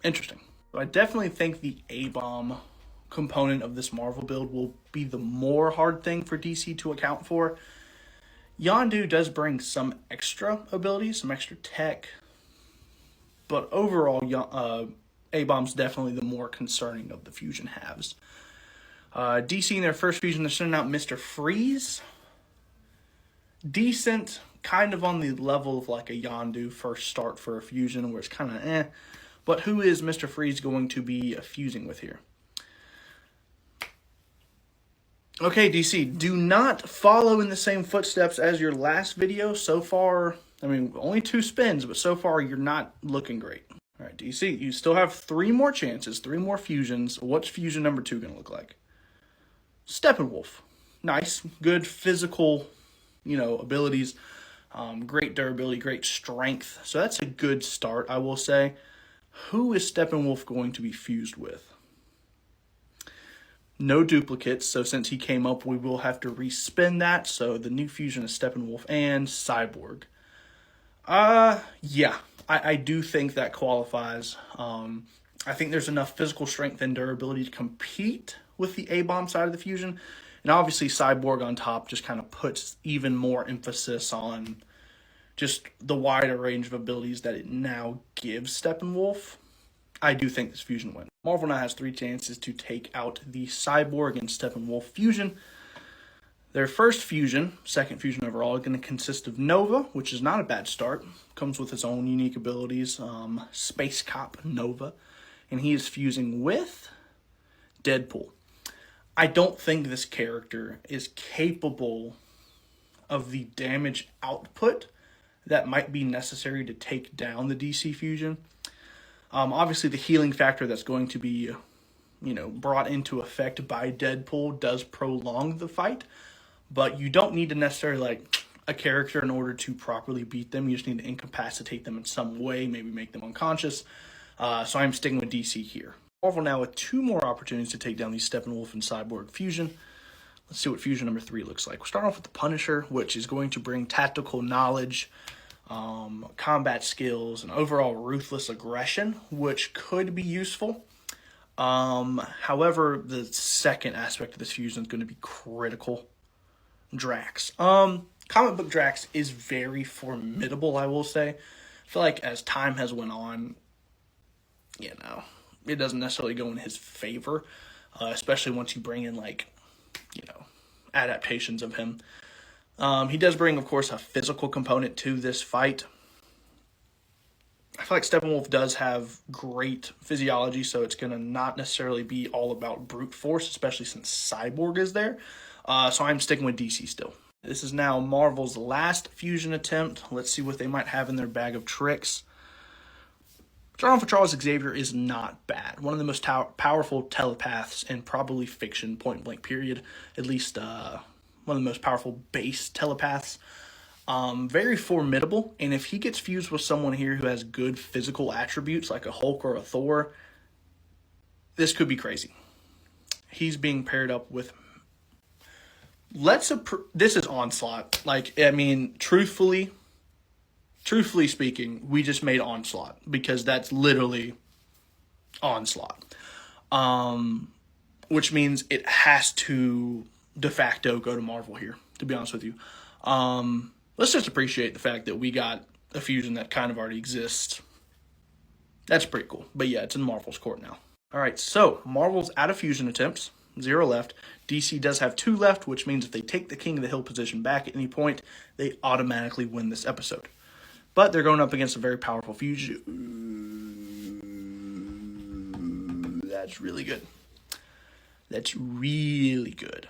So I definitely think the A-Bomb component of this Marvel build will be the more hard thing for DC to account for. Yondu does bring some extra abilities, some extra tech, but overall, A-Bomb's definitely the more concerning of the fusion halves. DC in their first fusion, they're sending out Mr. Freeze. Decent, kind of on the level of like a Yondu first start for a fusion, where it's kind of eh. But who is Mr. Freeze going to be fusing with here? Okay, DC, do not follow in the same footsteps as your last video. So far, I mean, only 2 spins, but so far you're not looking great. All right, DC, you still have 3 more chances, 3 more fusions. What's fusion number 2 going to look like? Steppenwolf. Nice, good physical, abilities. Great durability, great strength. So that's a good start, I will say. Who is Steppenwolf going to be fused with? No duplicates, so since he came up, we will have to respin that. So the new fusion is Steppenwolf and Cyborg. Yeah, I do think that qualifies. I think there's enough physical strength and durability to compete with the A-bomb side of the fusion. And obviously Cyborg on top just kind of puts even more emphasis on just the wider range of abilities that it now gives Steppenwolf. I do think this fusion wins. Marvel now has 3 chances to take out the Cyborg and Steppenwolf fusion. Their first fusion, second fusion overall, is going to consist of Nova, which is not a bad start. Comes with its own unique abilities. Space Cop Nova. And he is fusing with Deadpool. I don't think this character is capable of the damage output that might be necessary to take down the DC fusion. Obviously, the healing factor that's going to be, brought into effect by Deadpool does prolong the fight, but you don't need to necessarily a character in order to properly beat them. You just need to incapacitate them in some way, maybe make them unconscious. So I'm sticking with DC here. Marvel now with 2 more opportunities to take down the Steppenwolf and Cyborg fusion. Let's see what fusion number 3 looks like. We'll start off with the Punisher, which is going to bring tactical knowledge, combat skills, and overall ruthless aggression, which could be useful. However, the second aspect of this fusion is going to be critical. Drax. Comic book Drax is very formidable, I will say. I feel like as time has went on, it doesn't necessarily go in his favor, especially once you bring in adaptations of him. He does bring, of course, a physical component to this fight. I feel like Steppenwolf does have great physiology, so it's going to not necessarily be all about brute force, especially since Cyborg is there. So I'm sticking with DC still. This is now Marvel's last fusion attempt. Let's see what they might have in their bag of tricks. Starting off with Charles Xavier is not bad. One of the most powerful telepaths in probably fiction, point blank period. At least one of the most powerful base telepaths. Very formidable, and if he gets fused with someone here who has good physical attributes like a Hulk or a Thor, this could be crazy. He's being paired up with... This is Onslaught. Truthfully speaking, we just made Onslaught because that's literally Onslaught. Which means it has to de facto go to Marvel here, to be honest with you. Let's just appreciate the fact that we got a fusion that kind of already exists. That's pretty cool. But yeah, it's in Marvel's court now. All right, so Marvel's out of fusion attempts. 0 left. DC does have 2 left, which means if they take the King of the Hill position back at any point, they automatically win this episode. But they're going up against a very powerful fusion. That's really good. That's really good.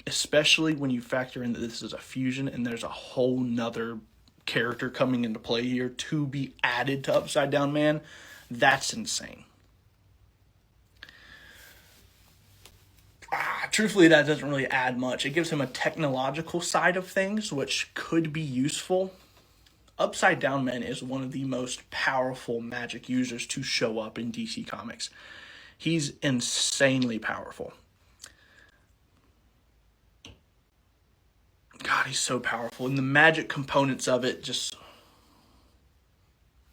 Especially when you factor in that this is a fusion and there's a whole nother character coming into play here to be added to Upside Down Man. That's insane. Truthfully, that doesn't really add much. It gives him a technological side of things, which could be useful. Upside Down Man is one of the most powerful magic users to show up in DC Comics. He's insanely powerful. God, he's so powerful. And the magic components of it just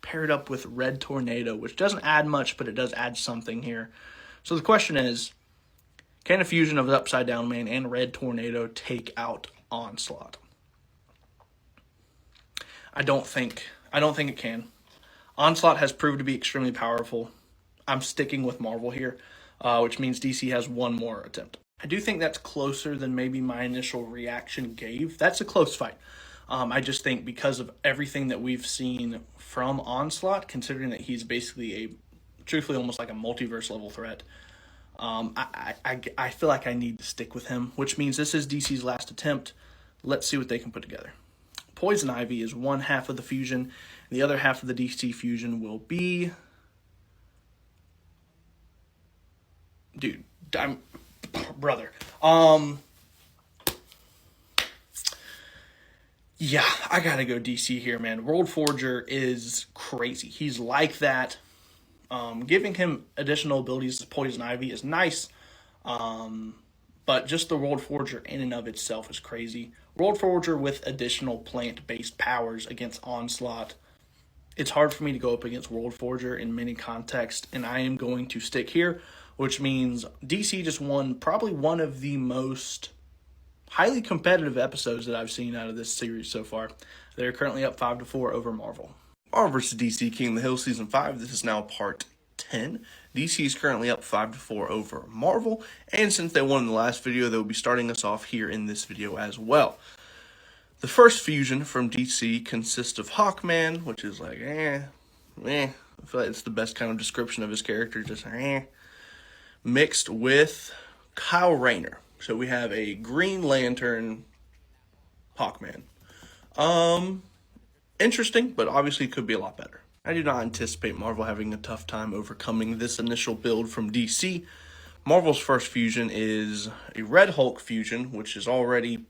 paired up with Red Tornado, which doesn't add much, but it does add something here. So the question is, can a fusion of the Upside Down Man and Red Tornado take out Onslaught? I don't think it can. Onslaught has proved to be extremely powerful. I'm sticking with Marvel here, which means DC has 1 more attempt. I do think that's closer than maybe my initial reaction gave. That's a close fight. I just think because of everything that we've seen from Onslaught, considering that he's basically truthfully almost like a multiverse level threat, I feel like I need to stick with him, which means this is DC's last attempt. Let's see what they can put together. Poison Ivy is one half of the fusion. The other half of the DC fusion will be... Brother. Yeah, I gotta go DC here, man. World Forger is crazy. He's like that. Giving him additional abilities as Poison Ivy is nice, but just the World Forger in and of itself is crazy. World Forger with additional plant-based powers against Onslaught. It's hard for me to go up against World Forger in many contexts, and I am going to stick here, which means DC just won probably one of the most highly competitive episodes that I've seen out of this series so far. They're currently up 5-4 over Marvel. Marvel vs. DC King of the Hill Season 5. This is now part 10. DC is currently up 5-4 over Marvel, and since they won in the last video, they'll be starting us off here in this video as well. The first fusion from DC consists of Hawkman, which is like, I feel like it's the best kind of description of his character, just mixed with Kyle Rayner. So we have a Green Lantern Hawkman. Interesting, but obviously could be a lot better. I do not anticipate Marvel having a tough time overcoming this initial build from DC. Marvel's first fusion is a Red Hulk fusion, which is already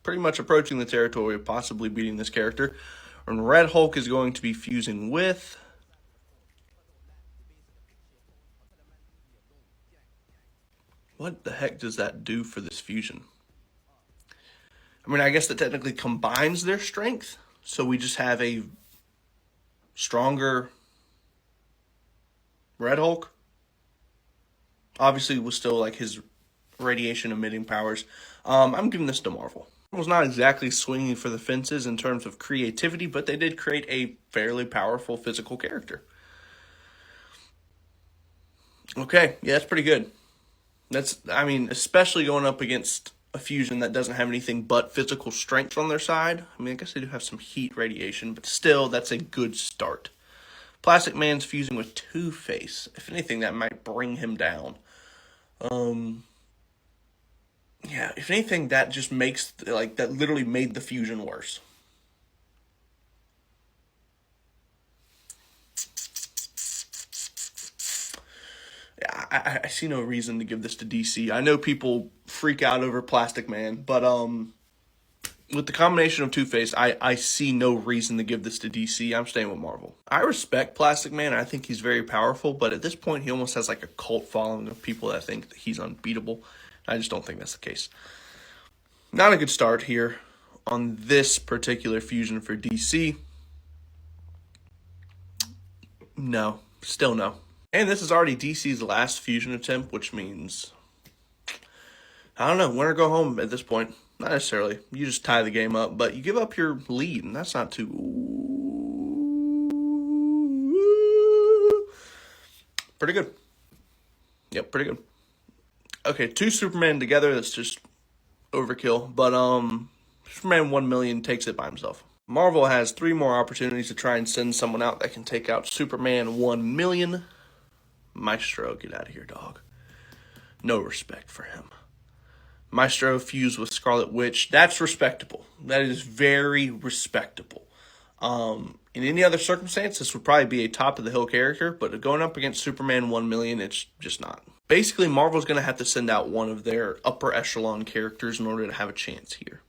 pretty much approaching the territory of possibly beating this character. And Red Hulk is going to be fusing with... What the heck does that do for this fusion? I mean, I guess that technically combines their strength. So we just have a stronger Red Hulk. Obviously, with still like his radiation emitting powers. I'm giving this to Marvel. Marvel's not exactly swinging for the fences in terms of creativity, but they did create a fairly powerful physical character. Okay, yeah, that's pretty good. I mean, especially going up against a fusion that doesn't have anything but physical strength on their side. I mean, I guess they do have some heat radiation, but still, that's a good start. Plastic Man's fusing with Two-Face. If anything, that might bring him down. Yeah, if anything, that just makes, like, that literally made the fusion worse. I see no reason to give this to DC. I know people freak out over Plastic Man, but with the combination of Two-Face, I see no reason to give this to DC. I'm staying with Marvel. I respect Plastic Man. I think he's very powerful, but at this point, he almost has like a cult following of people that think that he's unbeatable. I just don't think that's the case. Not a good start here on this particular fusion for DC. No, still no. And this is already DC's last fusion attempt, which means, I don't know, win or go home at this point. Not necessarily. You just tie the game up, but you give up your lead, and that's not too... Pretty good. Yep, pretty good. Okay, 2 Superman together, that's just overkill, but Superman 1 million takes it by himself. Marvel has 3 more opportunities to try and send someone out that can take out Superman 1 million. Maestro, get out of here, dog. No respect for him. Maestro fused with Scarlet Witch. That's respectable. That is very respectable. In any other circumstance, this would probably be a top-of-the-hill character, but going up against Superman 1 million, it's just not. Basically, Marvel's going to have to send out one of their upper echelon characters in order to have a chance here.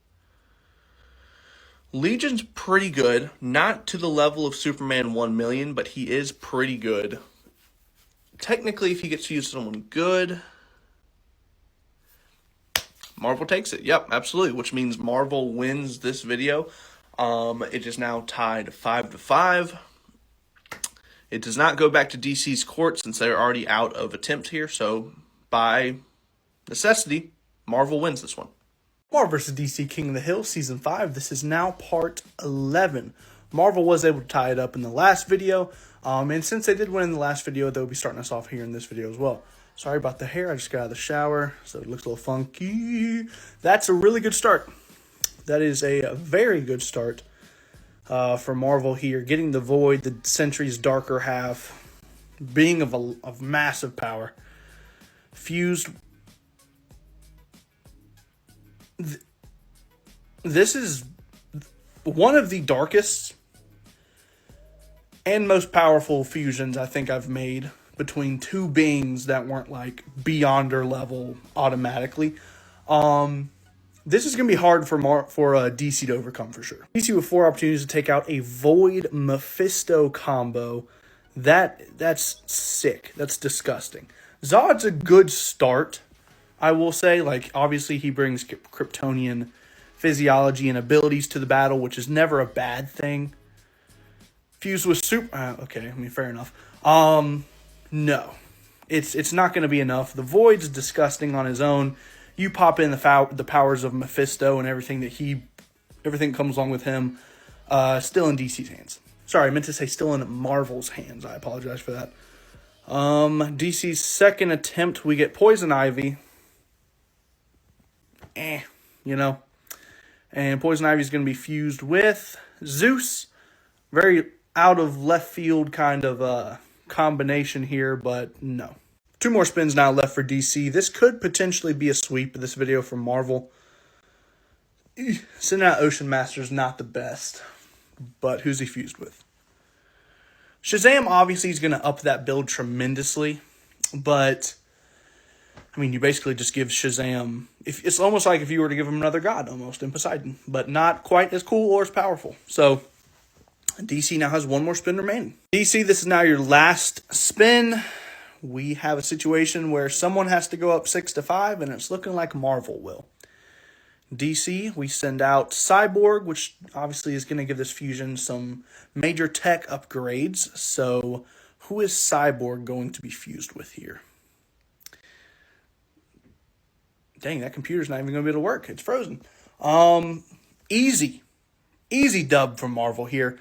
Legion's pretty good. Not to the level of Superman 1 million, but he is pretty good. Technically, if he gets to use someone good, Marvel takes it. Yep, absolutely. Which means Marvel wins this video. It is now tied 5-5. It does not go back to DC's court since they're already out of attempt here. So, by necessity, Marvel wins this one. Marvel vs. DC King of the Hill Season 5. This is now part 11. Marvel was able to tie it up in the last video. And since they did win in the last video, they'll be starting us off here in this video as well. Sorry about the hair. I just got out of the shower, so it looks a little funky. That's a really good start. That is a very good start for Marvel here. Getting the Void, the Sentry's darker half, being of massive power. Fused. This is one of the darkest and most powerful fusions I think I've made between 2 beings that weren't like beyonder level automatically. This is going to be hard for DC to overcome for sure. DC with 4 opportunities to take out a Void Mephisto combo. That's sick. That's disgusting. Zod's a good start, I will say. Like, obviously, he brings Kryptonian physiology and abilities to the battle, which is never a bad thing. Fused with super... okay, I mean, fair enough. No. It's not going to be enough. The Void's disgusting on his own. You pop in the powers of Mephisto and everything comes along with him. Still in DC's hands. Sorry, I meant to say still in Marvel's hands. I apologize for that. DC's second attempt, we get Poison Ivy. You know. And Poison Ivy is going to be fused with Zeus. Very out of left field kind of combination here, but no. 2 more spins now left for DC. This could potentially be a sweep of this video from Marvel. Sending out Ocean Master's not the best, but who's he fused with? Shazam obviously is going to up that build tremendously, but I mean, you basically just give Shazam... it's almost like if you were to give him another god, almost, in Poseidon, but not quite as cool or as powerful. So, DC now has 1 more spin remaining. DC, this is now your last spin. We have a situation where someone has to go up 6-5, and it's looking like Marvel will. DC, we send out Cyborg, which obviously is going to give this fusion some major tech upgrades. So, who is Cyborg going to be fused with here? Dang, that computer's not even going to be able to work. It's frozen. Easy dub from Marvel here.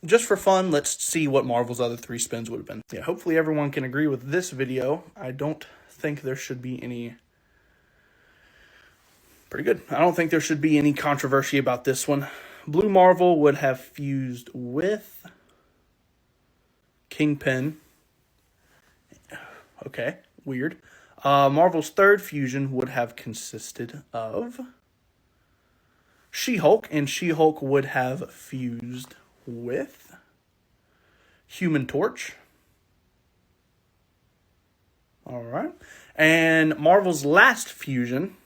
Just for fun, let's see what Marvel's other 3 spins would have been. Yeah, hopefully everyone can agree with this video. I don't think there should be any... Pretty good. I don't think there should be any controversy about this one. Blue Marvel would have fused with Kingpin. Okay, weird. Marvel's third fusion would have consisted of She-Hulk, and She-Hulk would have fused with Human Torch. All right. And Marvel's last fusion,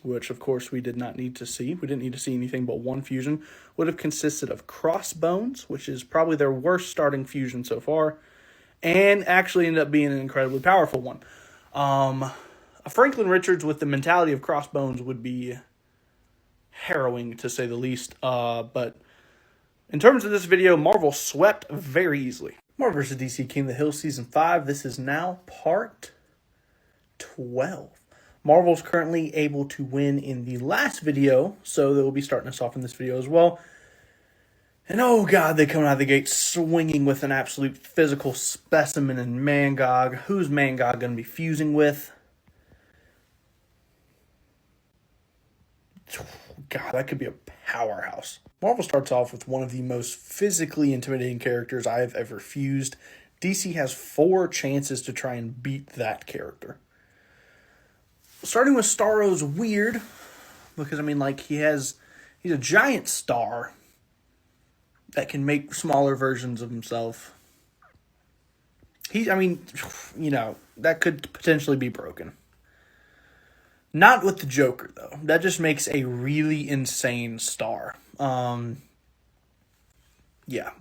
which of course we did not need to see. We didn't need to see anything but 1 fusion, would have consisted of Crossbones, which is probably their worst starting fusion so far, and actually ended up being an incredibly powerful one. A Franklin Richards with the mentality of Crossbones would be harrowing, to say the least. But in terms of this video, Marvel swept very easily. Marvel vs. DC King of the Hill Season 5. This is now part 12. Marvel's currently able to win in the last video, so they will be starting us off in this video as well. And oh god, they come out of the gate swinging with an absolute physical specimen in Mangog. Who's Mangog going to be fusing with? God, that could be a powerhouse. Marvel starts off with one of the most physically intimidating characters I have ever fused. DC has 4 chances to try and beat that character. Starting with Starro's weird, because I mean, like, he's a giant star that can make smaller versions of himself. That could potentially be broken. Not with the Joker, though. That just makes a really insane star. Yeah,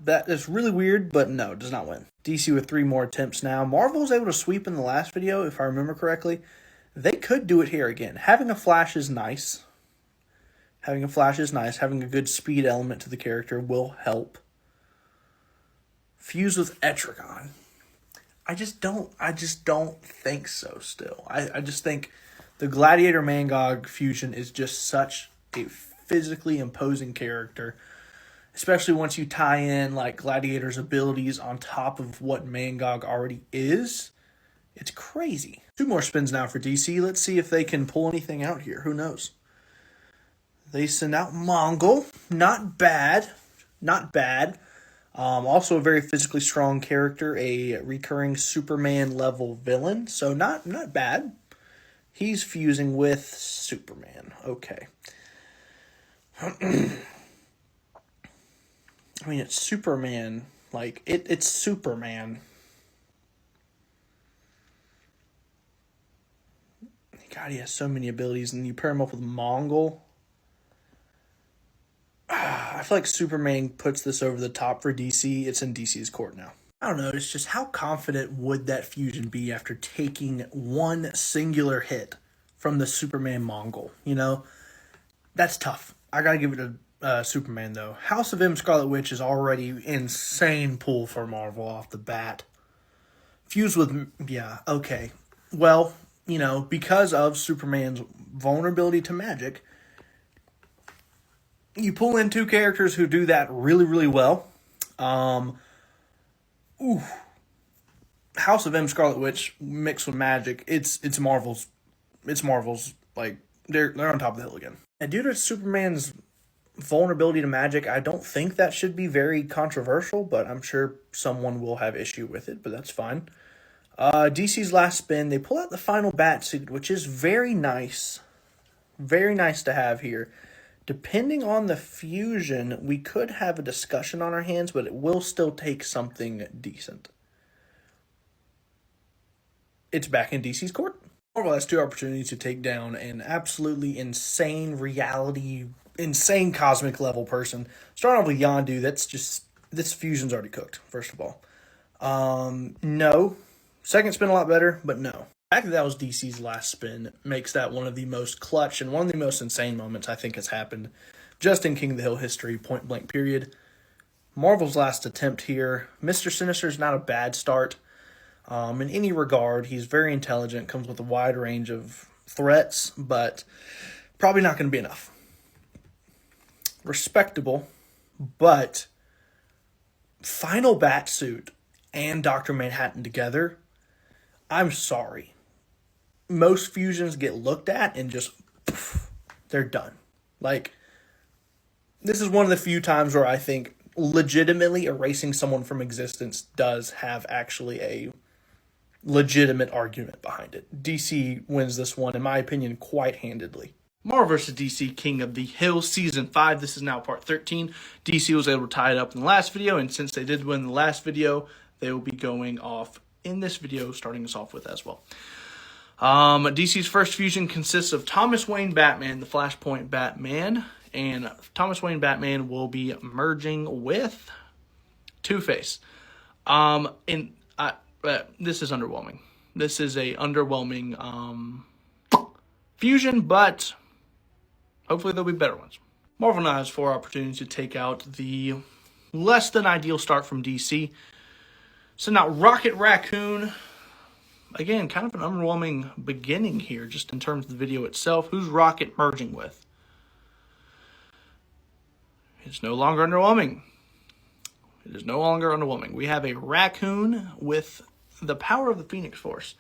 that is really weird, but no, it does not win. DC with 3 more attempts now. Marvel was able to sweep in the last video, if I remember correctly. They could do it here again. Having a Flash is nice. Having a good speed element to the character will help. Fuse with Etrigan. I just don't think so still. I just think the Gladiator Mangog fusion is just such a physically imposing character. Especially once you tie in like Gladiator's abilities on top of what Mangog already is. It's crazy. 2 more spins now for DC. Let's see if they can pull anything out here. Who knows? They send out Mongol. Not bad. Also a very physically strong character. A recurring Superman level villain. So not bad. He's fusing with Superman. Okay. I mean, it's Superman. Like, it's Superman. God, he has so many abilities, and you pair him up with Mongol. I feel like Superman puts this over the top for DC. It's in DC's court now. I don't know, it's just how confident would that fusion be after taking one singular hit from the Superman Mongol? You know, that's tough. I gotta give it to Superman, though. House of M Scarlet Witch is already insane pull for Marvel off the bat. Fused with, yeah, okay. Well, you know, because of Superman's vulnerability to magic, you pull in two characters who do that really, really well. House of M Scarlet Witch mixed with magic, it's Marvel's like they're on top of the hill again. And due to Superman's vulnerability to magic, I don't think that should be very controversial, but I'm sure someone will have issue with it, but that's fine. DC's last spin, they pull out the final Batsuit, which is very nice. Very nice to have here. Depending on the fusion, we could have a discussion on our hands, but it will still take something decent. It's back in DC's court. Marvel has two opportunities to take down an absolutely insane reality, insane cosmic level person. Starting off with Yondu, this fusion's already cooked, first of all. No. Second spin a lot better, but no. The fact that was DC's last spin makes that one of the most clutch and one of the most insane moments I think has happened just in King of the Hill history, point blank period. Marvel's last attempt here. Mr. Sinister is not a bad start. In any regard, he's very intelligent, comes with a wide range of threats, but probably not going to be enough. Respectable, but final Batsuit and Dr. Manhattan together, I'm sorry. Most fusions get looked at and just, they're done. Like, this is one of the few times where I think legitimately erasing someone from existence does have actually a legitimate argument behind it. DC wins this one, in my opinion, quite handedly. Marvel vs. DC King of the Hill Season 5. This is now part 13. DC was able to tie it up in the last video, and since they did win the last video, they will be going off in this video, starting us off with as well. DC's first fusion consists of Thomas Wayne Batman, the Flashpoint Batman, and Thomas Wayne Batman will be merging with Two-Face. This is underwhelming. This is a underwhelming fusion, but hopefully there'll be better ones. Marvel now has 4 opportunities to take out the less than ideal start from DC. So now Rocket Raccoon, again, kind of an underwhelming beginning here, just in terms of the video itself. Who's Rocket merging with? It's no longer underwhelming. It is no longer underwhelming. We have a raccoon with the power of the Phoenix Force.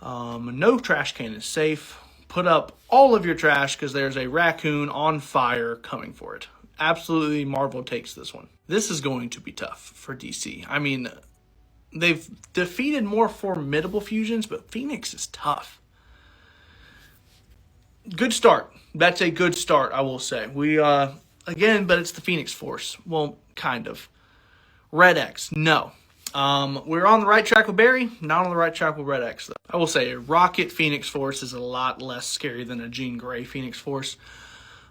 No trash can is safe. Put up all of your trash because there's a raccoon on fire coming for it. Absolutely, Marvel takes this one. This is going to be tough for DC. I mean, they've defeated more formidable fusions, but Phoenix is tough. Good start. That's a good start, I will say. Again, but it's the Phoenix Force. Well, kind of. Red X, no. We're on the right track with Barry, not on the right track with Red X, though. I will say a Rocket Phoenix Force is a lot less scary than a Jean Grey Phoenix Force.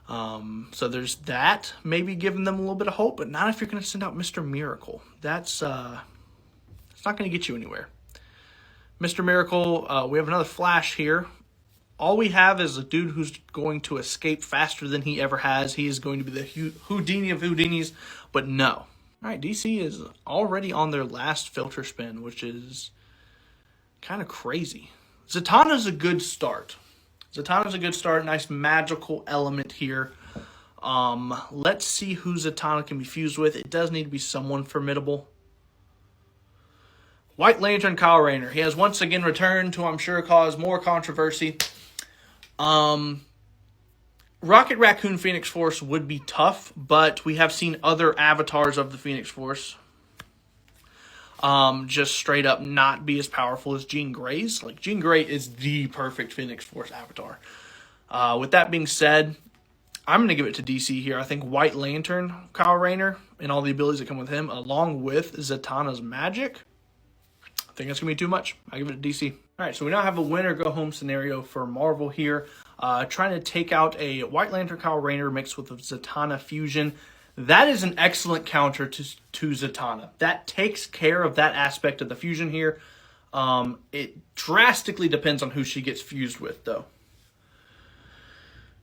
So there's that. Maybe giving them a little bit of hope, but not if you're going to send out Mr. Miracle. It's not going to get you anywhere. Mr. Miracle, we have another Flash here. All we have is a dude who's going to escape faster than he ever has. He is going to be the Houdini of Houdinis, but no. All right, DC is already on their last filter spin, which is kind of crazy. Zatanna's a good start. Nice magical element here. Let's see who Zatanna can be fused with. It does need to be someone formidable. White Lantern Kyle Rayner. He has once again returned to, I'm sure, cause more controversy. Rocket Raccoon Phoenix Force would be tough, but we have seen other avatars of the Phoenix Force just straight up not be as powerful as Jean Grey's. Like, Jean Grey is the perfect Phoenix Force avatar. With that being said, I'm going to give it to DC here. I think White Lantern Kyle Rayner and all the abilities that come with him, along with Zatanna's magic, think that's going to be too much. I give it to DC. All right, so we now have a winner-go-home scenario for Marvel here. Trying to take out a White Lantern Kyle Rayner mixed with a Zatanna fusion. That is an excellent counter to Zatanna. That takes care of that aspect of the fusion here. It drastically depends on who she gets fused with, though.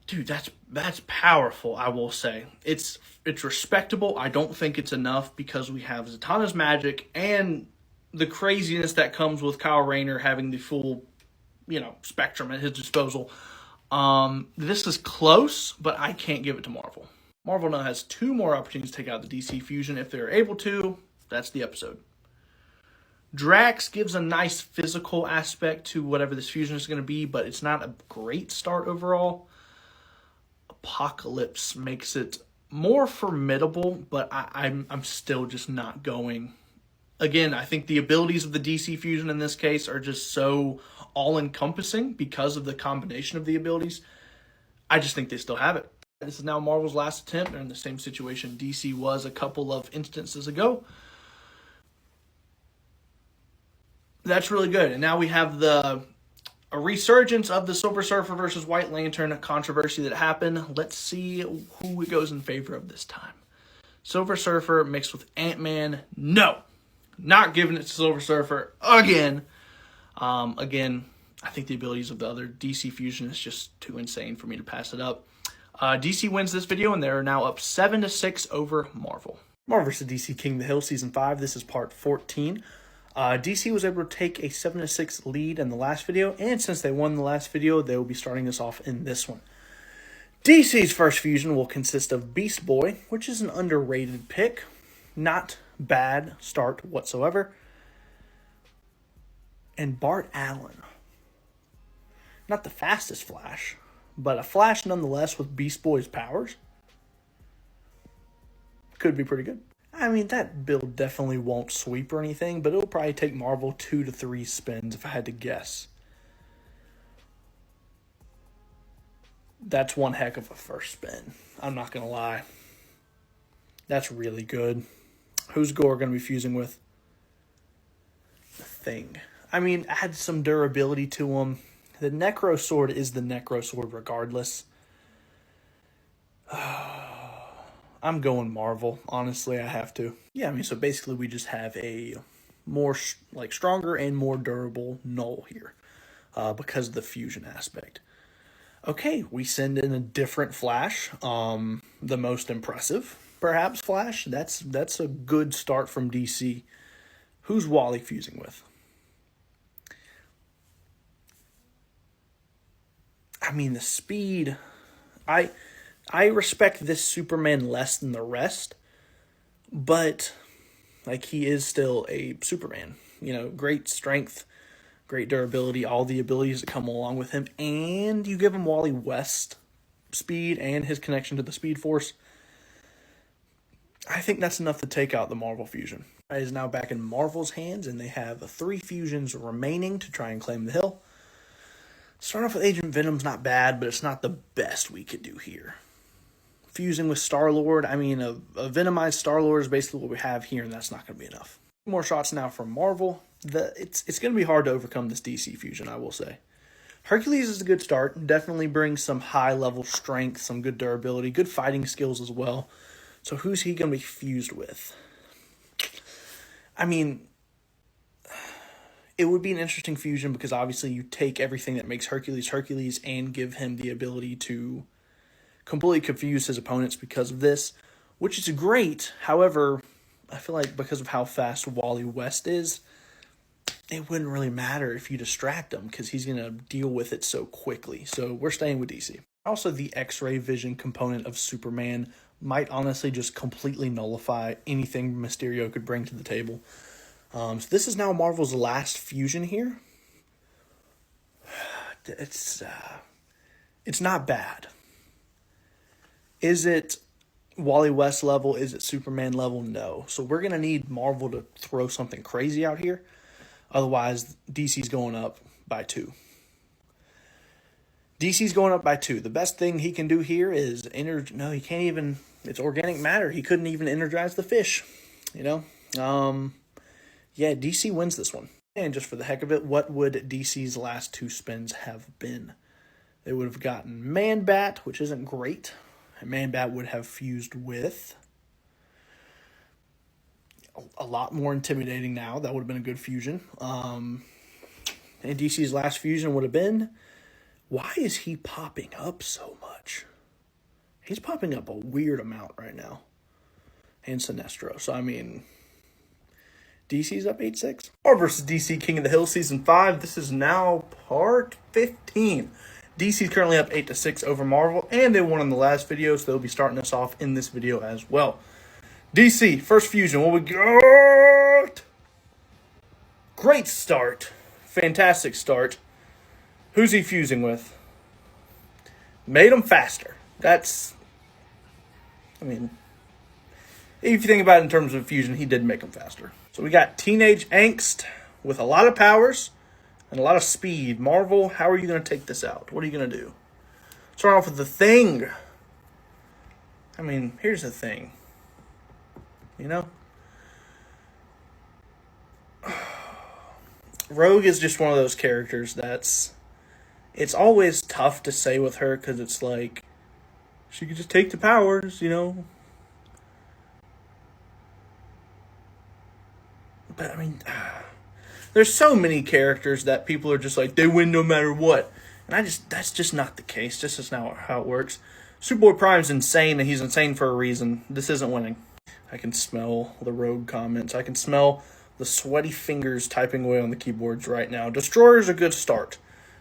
Dude, that's powerful, I will say. It's respectable. I don't think it's enough because we have Zatanna's magic and the craziness that comes with Kyle Rayner having the full, spectrum at his disposal. This is close, but I can't give it to Marvel. Marvel now has 2 more opportunities to take out the DC fusion. If they're able to, that's the episode. Drax gives a nice physical aspect to whatever this fusion is going to be, but it's not a great start overall. Apocalypse makes it more formidable, but I'm still just not going. Again, I think the abilities of the DC fusion in this case are just so all-encompassing because of the combination of the abilities. I just think they still have it. This is now Marvel's last attempt. They're in the same situation DC was a couple of instances ago. That's really good. And now we have a resurgence of the Silver Surfer versus White Lantern controversy that happened. Let's see who it goes in favor of this time. Silver Surfer mixed with Ant-Man. No. Not giving it to Silver Surfer again. Again, I think the abilities of the other DC fusion is just too insane for me to pass it up. DC wins this video, and they're now up 7-6 over Marvel. Marvel vs. DC King of the Hill Season 5. This is part 14. DC was able to take a 7-6 lead in the last video, and since they won the last video, they will be starting us off in this one. DC's first fusion will consist of Beast Boy, which is an underrated pick. Not bad start whatsoever. And Bart Allen. Not the fastest Flash, but a Flash nonetheless with Beast Boy's powers. Could be pretty good. I mean, that build definitely won't sweep or anything, but it'll probably take Marvel 2 to 3 spins if I had to guess. That's one heck of a first spin. I'm not going to lie. That's really good. Who's Gore going to be fusing with? The Thing. I mean, add some durability to him. The Necro Sword is the Necro Sword regardless. I'm going Marvel. Honestly, I have to. Yeah, I mean, so basically we just have a more, stronger and more durable Null here because of the fusion aspect. Okay, we send in a different Flash. The most impressive, perhaps, Flash. That's a good start from DC. Who's Wally fusing with? I mean, the speed. I respect this Superman less than the rest, but he is still a Superman. Great strength, great durability, all the abilities that come along with him, and you give him Wally West speed and his connection to the Speed Force. I think that's enough to take out the Marvel fusion. It is now back in Marvel's hands, and they have 3 fusions remaining to try and claim the hill. Starting off with Agent Venom's not bad, but it's not the best we could do here. Fusing with Star-Lord, I mean, a Venomized Star-Lord is basically what we have here, and that's not going to be enough. More shots now from Marvel. It's going to be hard to overcome this DC fusion, I will say. Hercules is a good start. Definitely brings some high-level strength, some good durability, good fighting skills as well. So who's he going to be fused with? I mean, it would be an interesting fusion because obviously you take everything that makes Hercules and give him the ability to completely confuse his opponents because of this, which is great. However, I feel like because of how fast Wally West is, it wouldn't really matter if you distract him because he's going to deal with it so quickly. So we're staying with DC. Also, the X-ray vision component of Superman might honestly just completely nullify anything Mysterio could bring to the table. So this is now Marvel's last fusion here. It's not bad. Is it Wally West level? Is it Superman level? No. So we're going to need Marvel to throw something crazy out here. Otherwise, DC's going up by 2. DC's going up by 2. The best thing he can do here is no, he can't even. It's organic matter. He couldn't even energize the fish. Yeah, DC wins this one. And just for the heck of it, what would DC's last 2 spins have been? They would have gotten Man-Bat, which isn't great. And Man-Bat would have fused with a lot more intimidating now. That would have been a good fusion. And DC's last fusion would have been, why is he popping up so much? He's popping up a weird amount right now. And Sinestro. So, I mean, DC's up 8-6. Marvel versus DC King of the Hill Season 5. This is now part 15. DC's currently up 8-6 over Marvel, and they won in the last video, so they'll be starting us off in this video as well. DC, first fusion, what we got? Great start. Fantastic start. Who's he fusing with? Made him faster. That's, I mean, if you think about it in terms of fusion, he did make him faster. So we got Teenage Angst with a lot of powers and a lot of speed. Marvel, how are you going to take this out? What are you going to do? Start off with the Thing. I mean, here's the thing. You know? Rogue is just one of those characters that's... It's always tough to say with her because it's like... She could just take the powers, you know? But, I mean... There's so many characters that people are just like, they win no matter what. And that's just not the case. This is not how it works. Superboy Prime's insane, and he's insane for a reason. This isn't winning. I can smell the Rogue comments. I can smell the sweaty fingers typing away on the keyboards right now. Destroyer's a good start.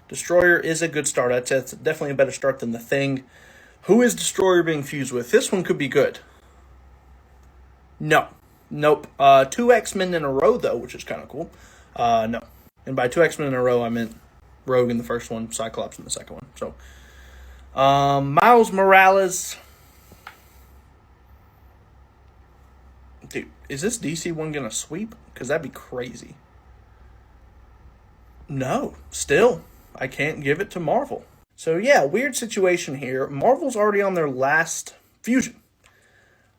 Destroyer is a good start. I'd say it's definitely a better start than the Thing. Who is Destroyer being fused with? This one could be good. No. Nope. 2 X-Men in a row, though, which is kind of cool. No. And by 2 X-Men in a row, I meant Rogue in the first one, Cyclops in the second one. So, Miles Morales. Dude, is this DC one going to sweep? Because that'd be crazy. No. Still, I can't give it to Marvel. So, yeah, weird situation here. Marvel's already on their last fusion.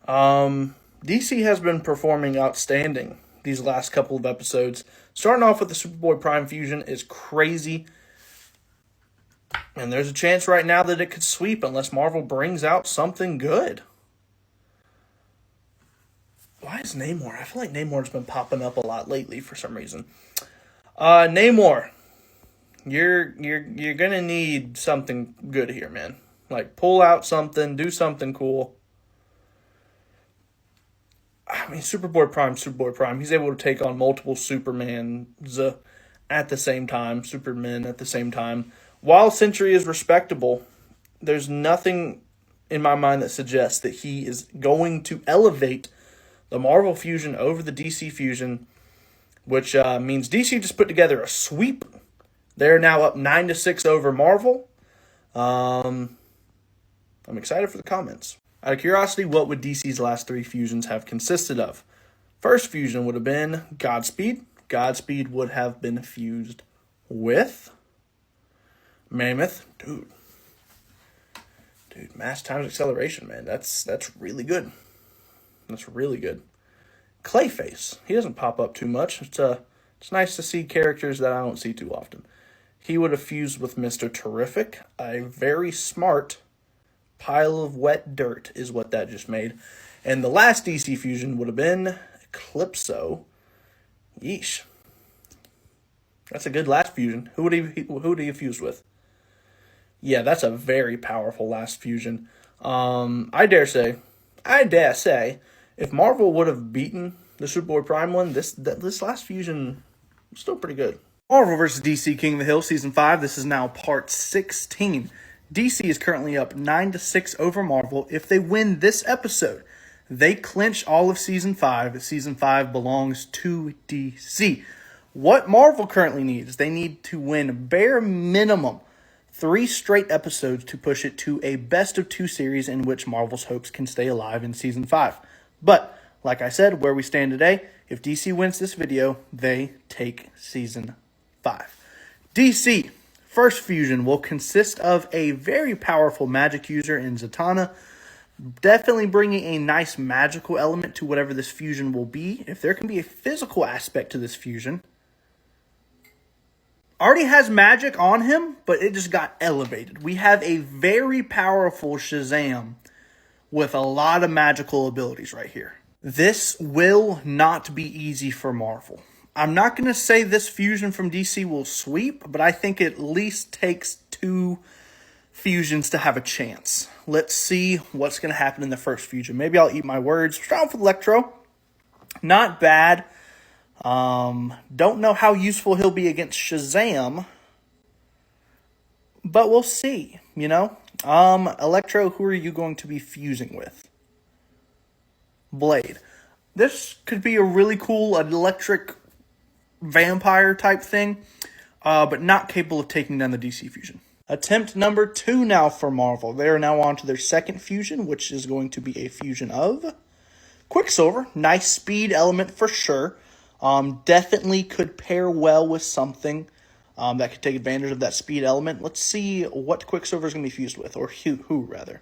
DC has been performing outstanding these last couple of episodes. Starting off with the Superboy Prime fusion is crazy. And there's a chance right now that it could sweep unless Marvel brings out something good. Why is Namor? I feel like Namor's been popping up a lot lately for some reason. Namor, you're gonna need something good here, man. Like, pull out something, do something cool. I mean, Superboy Prime. He's able to take on multiple Supermans at the same time. Supermen at the same time. While Sentry is respectable, there's nothing in my mind that suggests that he is going to elevate the Marvel fusion over the DC fusion, which means DC just put together a sweep. They're now up 9-6 over Marvel. I'm excited for the comments. Out of curiosity, what would DC's last 3 fusions have consisted of? First fusion would have been Godspeed. Godspeed would have been fused with Mammoth. Dude, mass times acceleration, man. That's really good. That's really good. Clayface. He doesn't pop up too much. It's nice to see characters that I don't see too often. He would have fused with Mr. Terrific. A very smart pile of wet dirt is what that just made. And the last DC fusion would have been Eclipso. Yeesh. That's a good last fusion. Who would he fuse with? Yeah, that's a very powerful last fusion. I dare say, if Marvel would have beaten the Superboy Prime one, this last fusion was still pretty good. Marvel vs. DC King of the Hill Season 5. This is now part 16. DC is currently up 9-6 over Marvel. If they win this episode, they clinch all of Season 5. Season 5 belongs to DC. What Marvel currently needs, they need to win bare minimum 3 straight episodes to push it to a best-of-2 series in which Marvel's hopes can stay alive in Season 5. But, like I said, where we stand today, if DC wins this video, they take Season 5. DC, first fusion will consist of a very powerful magic user in Zatanna, definitely bringing a nice magical element to whatever this fusion will be. If there can be a physical aspect to this fusion, already has magic on him, but it just got elevated. We have a very powerful Shazam with a lot of magical abilities right here. This will not be easy for Marvel. I'm not going to say this fusion from DC will sweep, but I think it at least takes 2 fusions to have a chance. Let's see what's going to happen in the first fusion. Maybe I'll eat my words. Start off with Electro. Not bad. Don't know how useful he'll be against Shazam, but we'll see, you know? Electro, who are you going to be fusing with? Blade. This could be a really cool electric vampire type thing, but not capable of taking down the DC fusion. Attempt number 2 now for Marvel. They are now on to their second fusion, which is going to be a fusion of Quicksilver. Nice speed element for sure. Definitely could pair well with something that could take advantage of that speed element. Let's see what Quicksilver is going to be fused with, or who rather.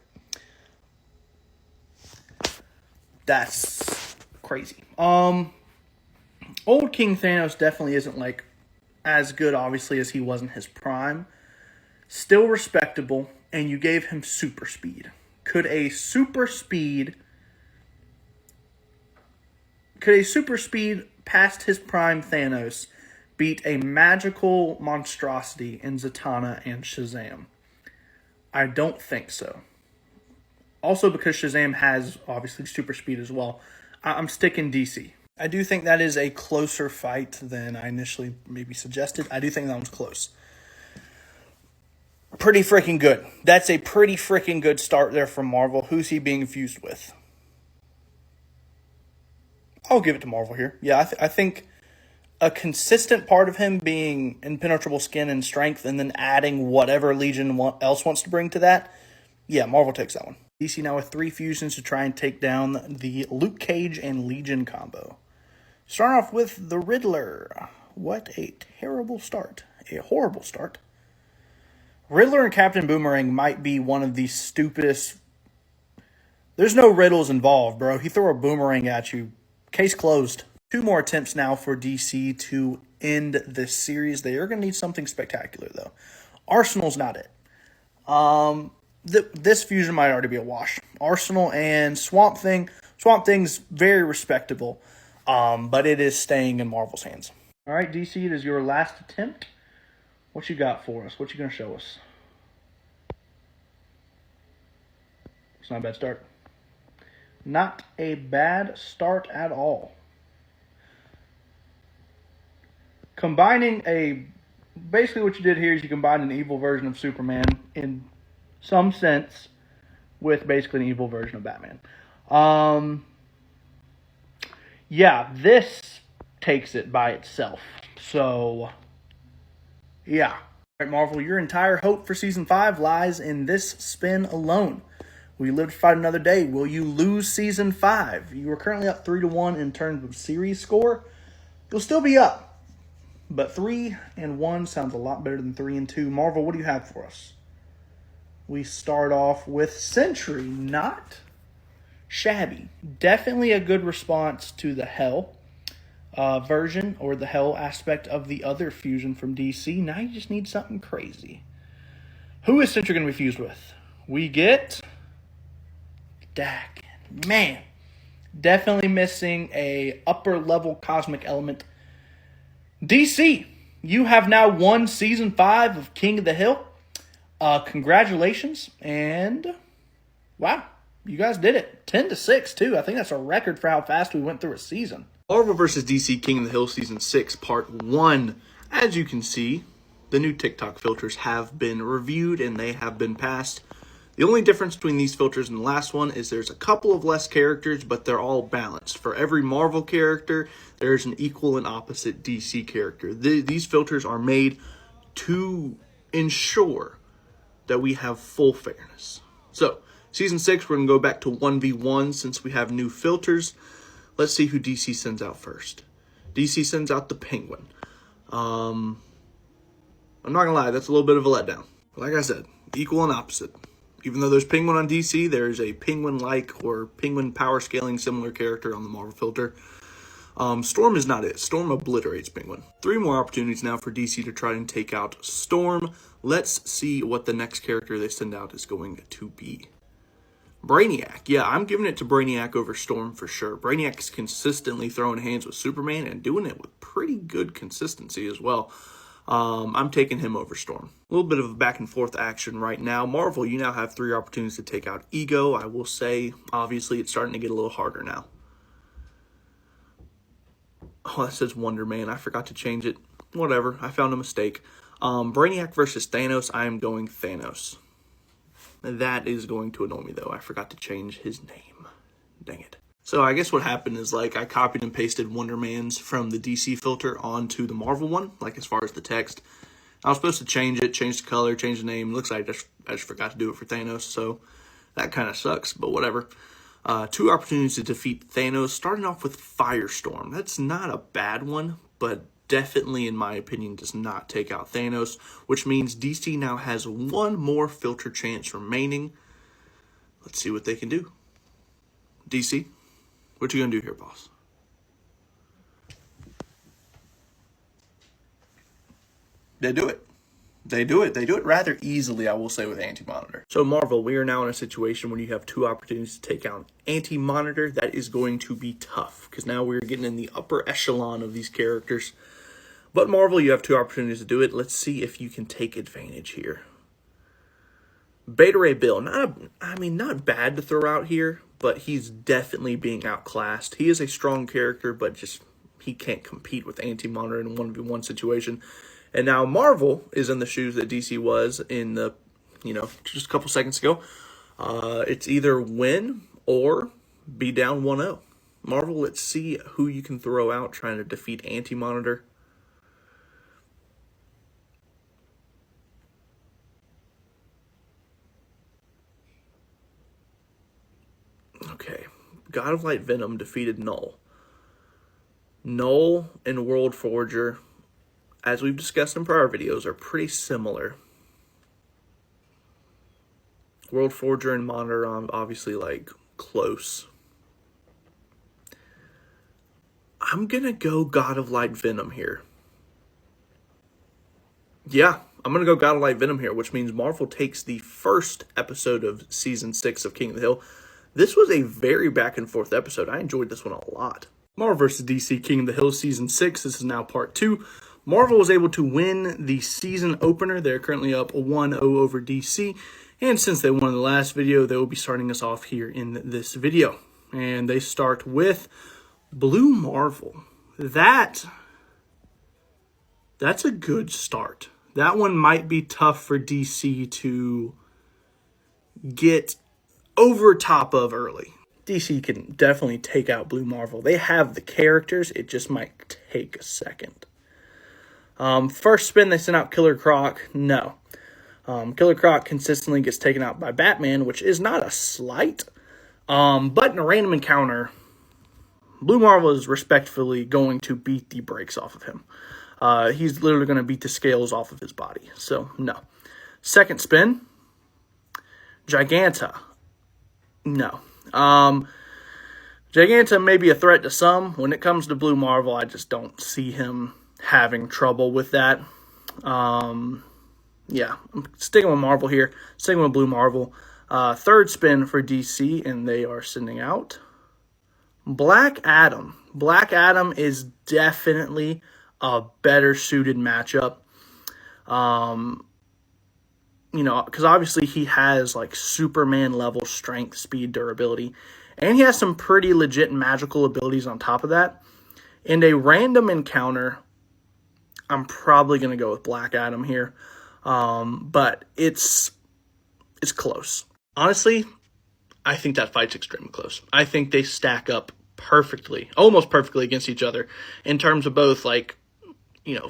That's crazy. Old King Thanos definitely isn't like as good, obviously, as he was in his prime. Still respectable, and you gave him super speed. Could a super speed past his prime Thanos beat a magical monstrosity in Zatanna and Shazam? I don't think so. Also, because Shazam has, obviously, super speed as well, I'm sticking DC. I do think that is a closer fight than I initially maybe suggested. I do think that one's close. Pretty freaking good. That's a pretty freaking good start there from Marvel. Who's he being fused with? I'll give it to Marvel here. Yeah, I think a consistent part of him being impenetrable skin and strength, and then adding whatever Legion else wants to bring to that. Yeah, Marvel takes that one. DC now with 3 fusions to try and take down the Luke Cage and Legion combo. Start off with the Riddler. What a terrible start. A horrible start. Riddler and Captain Boomerang might be one of the stupidest. There's no riddles involved, bro. He threw a boomerang at you. Case closed. 2 more attempts now for DC to end this series. They are going to need something spectacular, though. Arsenal's not it. This fusion might already be a wash. Arsenal and Swamp Thing. Swamp Thing's very respectable, but it is staying in Marvel's hands. All right, DC, it is your last attempt. What you got for us? What you going to show us? It's not a bad start. Not a bad start at all. Basically what you did here is you combined an evil version of Superman in some sense with basically an evil version of Batman. Yeah, this takes it by itself. So, yeah. All right, Marvel, your entire hope for Season 5 lies in this spin alone. Will you live to fight another day? Will you lose Season 5? You are currently up 3-1 in terms of series score. You'll still be up. But 3-1 sounds a lot better than 3-2. Marvel, what do you have for us? We start off with Sentry. Not shabby. Definitely a good response to the Hell version, or the Hell aspect of the other fusion from DC. Now you just need something crazy. Who is Sentry going to be fused with? We get Dak. Man, definitely missing a upper level cosmic element. DC, you have now won Season 5 of King of the Hill. Congratulations, and wow, you guys did it. 10-6 too. I think that's a record for how fast we went through a season. Marvel vs. DC King of the Hill Season 6 Part 1. As you can see, the new TikTok filters have been reviewed and they have been passed. The only difference between these filters and the last one is there's a couple of less characters, but they're all balanced. For every Marvel character, there's an equal and opposite DC character. These filters are made to ensure that we have full fairness. So, Season 6, we're going to go back to 1v1 since we have new filters. Let's see who DC sends out first. DC sends out the Penguin. I'm not going to lie, that's a little bit of a letdown. Like I said, equal and opposite. Even though there's Penguin on DC, there's a Penguin-like or Penguin power scaling similar character on the Marvel filter. Storm is not it. Storm obliterates Penguin. 3 more opportunities now for DC to try and take out Storm. Let's see what the next character they send out is going to be. Brainiac. Yeah, I'm giving it to Brainiac over Storm for sure. Brainiac's consistently throwing hands with Superman and doing it with pretty good consistency as well. I'm taking him over Storm. A little bit of a back and forth action right now. Marvel, you now have 3 opportunities to take out Ego. I will say, obviously, it's starting to get a little harder now. Oh, that says Wonder Man. I forgot to change it. Whatever. I found a mistake. Brainiac versus Thanos. I am going Thanos. That is going to annoy me, though. I forgot to change his name. Dang it. So I guess what happened is, like, I copied and pasted Wonder Man's from the DC filter onto the Marvel one, like, as far as the text. I was supposed to change it, change the color, change the name. Looks like I just forgot to do it for Thanos, so that kind of sucks, but whatever. 2 opportunities to defeat Thanos, starting off with Firestorm. That's not a bad one, but definitely, in my opinion, does not take out Thanos, which means DC now has 1 more filter chance remaining. Let's see what they can do. DC, what you gonna do here, boss? They do it. They do it. They do it rather easily, I will say, with Anti-Monitor. So, Marvel, we are now in a situation when you have 2 opportunities to take out Anti-Monitor. That is going to be tough, because now we're getting in the upper echelon of these characters. But, Marvel, you have 2 opportunities to do it. Let's see if you can take advantage here. Beta Ray Bill, not bad to throw out here, but he's definitely being outclassed. He is a strong character, but just he can't compete with Anti-Monitor in a 1v1 situation. And now Marvel is in the shoes that DC was in the, just a couple seconds ago. It's either win or be down 1-0. Marvel, let's see who you can throw out trying to defeat Anti-Monitor. Okay, God of Light Venom defeated Null. Null and World Forger, as we've discussed in prior videos, are pretty similar. World Forger and Monitor are obviously, close. I'm going to go God of Light Venom here. Yeah, I'm going to go God of Light Venom here, which means Marvel takes the first episode of Season 6 of King of the Hill. This was a very back and forth episode. I enjoyed this one a lot. Marvel vs. DC King of the Hill Season 6. This is now part 2. Marvel was able to win the season opener. They're currently up 1-0 over DC. And since they won in the last video, they will be starting us off here in this video. And they start with Blue Marvel. That's a good start. That one might be tough for DC to get over top of early. DC can definitely take out Blue Marvel. They have the characters. It just might take a second. First spin, they sent out Killer Croc. No. Killer Croc consistently gets taken out by Batman, which is not a slight. But in a random encounter, Blue Marvel is respectfully going to beat the brakes off of him. He's literally going to beat the scales off of his body. So, no. Second spin, Giganta. No. Giganta may be a threat to some. When it comes to Blue Marvel, I just don't see him having trouble with that. Yeah, I'm sticking with Marvel here. Sticking with Blue Marvel. Third spin for DC, and they are sending out Black Adam. Black Adam is definitely a better suited matchup. Because obviously he has Superman level strength, speed, durability, and he has some pretty legit magical abilities on top of that. In a random encounter, I'm probably going to go with Black Adam here, but it's close. Honestly, I think that fight's extremely close. I think they stack up perfectly, almost perfectly against each other in terms of both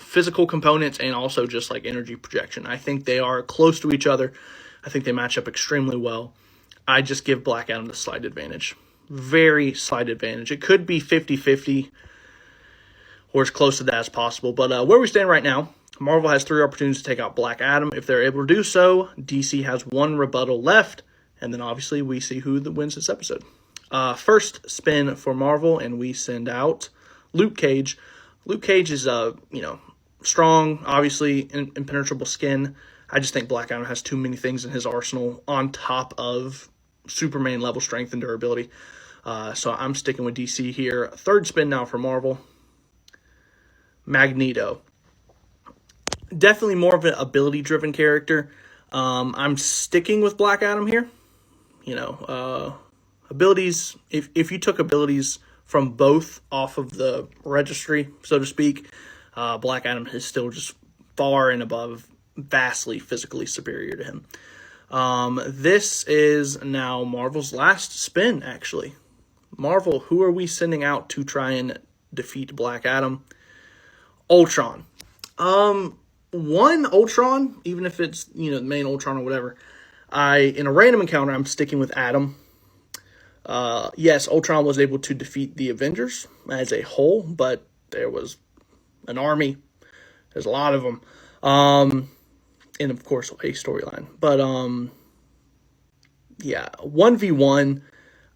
physical components and also just energy projection. I think they are close to each other. I think they match up extremely well. I just give Black Adam the slight advantage. Very slight advantage. It could be 50-50 or as close to that as possible. But where we stand right now, Marvel has 3 opportunities to take out Black Adam. If they're able to do so, DC has 1 rebuttal left. And then obviously we see who wins this episode. First spin for Marvel, and we send out Luke Cage. Luke Cage is strong, obviously impenetrable skin. I just think Black Adam has too many things in his arsenal on top of Superman level strength and durability. So I'm sticking with DC here. Third spin now for Marvel. Magneto. Definitely more of an ability-driven character. I'm sticking with Black Adam here. Abilities, if you took abilities from both off of the registry, so to speak, Black Adam is still just far and above, vastly physically superior to him. This is now Marvel's last spin, actually. Marvel, who are we sending out to try and defeat Black Adam? Ultron. One Ultron, even if it's, the main Ultron or whatever, in a random encounter, I'm sticking with Adam. Yes, Ultron was able to defeat the Avengers as a whole, but there was an army. There's a lot of them. And of course, a storyline. But, 1v1,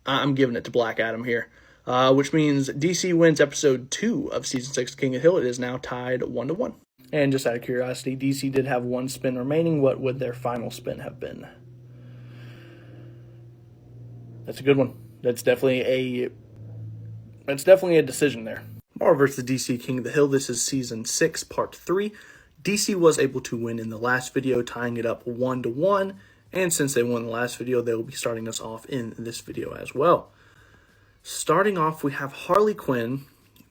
I'm giving it to Black Adam here. Which means DC wins episode 2 of season 6 King of the Hill. It is now tied 1-1. And just out of curiosity, DC did have one spin remaining. What would their final spin have been? That's a good one. That's definitely a decision there. Marvel vs. DC King of the Hill. This is season 6, part 3. DC was able to win in the last video, tying it up 1-1. And since they won the last video, they will be starting us off in this video as well. Starting off, we have Harley Quinn.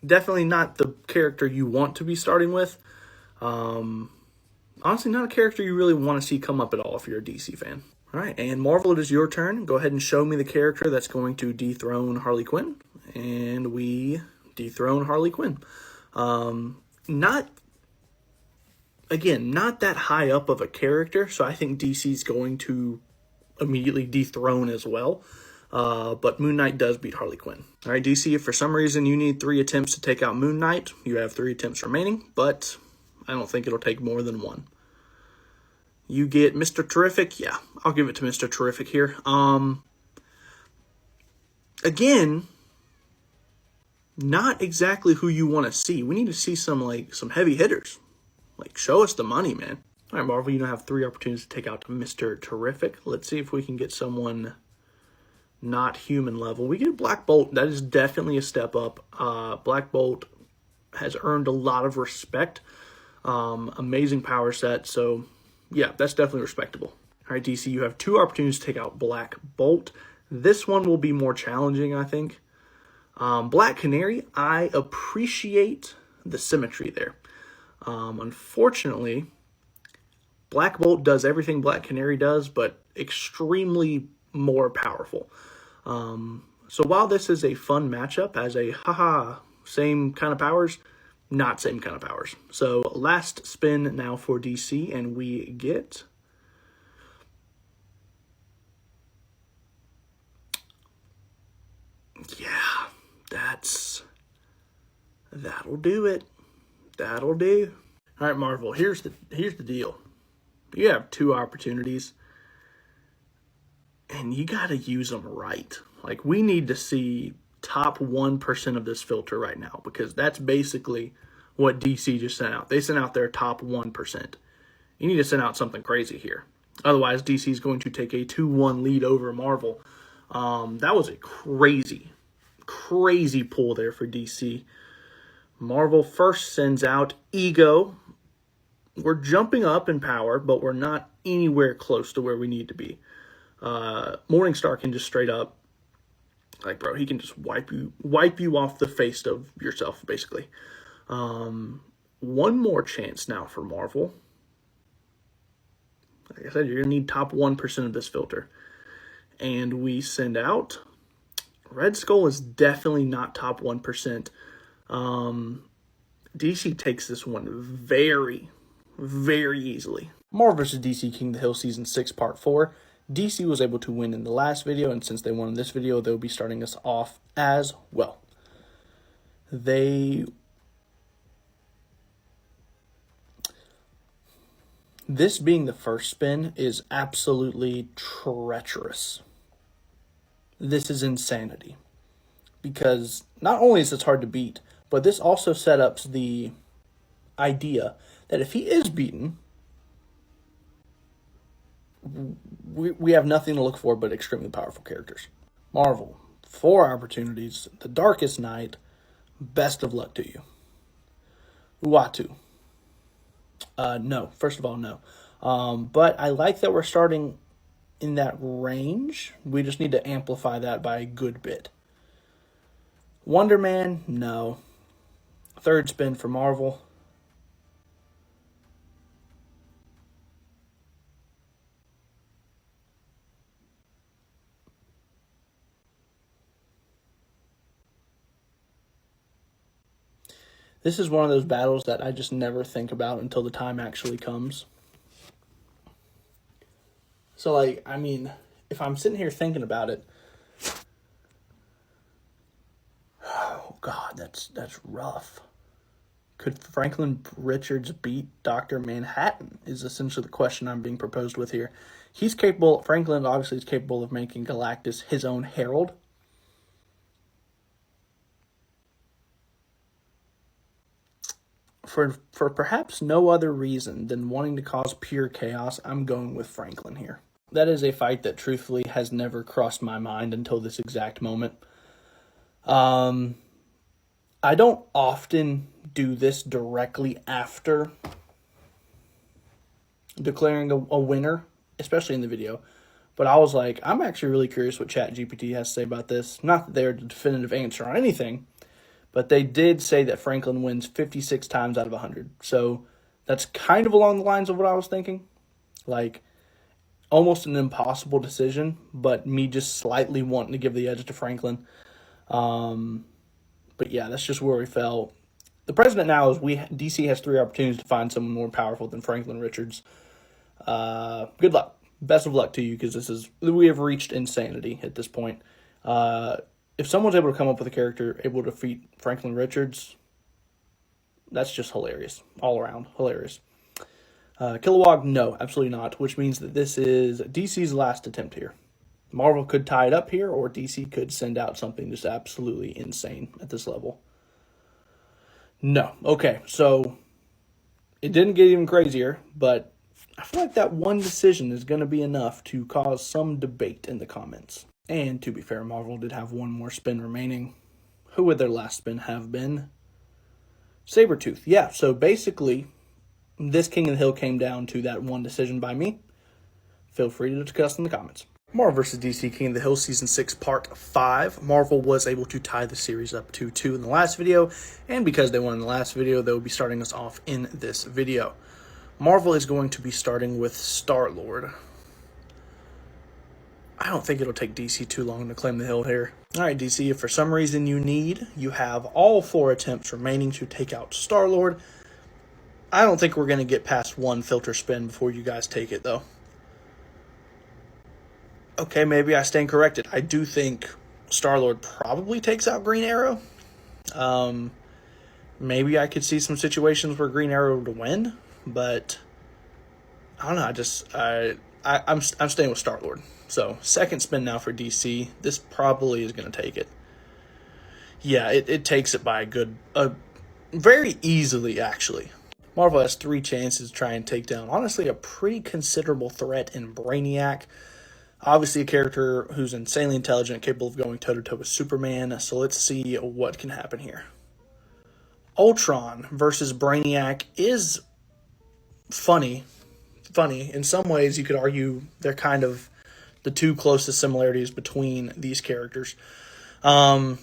Definitely not the character you want to be starting with. Honestly, not a character you really want to see come up at all if you're a DC fan. All right, and Marvel, it is your turn. Go ahead and show me the character that's going to dethrone Harley Quinn. And we dethrone Harley Quinn. Not that high up of a character, so I think DC's going to immediately dethrone as well. But Moon Knight does beat Harley Quinn. All right, DC, if for some reason you need 3 attempts to take out Moon Knight, you have 3 attempts remaining, but I don't think it'll take more than 1. You get Mr. Terrific. Yeah, I'll give it to Mr. Terrific here. Again, not exactly who you want to see. We need to see some heavy hitters. Show us the money, man. All right, Marvel, you now have 3 opportunities to take out Mr. Terrific. Let's see if we can get someone not human level. We get Black Bolt. That is definitely a step up. Black Bolt has earned a lot of respect. Amazing power set. So, yeah, that's definitely respectable. All right, DC, you have 2 opportunities to take out Black Bolt. This one will be more challenging, I think. Black Canary, I appreciate the symmetry there. Unfortunately, Black Bolt does everything Black Canary does, but extremely more powerful. So while this is a fun matchup as a same kind of powers, not same kind of powers. So last spin now for DC, and we get that'll do it. That'll do. All right, Marvel, here's the deal. You have 2 opportunities, and you got to use them right. We need to see top 1% of this filter right now, because that's basically what DC just sent out. They sent out their top 1%. You need to send out something crazy here. Otherwise, DC is going to take a 2-1 lead over Marvel. That was a crazy pull there for DC. Marvel first sends out Ego. We're jumping up in power, but we're not anywhere close to where we need to be. Morningstar can just straight up, bro, he can just wipe you off the face of yourself, basically. One more chance now for Marvel. Like I said, you're going to need top 1% of this filter. And we send out Red Skull is definitely not top 1%. DC takes this one very, very easily. Marvel vs. DC King of the Hill Season 6 Part 4. DC was able to win in the last video, and since they won in this video, they'll be starting us off as well. This being the first spin is absolutely treacherous. This is insanity. Because not only is this hard to beat, But this also set up the idea that if he is beaten, we have nothing to look for but extremely powerful characters. Marvel, 4 opportunities, The Darkest Night, best of luck to you. Uatu. No. First of all, no. But I like that we're starting in that range. We just need to amplify that by a good bit. Wonder Man, no. Third spin for Marvel. This is one of those battles that I just never think about until the time actually comes. So, like, I mean, if I'm sitting here thinking about it, oh, God, that's rough. Could Franklin Richards beat Dr. Manhattan is essentially the question I'm being proposed with here. Franklin obviously is capable of making Galactus his own herald. For perhaps no other reason than wanting to cause pure chaos, I'm going with Franklin here. That is a fight that truthfully has never crossed my mind until this exact moment. I don't often do this directly after declaring a winner, especially in the video. But I was like, I'm actually really curious what ChatGPT has to say about this. Not that they're the definitive answer on anything, but they did say that Franklin wins 56 times out of 100. So that's kind of along the lines of what I was thinking. Like, almost an impossible decision, but me just slightly wanting to give the edge to Franklin. But yeah, that's just where we fell. The precedent now is DC has 3 opportunities to find someone more powerful than Franklin Richards. Good luck. Best of luck to you, because we have reached insanity at this point. If someone's able to come up with a character able to defeat Franklin Richards, that's just hilarious. All around, hilarious. Kilowog, no, absolutely not, which means that this is DC's last attempt here. Marvel could tie it up here, or DC could send out something just absolutely insane at this level. No. Okay, so it didn't get even crazier, but I feel like that one decision is going to be enough to cause some debate in the comments. And to be fair, Marvel did have one more spin remaining. Who would their last spin have been? Sabretooth. Yeah, so basically, this King of the Hill came down to that one decision by me. Feel free to discuss in the comments. Marvel vs. DC King of the Hill Season 6 Part 5. Marvel was able to tie the series up to 2 in the last video, and because they won in the last video, they will be starting us off in this video. Marvel is going to be starting with Star-Lord. I don't think it'll take DC too long to claim the hill here. Alright, DC, if for some reason you have all 4 attempts remaining to take out Star-Lord. I don't think we're going to get past 1 filter spin before you guys take it, though. Okay, maybe I stand corrected. I do think Star-Lord probably takes out Green Arrow. Maybe I could see some situations where Green Arrow would win, but I don't know. I'm staying with Star-Lord. So, second spin now for DC. This probably is going to take it. Yeah, it takes it by very easily, actually. Marvel has 3 chances to try and take down, honestly, a pretty considerable threat in Brainiac. Obviously, a character who's insanely intelligent, capable of going toe-to-toe with Superman. So let's see what can happen here. Ultron versus Brainiac is funny. In some ways, you could argue they're kind of the 2 closest similarities between these characters. I'm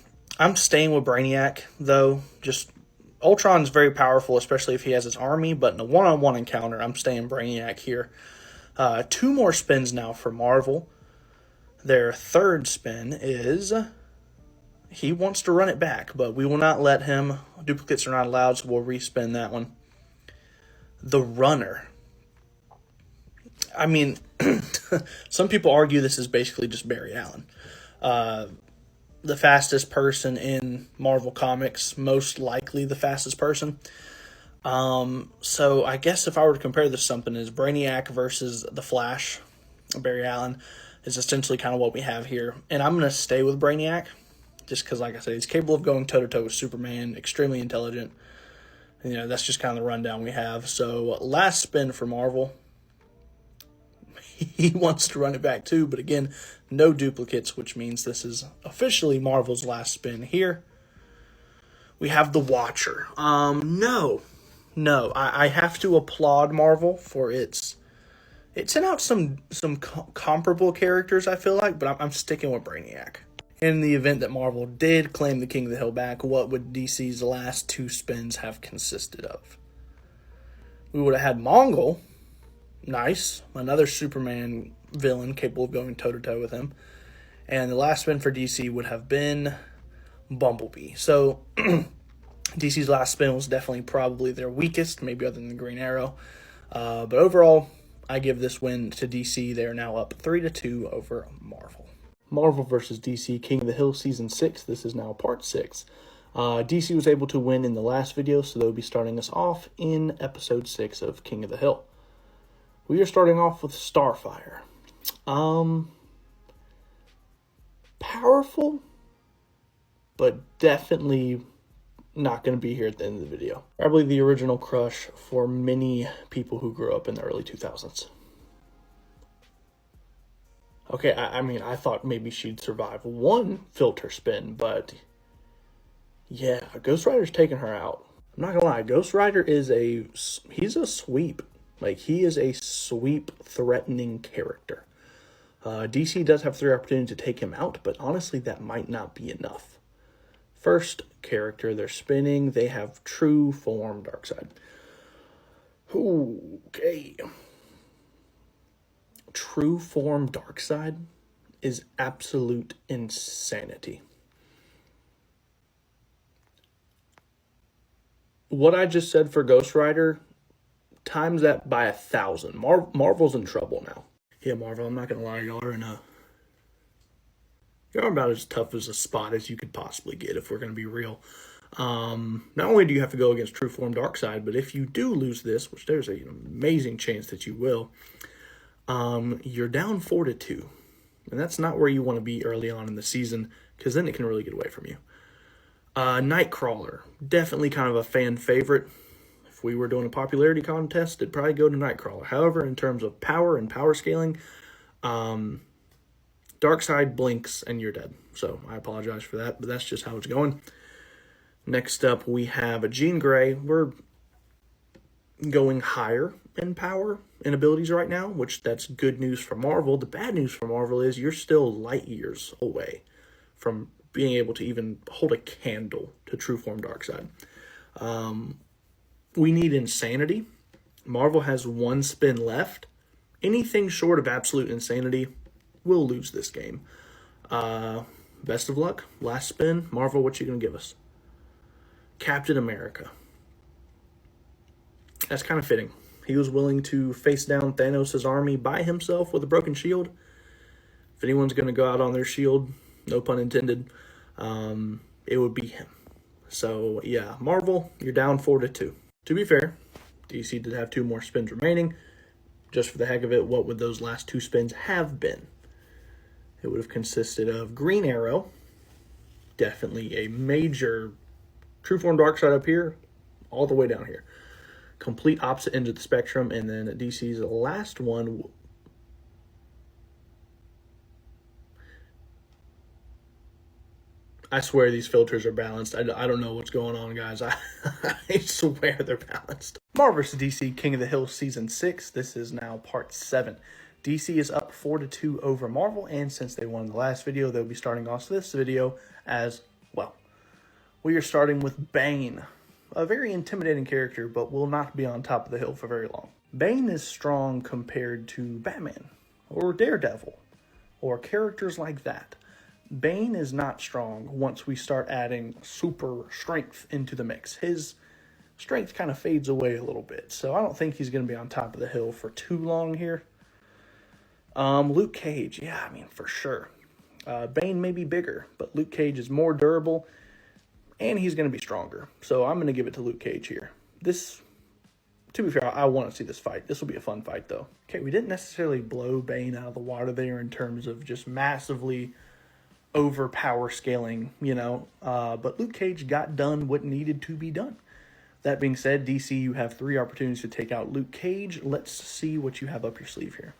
staying with Brainiac, though. Just Ultron's very powerful, especially if he has his army, but in a one-on-one encounter, I'm staying Brainiac here. 2 more spins now for Marvel. Their third spin is he wants to run it back, but we will not let him. Duplicates are not allowed, so we'll respin that one. The Runner. I mean, some people argue this is basically just Barry Allen. The fastest person in Marvel Comics, most likely the fastest person. So I guess if I were to compare this to something, is Brainiac versus the Flash, Barry Allen, is essentially kind of what we have here. And I'm going to stay with Brainiac. just because, like I said, he's capable of going toe-to-toe with Superman, extremely intelligent. You know, that's just kind of the rundown we have. So last spin for Marvel. He wants to run it back too, but again, no duplicates, which means this is officially Marvel's last spin here. We have the Watcher. No, I have to applaud Marvel for it sent out some comparable characters, I feel like, but I'm sticking with Brainiac. In the event that Marvel did claim the King of the Hill back, what would DC's last 2 spins have consisted of? We would have had Mongol. Nice. Another Superman villain capable of going toe-to-toe with him. And the last spin for DC would have been Bumblebee. So DC's last spin was definitely probably their weakest, maybe other than the Green Arrow. But overall, I give this win to DC. They are now up 3-2 over Marvel. Marvel vs. DC King of the Hill Season 6. This is now Part 6. DC was able to win in the last video, so they'll be starting us off in Episode 6 of King of the Hill. We are starting off with Starfire. Powerful, but definitely not going to be here at the end of the video. Probably the original crush for many people who grew up in the early 2000s. Okay, I mean, I thought maybe she'd survive one filter spin, but yeah, Ghost Rider's taking her out. I'm not gonna lie, Ghost Rider he's a sweep. Like, he is a sweep-threatening character. DC does have 3 opportunities to take him out, but honestly, that might not be enough. First character they're spinning, they have True Form Darkseid. Okay. True Form Darkseid is absolute insanity. What I just said for Ghost Rider, times that by 1,000. Marvel's in trouble now. Yeah, Marvel, I'm not gonna lie, y'all are you're about as tough as a spot as you could possibly get, if we're gonna be real. Not only do you have to go against True Form Darkseid, but if you do lose this, which there's an amazing chance that you will, you're down 4-2. And that's not where you want to be early on in the season, because then it can really get away from you. Nightcrawler, definitely kind of a fan favorite. If we were doing a popularity contest, it'd probably go to Nightcrawler. However, in terms of power and power scaling, Darkseid blinks and you're dead. So I apologize for that, but that's just how it's going. Next up, we have a Jean Grey. We're going higher in power and abilities right now, which that's good news for Marvel. The bad news for Marvel is you're still light years away from being able to even hold a candle to True Form Darkseid. We need Insanity. Marvel has 1 spin left. Anything short of absolute insanity will lose this game. Best of luck. Last spin. Marvel, what you going to give us? Captain America. That's kind of fitting. He was willing to face down Thanos' army by himself with a broken shield. If anyone's going to go out on their shield, no pun intended, it would be him. So, yeah, Marvel, you're down 4-2. To be fair, DC did have 2 more spins remaining. Just for the heck of it, what would those last 2 spins have been? It would have consisted of Green Arrow, definitely a major True Form Darkseid up here, all the way down here. Complete opposite ends of the spectrum, and then DC's last one. I swear these filters are balanced. I don't know what's going on, guys. I swear they're balanced. Marvel vs. DC King of the Hill Season 6. This is now Part 7. DC is up 4-2 over Marvel, and since they won the last video, they'll be starting off this video as well. We are starting with Bane. A very intimidating character, but will not be on top of the hill for very long. Bane is strong compared to Batman, or Daredevil, or characters like that. Bane is not strong once we start adding super strength into the mix. His strength kind of fades away a little bit, so I don't think he's going to be on top of the hill for too long here. Luke Cage, yeah, I mean, for sure. Bane may be bigger, but Luke Cage is more durable, and he's going to be stronger. So I'm going to give it to Luke Cage here. This, to be fair, I want to see this fight. This will be a fun fight, though. Okay, we didn't necessarily blow Bane out of the water there in terms of just massively overpower scaling, but Luke Cage got done what needed to be done. That being said, DC, you have 3 opportunities to take out Luke Cage. Let's see what you have up your sleeve here.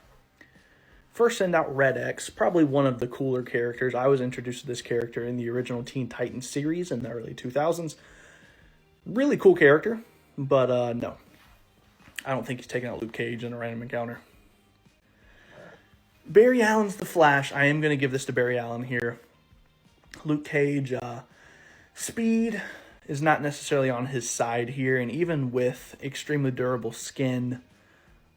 First, send out Red X, probably one of the cooler characters. I was introduced to this character in the original Teen Titans series in the early 2000s. Really cool character, but no. I don't think he's taking out Luke Cage in a random encounter. Barry Allen's The Flash. I am going to give this to Barry Allen here. Luke Cage, speed is not necessarily on his side here, and even with extremely durable skin,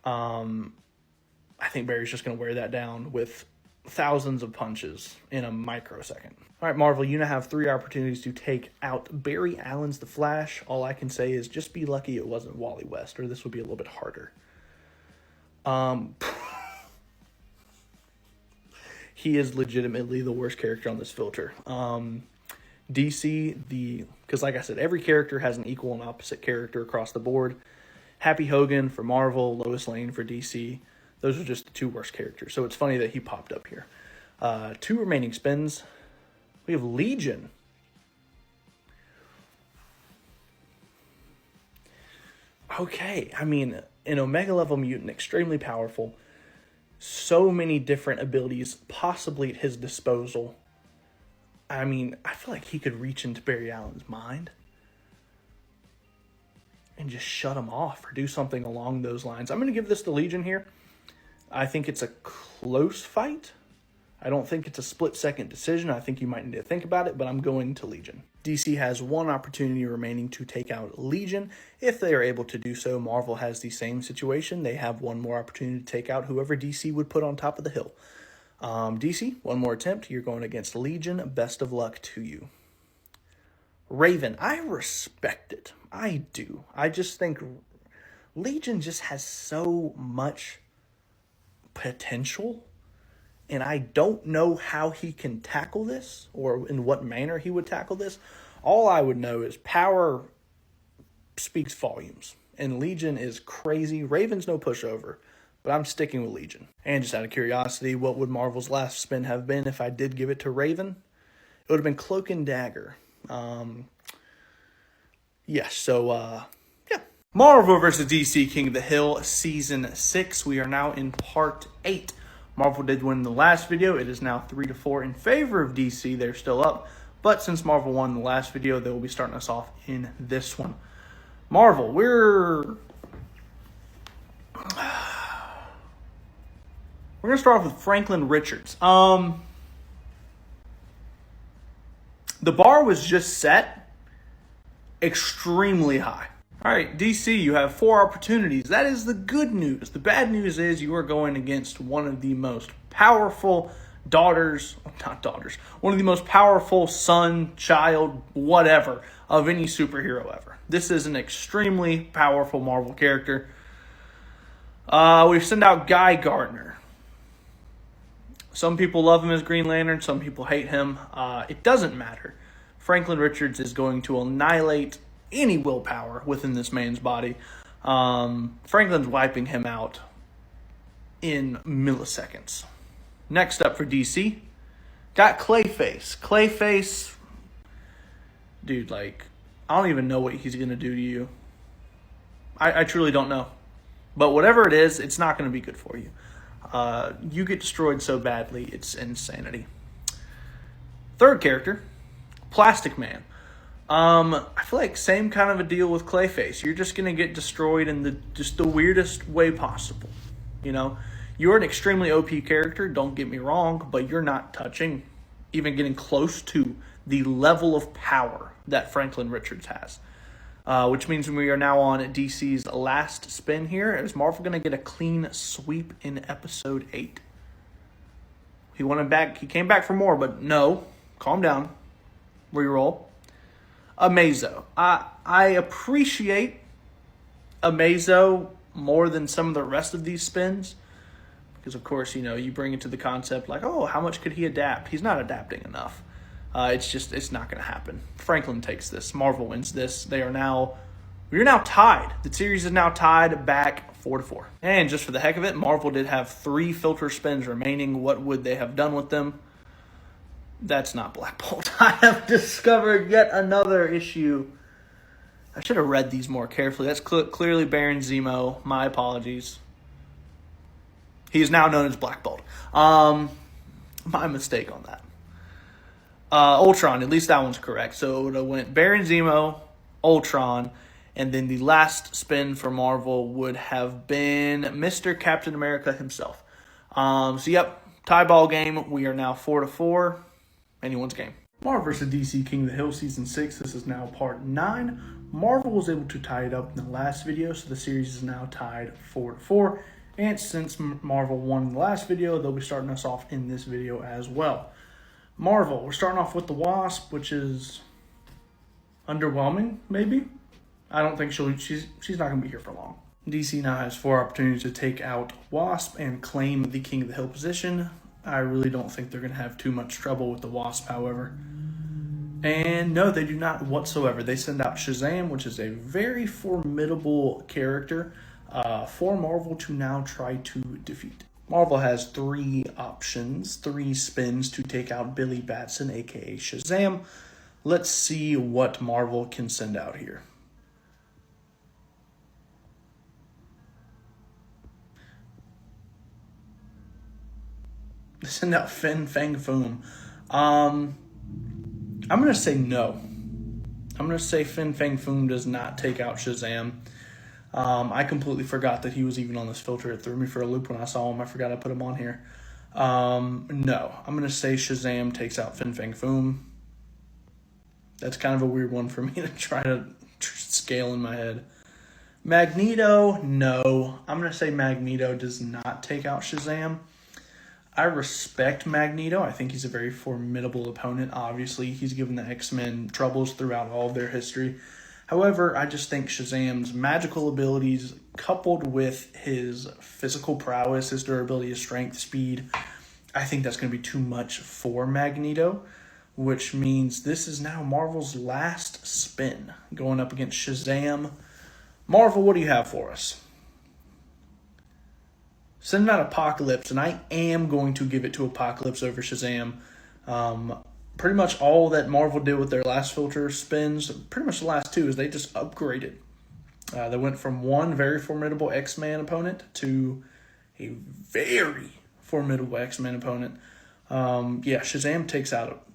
I think Barry's just going to wear that down with thousands of punches in a microsecond. All right, Marvel, you now have 3 opportunities to take out Barry Allen's The Flash. All I can say is just be lucky it wasn't Wally West, or this would be a little bit harder. He is legitimately the worst character on this filter. DC, because like I said, every character has an equal and opposite character across the board. Happy Hogan for Marvel, Lois Lane for DC. Those are just the 2 worst characters. So it's funny that he popped up here. 2 remaining spins. We have Legion. Okay, I mean, an Omega level mutant, extremely powerful. So many different abilities possibly at his disposal. I mean, I feel like he could reach into Barry Allen's mind and just shut him off or do something along those lines. I'm going to give this to Legion here. I think it's a close fight. I don't think it's a split-second decision. I think you might need to think about it, but I'm going to Legion. DC has 1 opportunity remaining to take out Legion. If they are able to do so, Marvel has the same situation. They have 1 more opportunity to take out whoever DC would put on top of the hill. DC, 1 more attempt. You're going against Legion. Best of luck to you. Raven, I respect it. I do. I just think Legion just has so much potential, and I don't know how he can tackle this or in what manner he would tackle this. All I would know is power speaks volumes, and Legion is crazy. Raven's no pushover, but I'm sticking with Legion. And just out of curiosity, what would Marvel's last spin have been if I did give it to Raven? It would have been Cloak and Dagger. Marvel vs. DC King of the Hill Season 6. We are now in Part 8. Marvel did win the last video. It is now 3-4 in favor of DC. They're still up. But since Marvel won the last video, they will be starting us off in this one. Marvel, we're going to start off with Franklin Richards. The bar was just set extremely high. All right, DC, you have 4 opportunities. That is the good news. The bad news is you are going against one of the most powerful one of the most powerful son, child, whatever, of any superhero ever. This is an extremely powerful Marvel character. We've sent out Guy Gardner. Some people love him as Green Lantern. Some people hate him. It doesn't matter. Franklin Richards is going to annihilate any willpower within this man's body. Franklin's wiping him out in milliseconds. Next up for DC, got Clayface. Clayface, dude, I don't even know what he's going to do to you. I truly don't know. But whatever it is, it's not going to be good for you. You get destroyed so badly, it's insanity. Third character, Plastic Man. I feel like same kind of a deal with Clayface. You're just going to get destroyed in the weirdest way possible. You're an extremely OP character, don't get me wrong, but you're not touching, even getting close to the level of power that Franklin Richards has. Which means we are now on DC's last spin here. Is Marvel going to get a clean sweep in episode 8? He came back for more, but no. Calm down. Reroll. Amazo. I appreciate Amazo more than some of the rest of these spins. Because, of course, you bring it to the concept how much could he adapt? He's not adapting enough. It's not going to happen. Franklin takes this. Marvel wins this. We are now tied. The series is now tied back 4-4. And just for the heck of it, Marvel did have 3 filter spins remaining. What would they have done with them? That's not Black Bolt. I have discovered yet another issue. I should have read these more carefully. That's clearly Baron Zemo. My apologies. He is now known as Black Bolt. My mistake on that. Ultron, at least that one's correct. So it would have went Baron Zemo, Ultron, and then the last spin for Marvel would have been Mr. Captain America himself. Yep, tie ball game. We are now 4-4. Anyone's game. Marvel vs. DC King of the Hill Season 6. This is now Part 9. Marvel was able to tie it up in the last video, so the series is now tied 4-4. And since Marvel won in the last video, they'll be starting us off in this video as well. Marvel, we're starting off with the Wasp, which is underwhelming, maybe. I don't think she's not going to be here for long. DC now has 4 opportunities to take out Wasp and claim the King of the Hill position. I really don't think they're going to have too much trouble with the Wasp, however. And no, they do not whatsoever. They send out Shazam, which is a very formidable character for Marvel to now try to defeat. Marvel has 3 options, 3 spins to take out Billy Batson, aka Shazam. Let's see what Marvel can send out here. They send out Fin Fang Foom. I'm going to say no. I'm going to say Fin Fang Foom does not take out Shazam. I completely forgot that he was even on this filter. It threw me for a loop when I saw him. I forgot I put him on here. No, I'm going to say Shazam takes out Fin Fang Foom. That's kind of a weird one for me to try to scale in my head. Magneto, no. I'm going to say Magneto does not take out Shazam. I respect Magneto. I think he's a very formidable opponent. Obviously, he's given the X-Men troubles throughout all of their history. However, I just think Shazam's magical abilities, coupled with his physical prowess, his durability, his strength, speed, I think that's going to be too much for Magneto, which means this is now Marvel's last spin, going up against Shazam. Marvel, what do you have for us? Send out Apocalypse, and I am going to give it to Apocalypse over Shazam. Pretty much all that Marvel did with their last filter spins, pretty much the last 2, is they just upgraded. They went from one very formidable X-Men opponent to a very formidable X-Men opponent. Shazam takes out,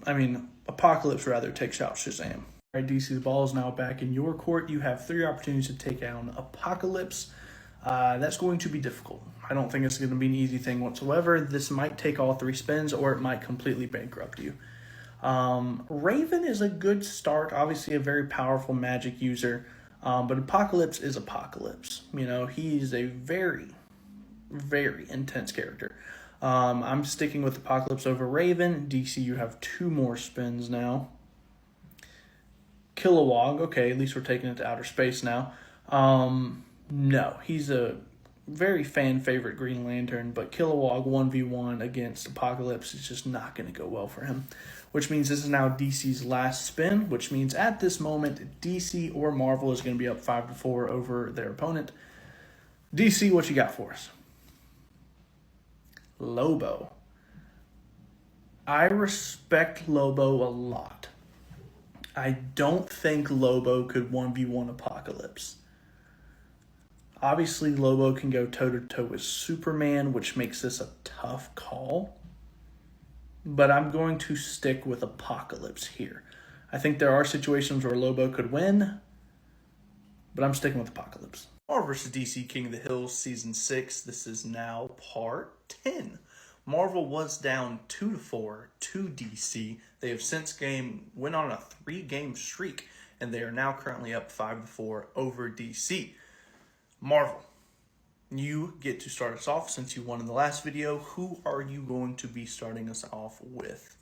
Apocalypse rather takes out Shazam. All right, DC's ball is now back in your court. You have 3 opportunities to take down Apocalypse. That's going to be difficult. I don't think it's going to be an easy thing whatsoever. This might take all 3 spins, or it might completely bankrupt you. Raven is a good start. Obviously, a very powerful magic user. But Apocalypse is Apocalypse. He's a very, very intense character. I'm sticking with Apocalypse over Raven. DC, you have 2 more spins now. Kilowog. Okay, at least we're taking it to outer space now. No, he's a very fan favorite Green Lantern, but Kilowog 1v1 against Apocalypse is just not going to go well for him, which means this is now DC's last spin, which means at this moment, DC or Marvel is going to be up 5-4 over their opponent. DC, what you got for us? Lobo. I respect Lobo a lot. I don't think Lobo could 1v1 Apocalypse. Obviously, Lobo can go toe-to-toe with Superman, which makes this a tough call. But I'm going to stick with Apocalypse here. I think there are situations where Lobo could win, but I'm sticking with Apocalypse. Marvel vs. DC King of the Hill Season 6. This is now Part 10. Marvel was down 2-4 to DC. They have since went on a 3-game streak, and they are now currently up 5-4 over DC. Marvel, you get to start us off since you won in the last video. Who are you going to be starting us off with?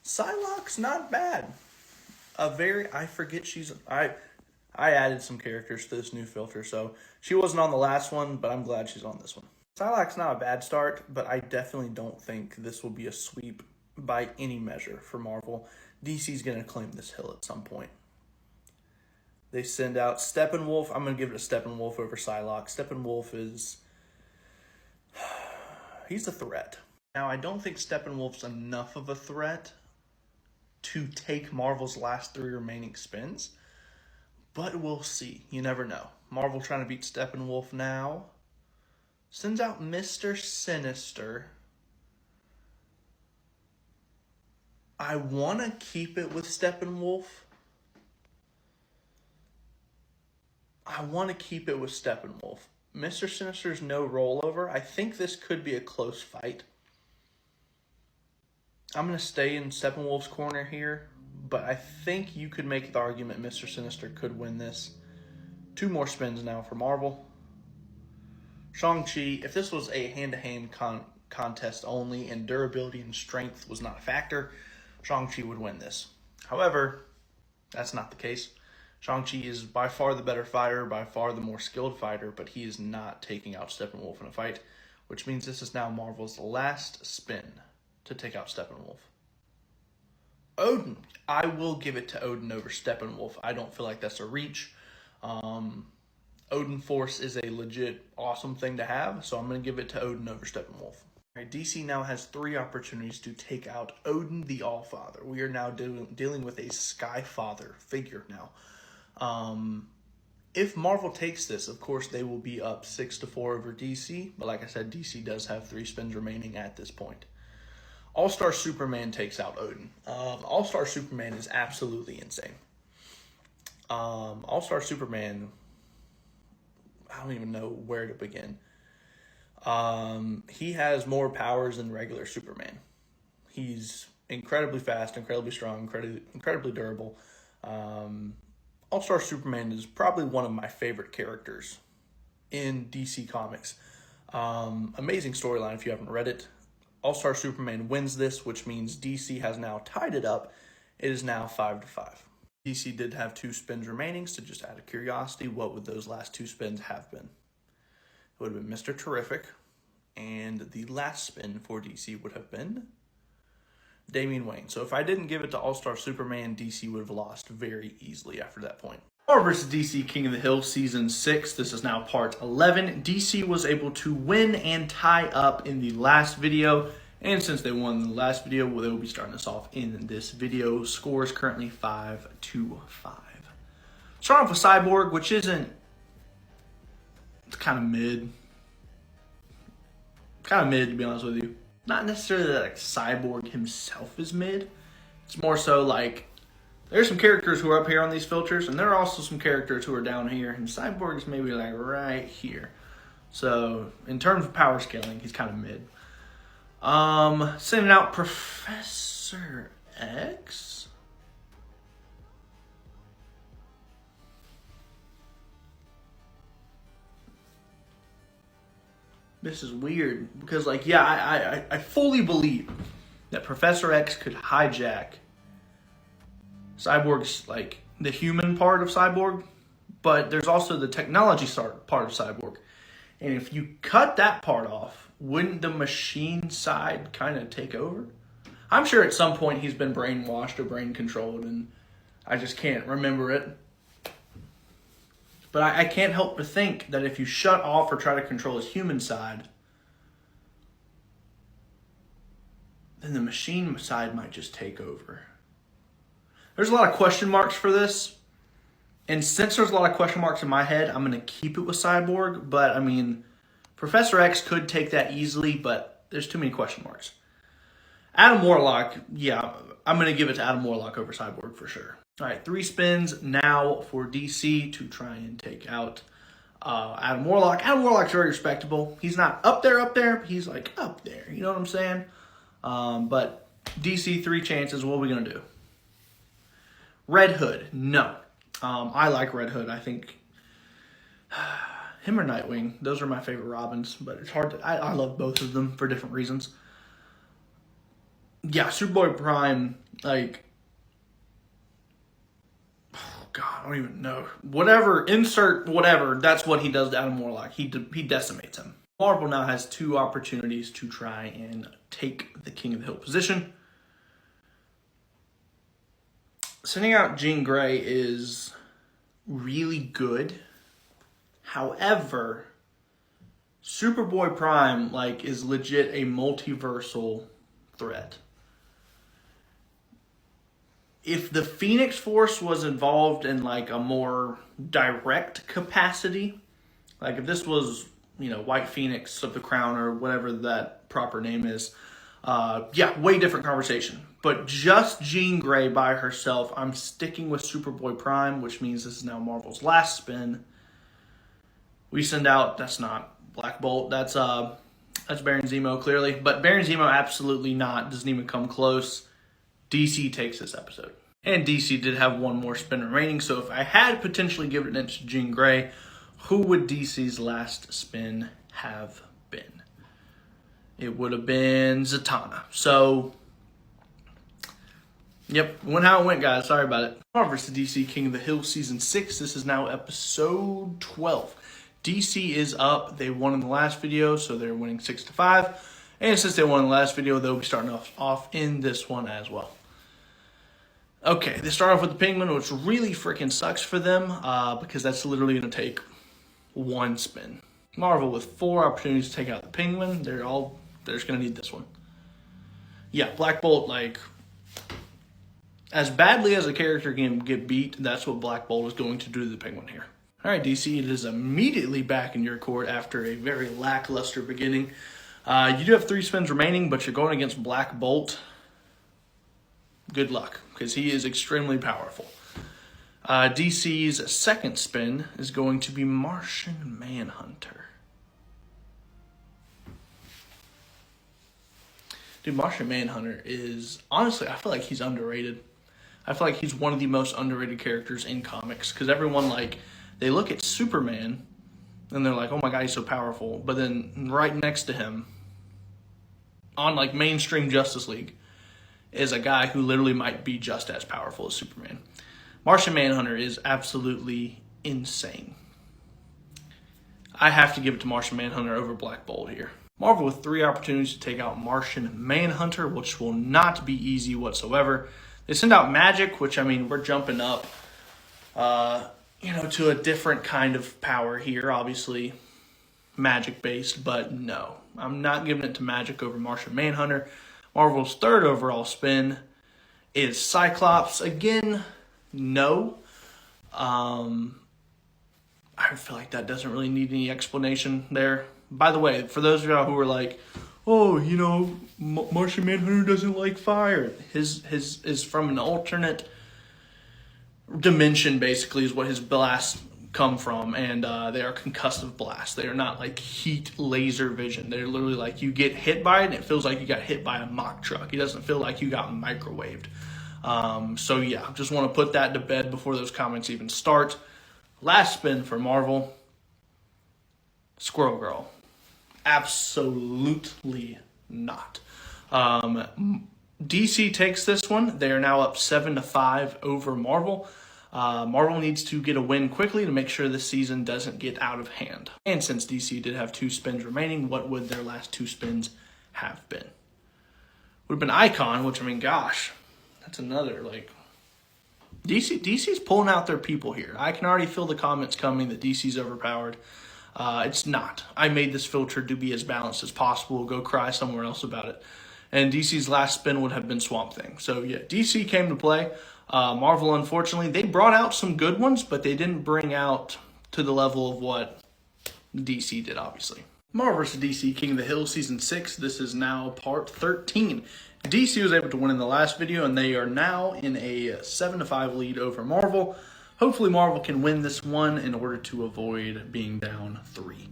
Psylocke's not bad. I added some characters to this new filter, so she wasn't on the last one, but I'm glad she's on this one. Psylocke's not a bad start, but I definitely don't think this will be a sweep by any measure for Marvel. DC's going to claim this hill at some point. They send out Steppenwolf. I'm going to give it to Steppenwolf over Psylocke. Steppenwolf he's a threat. Now, I don't think Steppenwolf's enough of a threat to take Marvel's last 3 remaining spins. But we'll see. You never know. Marvel trying to beat Steppenwolf now. Sends out Mr. Sinister. I want to keep it with Steppenwolf. Mr. Sinister's no rollover. I think this could be a close fight. I'm going to stay in Steppenwolf's corner here, but I think you could make the argument Mr. Sinister could win this. 2 more spins now for Marvel. Shang-Chi, if this was a hand-to-hand contest only and durability and strength was not a factor, Shang-Chi would win this. However, that's not the case. Shang-Chi is by far the better fighter, by far the more skilled fighter, but he is not taking out Steppenwolf in a fight, which means this is now Marvel's last spin to take out Steppenwolf. Odin. I will give it to Odin over Steppenwolf. I don't feel like that's a reach. Odin Force is a legit awesome thing to have, so I'm going to give it to Odin over Steppenwolf. All right, DC now has 3 opportunities to take out Odin the Allfather. We are now dealing with a Skyfather figure now. If Marvel takes this, of course, they will be up 6-4 over DC, but like I said, DC does have 3 spins remaining at this point. All-Star Superman takes out Odin. All-Star Superman is absolutely insane. All-Star Superman, I don't even know where to begin. He has more powers than regular Superman. He's incredibly fast, incredibly strong, incredibly durable. All-Star Superman is probably one of my favorite characters in DC Comics. Amazing storyline if you haven't read it. All-Star Superman wins this, which means DC has now tied it up. It is now 5-5. DC did have 2 spins remaining, so just out of curiosity, what would those last 2 spins have been? It would have been Mr. Terrific, and the last spin for DC would have been Damian Wayne. So if I didn't give it to All-Star Superman, DC would have lost very easily after that point. Marvel vs. DC King of the Hill Season 6. This is now part 11. DC was able to win and tie up in the last video. And since they won the last video, well, they will be starting us off in this video. Score is currently 5-5. Starting off with Cyborg, which isn't... It's kind of mid. Kind of mid, to be honest with you. Not necessarily that like Cyborg himself is mid. It's more so like... There's some characters who are up here on these filters, and there are also some characters who are down here, and Cyborg is maybe like right here. So, in terms of power scaling, he's kind of mid. Sending out Professor X. This is weird, because like, yeah, I fully believe that Professor X could hijack Cyborg's, like, the human part of Cyborg, but there's also the technology part of Cyborg. And if you cut that part off, wouldn't the machine side kind of take over? I'm sure at some point he's been brainwashed or brain controlled, and I just can't remember it. But I can't help but think that if you shut off or try to control his human side, then the machine side might just take over. There's a lot of question marks for this. And since there's a lot of question marks in my head, I'm going to keep it with Cyborg. But, I mean, Professor X could take that easily, but there's too many question marks. Adam Warlock, yeah, I'm going to give it to Adam Warlock over Cyborg for sure. All right, 3 spins now for DC to try and take out Adam Warlock. Adam Warlock's very respectable. He's not up there, but he's like up there. You know what I'm saying? But DC, 3 chances. What are we going to do? Red Hood, no. I like Red Hood. I think him or Nightwing, those are my favorite Robins, but it's hard to, I love both of them for different reasons. Yeah, Superboy Prime, like, oh God, I don't even know. Whatever, insert whatever, that's what he does to Adam Warlock. He decimates him. Marvel now has 2 opportunities to try and take the King of the Hill position. Sending out Jean Grey is really good. However, Superboy Prime, like, is legit a multiversal threat. if the Phoenix Force was involved in like a more direct capacity, like if this was, White Phoenix of the Crown or whatever that proper name is, yeah, way different conversation. But just Jean Grey by herself, I'm sticking with Superboy Prime, which means this is now Marvel's last spin. We send out, that's not Black Bolt, that's Baron Zemo clearly, but Baron Zemo absolutely not, doesn't even come close. DC takes this episode. And DC did have one more spin remaining, so if I had potentially given it to Jean Grey, who would DC's last spin have been? It would have been Zatanna. So, yep, went how it went, guys. Sorry about it. Marvel vs. DC King of the Hill Season 6. This is now episode 12. DC is up. They won in the last video, so they're winning 6-5. And since they won in the last video, they'll be starting off in this one as well. Okay, they start off with the Penguin, which really freaking sucks for them because that's literally going to take one spin. Marvel with 4 opportunities to take out the Penguin. They're just going to need this one. Yeah, Black Bolt, like, as badly as a character can get beat, that's what Black Bolt is going to do to the Penguin here. All right, DC, it is immediately back in your court after a very lackluster beginning. You do have 3 spins remaining, but you're going against Black Bolt. Good luck, because he is extremely powerful. DC's second spin is going to be Martian Manhunter. Dude, Martian Manhunter is, honestly, I feel like he's underrated. I feel like he's one of the most underrated characters in comics, because everyone, like, they look at Superman, and they're like, oh my god, he's so powerful. But then right next to him, on, like, mainstream Justice League, is a guy who literally might be just as powerful as Superman. Martian Manhunter is absolutely insane. I have to give it to Martian Manhunter over Black Bolt here. Marvel with 3 opportunities to take out Martian Manhunter, which will not be easy whatsoever. They send out Magic, which, I mean, we're jumping up, to a different kind of power here, obviously Magic-based, but no. I'm not giving it to Magic over Martian Manhunter. Marvel's 3rd overall spin is Cyclops. Again, no. I feel like that doesn't really need any explanation there. By the way, for those of y'all who are like, oh, Martian Manhunter doesn't like fire. His is from an alternate dimension, basically, is what his blasts come from, and they are concussive blasts. They are not like heat laser vision. They're literally like you get hit by it and it feels like you got hit by a mock truck. It doesn't feel like you got microwaved. So yeah, just want to put that to bed before those comments even start. Last spin for Marvel. Squirrel Girl. Absolutely not. DC takes this one. They are now up 7-5 over Marvel. Marvel needs to get a win quickly to make sure this season doesn't get out of hand. And since DC did have 2 spins remaining, what would their last 2 spins have been? Would have been Icon, which, I mean, gosh, that's another, like, DC's pulling out their people here. I can already feel the comments coming that DC's overpowered. It's not. I made this filter to be as balanced as possible. Go cry somewhere else about it. And DC's last spin would have been Swamp Thing. So, yeah, DC came to play. Marvel, unfortunately, they brought out some good ones, but they didn't bring out to the level of what DC did, obviously. Marvel vs. DC King of the Hill Season 6. This is now part 13. DC was able to win in the last video, and they are now in a 7-5 lead over Marvel. Hopefully Marvel can win this one in order to avoid being down 3.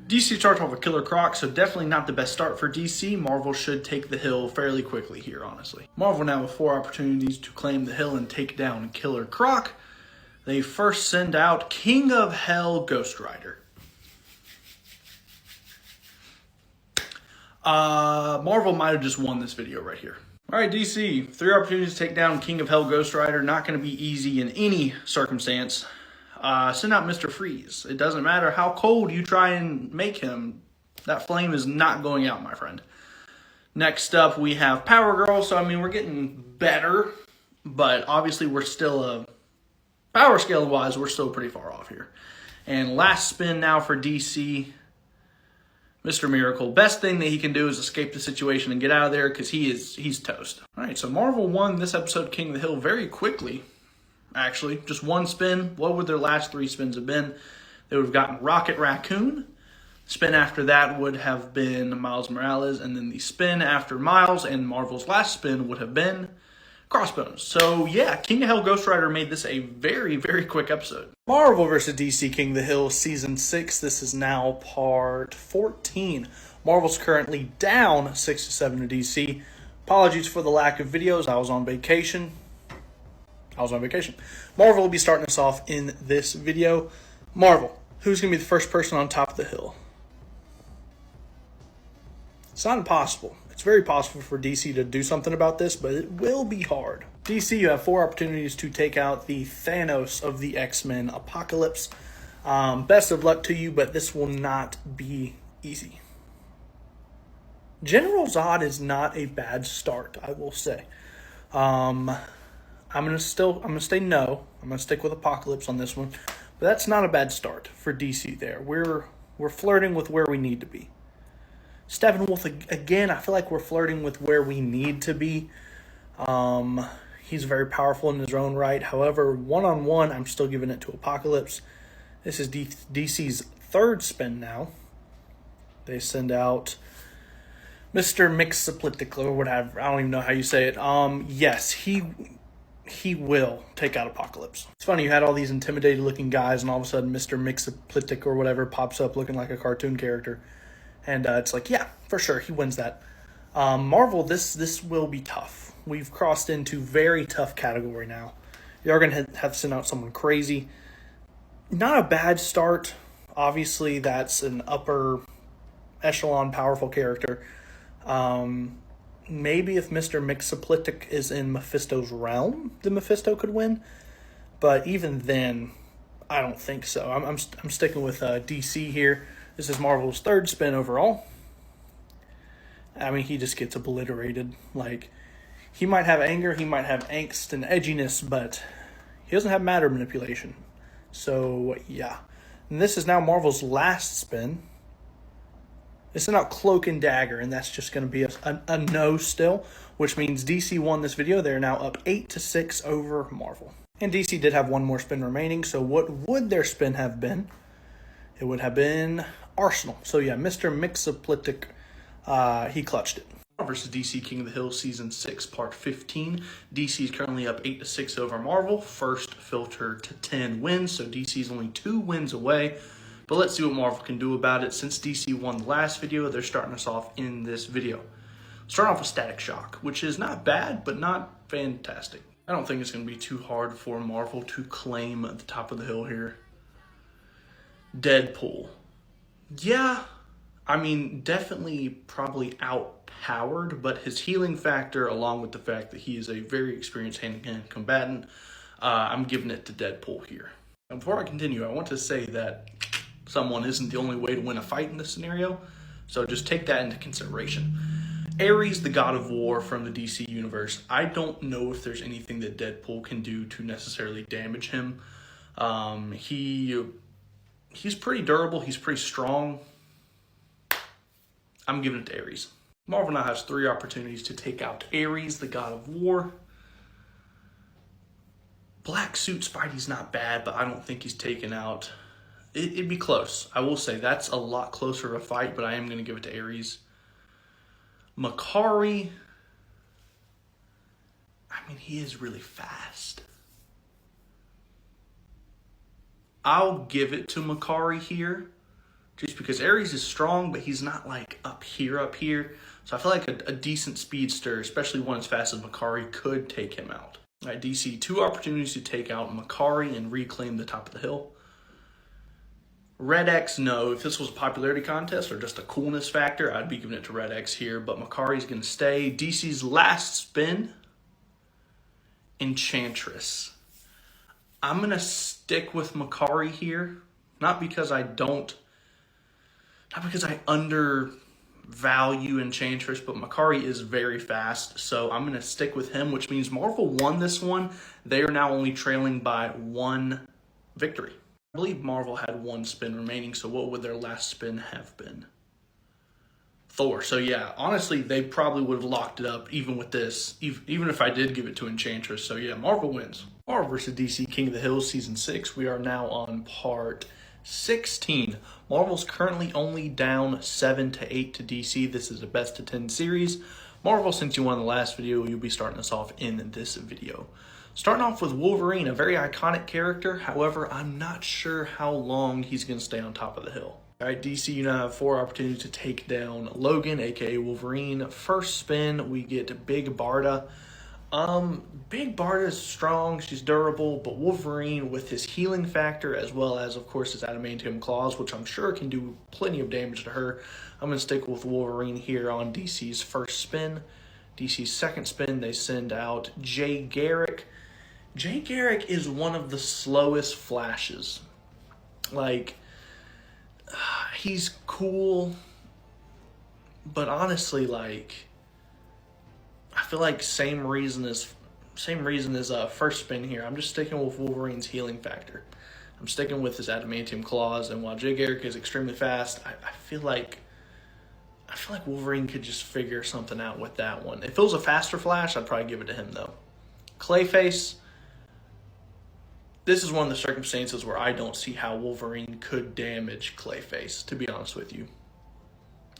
DC starts off with Killer Croc, so definitely not the best start for DC. Marvel should take the hill fairly quickly here, honestly. Marvel now with 4 opportunities to claim the hill and take down Killer Croc. They first send out King of Hell Ghost Rider. Marvel might have just won this video right here. All right, DC, 3 opportunities to take down King of Hell Ghost Rider. Not going to be easy in any circumstance. Send out Mr. Freeze. It doesn't matter how cold you try and make him. That flame is not going out, my friend. Next up, we have Power Girl. So, I mean, we're getting better. But obviously, we're still, power scale-wise, we're still pretty far off here. And last spin now for DC. Mr. Miracle, best thing that he can do is escape the situation and get out of there because he's toast. All right, so Marvel won this episode of King of the Hill very quickly, actually. Just one spin. What would their last 3 spins have been? They would have gotten Rocket Raccoon. Spin after that would have been Miles Morales, and then the spin after Miles and Marvel's last spin would have been Crossbones. So yeah, King of Hell Ghost Rider made this a very, very quick episode. Marvel vs. DC King of the Hill Season 6. This is now part 14. Marvel's currently down 6-7 to DC. Apologies for the lack of videos. I was on vacation. Marvel will be starting us off in this video. Marvel, who's going to be the first person on top of the hill? It's not impossible. It's very possible for DC to do something about this, but it will be hard. DC, you have 4 opportunities to take out the Thanos of the X-Men Apocalypse. Best of luck to you, but this will not be easy. General Zod is not a bad start, I will say. I'm gonna stay no. I'm gonna stick with Apocalypse on this one, but that's not a bad start for DC. There, we're flirting with where we need to be. Steppenwolf, again, I feel like we're flirting with where we need to be. He's very powerful in his own right. However, one-on-one, I'm still giving it to Apocalypse. This is DC's 3rd spin now. They send out Mr. Mixoplitic or whatever. I don't even know how you say it. Yes, he will take out Apocalypse. It's funny, you had all these intimidated looking guys, and all of a sudden Mr. Mixoplitic or whatever pops up looking like a cartoon character. And it's like, yeah, for sure, he wins that. Marvel, this will be tough. We've crossed into very tough category now. You're going to have to send out someone crazy. Not a bad start. Obviously, that's an upper echelon powerful character. Maybe if Mr. Mixoplitic is in Mephisto's realm, then Mephisto could win. But even then, I don't think so. I'm sticking with DC here. This is Marvel's 3rd spin overall. I mean, he just gets obliterated. Like, he might have anger, he might have angst and edginess, but he doesn't have matter manipulation. So, yeah. And this is now Marvel's last spin. They sent out Cloak and Dagger, and that's just going to be a no still, which means DC won this video. They're now up 8-6 over Marvel. And DC did have one more spin remaining, so what would their spin have been? It would have been Arsenal. So yeah, Mr. Mixoplitic, he clutched it. Versus DC King of the Hill Season 6 Part 15. DC is currently up 8-6 over Marvel. First filter to 10 wins, so DC is only 2 wins away. But let's see what Marvel can do about it. Since DC won the last video, they're starting us off in this video. Starting off with Static Shock, which is not bad, but not fantastic. I don't think it's going to be too hard for Marvel to claim the top of the hill here. Deadpool. Yeah, I mean, definitely probably outpowered, but his healing factor, along with the fact that he is a very experienced hand-to-hand combatant, I'm giving it to Deadpool here. And before I continue, I want to say that someone isn't the only way to win a fight in this scenario, so just take that into consideration. Ares, the god of war from the DC universe. I don't know if there's anything that Deadpool can do to necessarily damage him. He's pretty durable. He's pretty strong. I'm giving it to Ares. Marvel now has 3 opportunities to take out Ares, the god of war. Black Suit Spidey's not bad, but I don't think he's taken out. It'd be close. I will say that's a lot closer of a fight, but I am going to give it to Ares. Makari, I mean, he is really fast. I'll give it to Makari here, just because Ares is strong, but he's not like up here. So I feel like a decent speedster, especially one as fast as Makari, could take him out. All right, DC, 2 opportunities to take out Makari and reclaim the top of the hill. Red X, no. If this was a popularity contest or just a coolness factor, I'd be giving it to Red X here, but Makari's going to stay. DC's last spin, Enchantress. I'm going to stick with Makari here, not because I undervalue Enchantress, but Makari is very fast, so I'm going to stick with him, which means Marvel won this one. They are now only trailing by 1 victory. I believe Marvel had 1 spin remaining, so what would their last spin have been? Thor. So yeah, honestly, they probably would have locked it up even with this, even if I did give it to Enchantress. So yeah, Marvel wins. Marvel vs. DC King of the Hill Season 6. We are now on part 16. Marvel's currently only down 7-8 to DC. This is a best of 10 series. Marvel, since you won the last video, you'll be starting us off in this video. Starting off with Wolverine, a very iconic character. However, I'm not sure how long he's going to stay on top of the hill. All right, DC, you now have 4 opportunities to take down Logan, aka Wolverine. First spin, we get Big Barda. Big Barda is strong, she's durable, but Wolverine, with his healing factor, as well as, of course, his adamantium claws, which I'm sure can do plenty of damage to her. I'm going to stick with Wolverine here on DC's first spin. DC's second spin, they send out Jay Garrick. Jay Garrick is one of the slowest Flashes. Like, he's cool, but honestly, like, I feel like same reason as first spin here. I'm just sticking with Wolverine's healing factor. I'm sticking with his adamantium claws, and while Jay Garrick is extremely fast, I feel like Wolverine could just figure something out with that one. If it was a faster Flash, I'd probably give it to him though. Clayface. This is one of the circumstances where I don't see how Wolverine could damage Clayface, to be honest with you.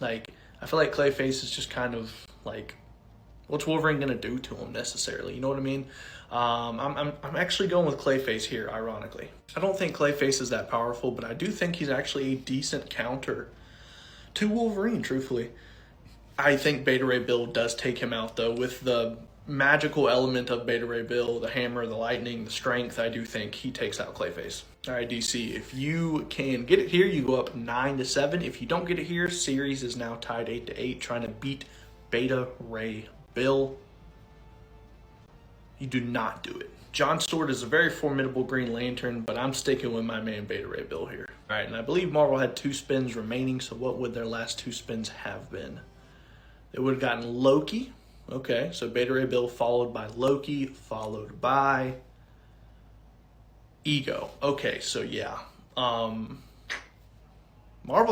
Like, I feel like Clayface is just kind of like, what's Wolverine gonna do to him necessarily? You know what I mean? I'm actually going with Clayface here, ironically. I don't think Clayface is that powerful, but I do think he's actually a decent counter to Wolverine, truthfully. I think Beta Ray Bill does take him out, though, with the magical element of Beta Ray Bill, the hammer, the lightning, the strength. I do think he takes out Clayface. All right, DC, if you can get it here, you go up 9-7. If you don't get it here, series is now tied 8-8, trying to beat Beta Ray Bill. You do not do it. John Stewart is a very formidable Green Lantern, but I'm sticking with my man Beta Ray Bill here. All right, and I believe Marvel had 2 spins remaining, so what would their last 2 spins have been? They would have gotten Loki. Okay, so Beta Ray Bill followed by Loki, followed by Ego. Okay, so yeah. Marvel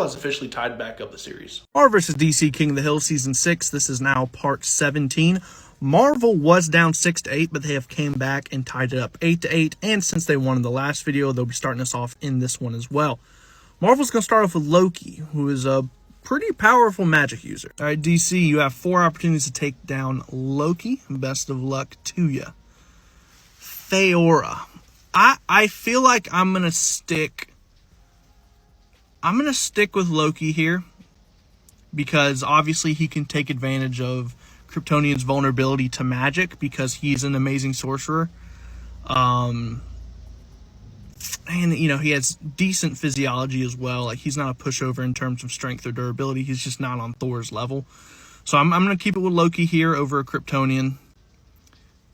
has officially tied back up the series. Marvel vs. DC King of the Hill Season 6. This is now part 17. Marvel was down 6-8, but they have came back and tied it up 8-8. And since they won in the last video, they'll be starting us off in this one as well. Marvel's going to start off with Loki, who is a pretty powerful magic user. All right, DC, you have 4 opportunities to take down Loki. Best of luck to you. Theora. I feel like I'm going to stick with Loki here, because obviously he can take advantage of Kryptonian's vulnerability to magic because he's an amazing sorcerer. And, you know, he has decent physiology as well. Like, he's not a pushover in terms of strength or durability. He's just not on Thor's level. So I'm going to keep it with Loki here over a Kryptonian.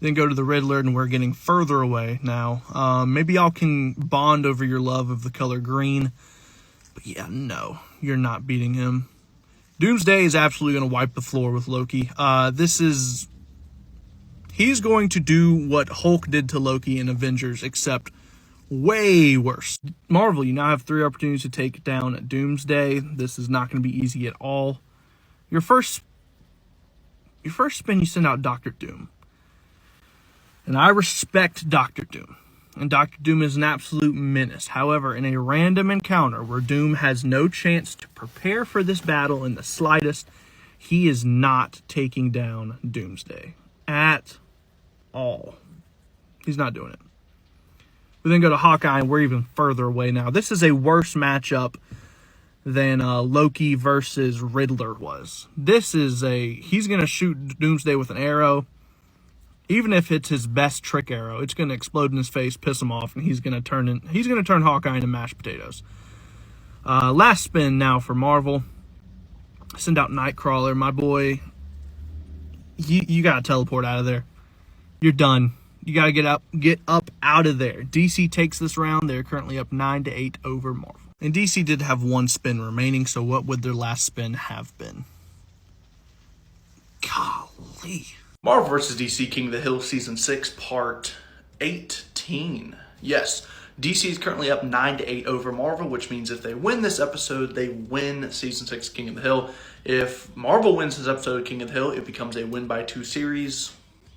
Then go to the Riddler, and we're getting further away now. Maybe y'all can bond over your love of the color green. But yeah, no, you're not beating him. Doomsday is absolutely going to wipe the floor with Loki. He's going to do what Hulk did to Loki in Avengers, except way worse. Marvel, you now have 3 opportunities to take down Doomsday. This is not going to be easy at all. Your first spin, you send out Doctor Doom. And I respect Doctor Doom. And Doctor Doom is an absolute menace. However, in a random encounter where Doom has no chance to prepare for this battle in the slightest, he is not taking down Doomsday at all. He's not doing it. We then go to Hawkeye, and we're even further away now. This is a worse matchup than Loki versus Riddler was. He's going to shoot Doomsday with an arrow. Even if it's his best trick arrow, it's going to explode in his face, piss him off, and he's going to turn Hawkeye into mashed potatoes. Last spin now for Marvel. Send out Nightcrawler, my boy. You got to teleport out of there. You're done. You got to get up out of there. DC takes this round. They're currently up 9-8 over Marvel. And DC did have 1 spin remaining, so what would their last spin have been? Golly. Marvel vs. DC King of the Hill Season 6, Part 18. Yes, DC is currently up 9-8 over Marvel, which means if they win this episode, they win Season 6 King of the Hill. If Marvel wins this episode of King of the Hill, it becomes a win-by-2 series.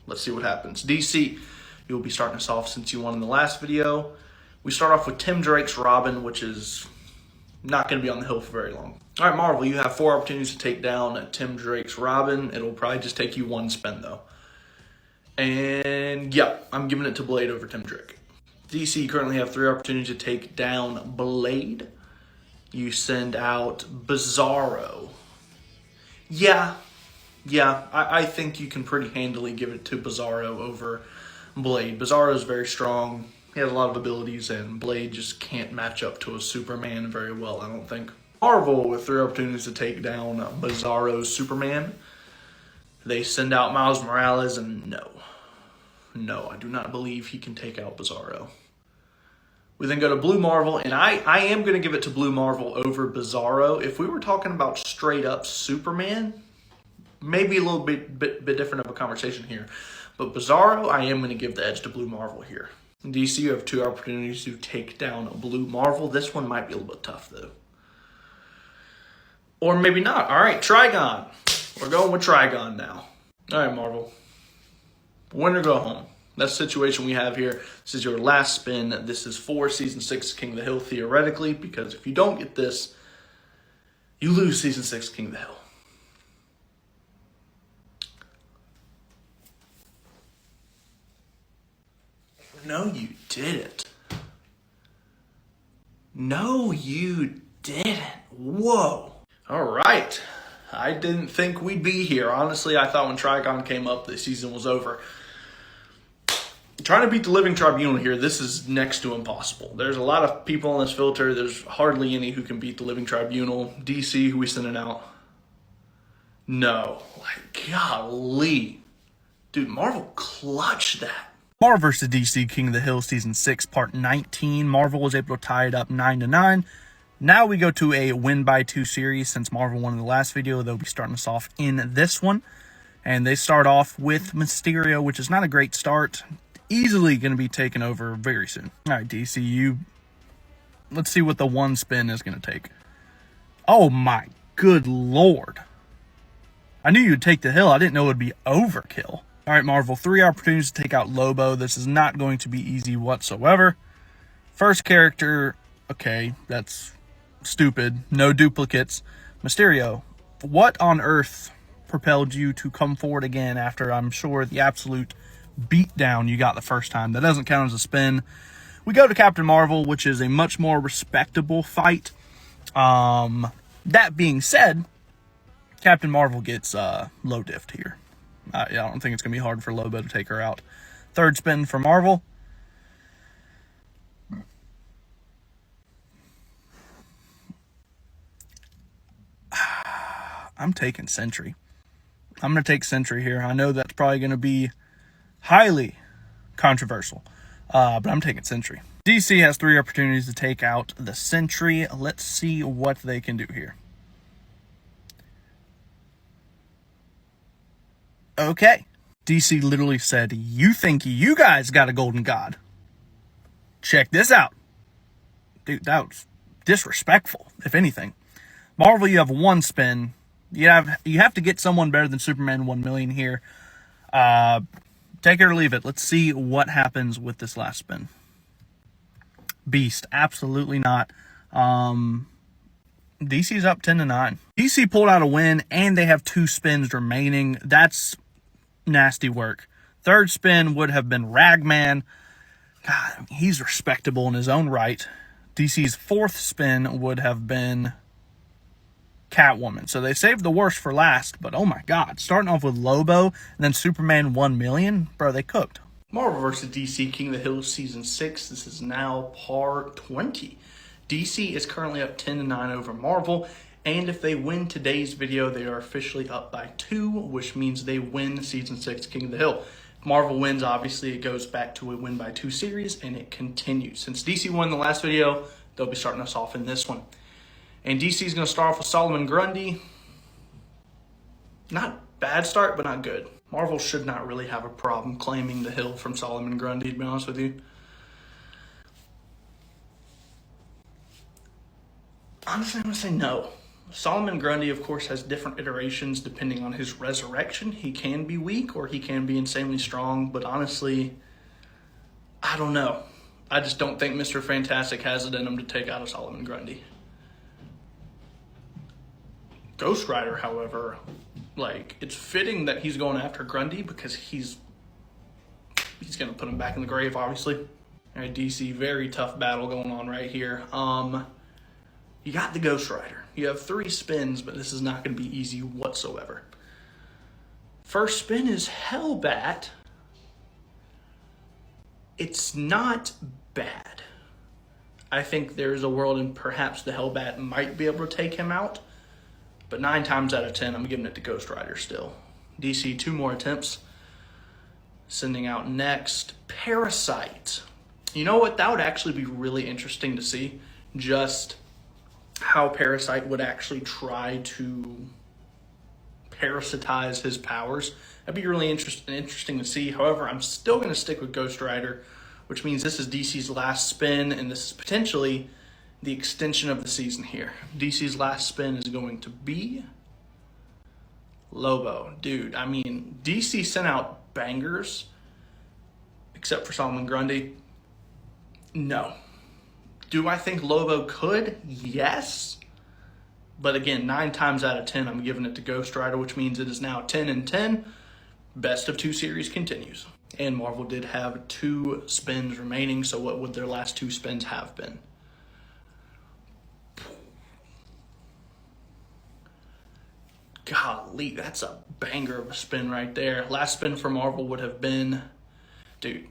Let's see what happens. DC, you'll be starting us off since you won in the last video. We start off with Tim Drake's Robin, which is not going to be on the hill for very long. All right, Marvel, you have 4 opportunities to take down Tim Drake's Robin. It'll probably just take you 1 spin, though. And, yeah, I'm giving it to Blade over Tim Drake. DC, you currently have 3 opportunities to take down Blade. You send out Bizarro. Yeah, I think you can pretty handily give it to Bizarro over Blade. Bizarro is very strong. He has a lot of abilities, and Blade just can't match up to a Superman very well, I don't think. Marvel, with 3 opportunities to take down Bizarro's Superman, they send out Miles Morales, and no, I do not believe he can take out Bizarro. We then go to Blue Marvel, and I am going to give it to Blue Marvel over Bizarro. If we were talking about straight up Superman, maybe a little bit different of a conversation here. But Bizarro, I am going to give the edge to Blue Marvel here. In DC, you have 2 opportunities to take down Blue Marvel. This one might be a little bit tough, though. Or maybe not. All right, Trigon. We're going with Trigon now. All right, Marvel. Win or go home. That's the situation we have here. This is your last spin. This is for Season 6 King of the Hill, theoretically, because if you don't get this, you lose Season 6 King of the Hill. No, you didn't. No, you didn't. Whoa. All right. I didn't think we'd be here. Honestly, I thought when Trigon came up, the season was over. Trying to beat the Living Tribunal here, this is next to impossible. There's a lot of people on this filter. There's hardly any who can beat the Living Tribunal. DC, who we sending out? No. Like, golly. Dude, Marvel clutched that. Marvel vs. DC King of the Hill Season 6 Part 19. Marvel was able to tie it up 9-9. Now we go to a win-by-2 series. Since Marvel won in the last video, they'll be starting us off in this one. And they start off with Mysterio, which is not a great start. Easily going to be taken over very soon. All right, DC, let's see what the 1 spin is going to take. Oh my good lord. I knew you'd take the hill. I didn't know it would be overkill. All right, Marvel, 3 opportunities to take out Lobo. This is not going to be easy whatsoever. First character, okay, that's stupid. No duplicates. Mysterio, what on earth propelled you to come forward again after, I'm sure, the absolute beatdown you got the first time? That doesn't count as a spin. We go to Captain Marvel, which is a much more respectable fight. That being said, Captain Marvel gets low diffed here. I don't think it's going to be hard for Lobo to take her out. 3rd spin for Marvel. I'm taking Sentry. I'm going to take Sentry here. I know that's probably going to be highly controversial, but I'm taking Sentry. DC has 3 opportunities to take out the Sentry. Let's see what they can do here. Okay. DC literally said, you think you guys got a golden god? Check this out. Dude, that was disrespectful, if anything. Marvel, you have 1 spin. You have to get someone better than Superman 1 million here. Take it or leave it. Let's see what happens with this last spin. Beast, absolutely not. DC's up 10-9. DC pulled out a win, and they have 2 spins remaining. That's nasty work. 3rd spin would have been Ragman. God, he's respectable in his own right. DC's 4th spin would have been Catwoman. So they saved the worst for last, but oh my god, starting off with Lobo and then Superman 1 million, bro, they cooked. Marvel vs. DC King of the Hill Season 6. This is now Part 20. DC is currently up 10-9 over Marvel, and if they win today's video, they are officially up by 2, which means they win Season 6 King of the Hill. If Marvel wins, obviously it goes back to a win-by-2 series, and it continues. Since DC won the last video, they'll be starting us off in this one. And DC is going to start off with Solomon Grundy. Not bad start, but not good. Marvel should not really have a problem claiming the hill from Solomon Grundy, to be honest with you. Honestly, I'm going to say no. Solomon Grundy, of course, has different iterations depending on his resurrection. He can be weak or he can be insanely strong, but honestly, I don't know. I just don't think Mr. Fantastic has it in him to take out a Solomon Grundy. Ghost Rider, however, like, it's fitting that he's going after Grundy because he's going to put him back in the grave, obviously. All right, DC, very tough battle going on right here. You got the Ghost Rider. You have 3 spins, but this is not going to be easy whatsoever. First spin is Hellbat. It's not bad. I think there's a world in perhaps the Hellbat might be able to take him out, but 9 times out of 10, I'm giving it to Ghost Rider still. DC, 2 more attempts. Sending out next, Parasite. You know what? That would actually be really interesting to see. Just how Parasite would actually try to parasitize his powers. That'd be really interesting to see. However, I'm still going to stick with Ghost Rider, which means this is DC's last spin, and this is potentially the extension of the season here. DC's last spin is going to be Lobo. Dude, I mean, DC sent out bangers, except for Solomon Grundy. No. Do I think Lobo could? Yes. But again, 9 times out of 10, I'm giving it to Ghost Rider, which means it is now 10 and 10. Best of 2 series continues. And Marvel did have 2 spins remaining, so what would their last 2 spins have been? Golly, that's a banger of a spin right there. Last spin for Marvel would have been... Dude,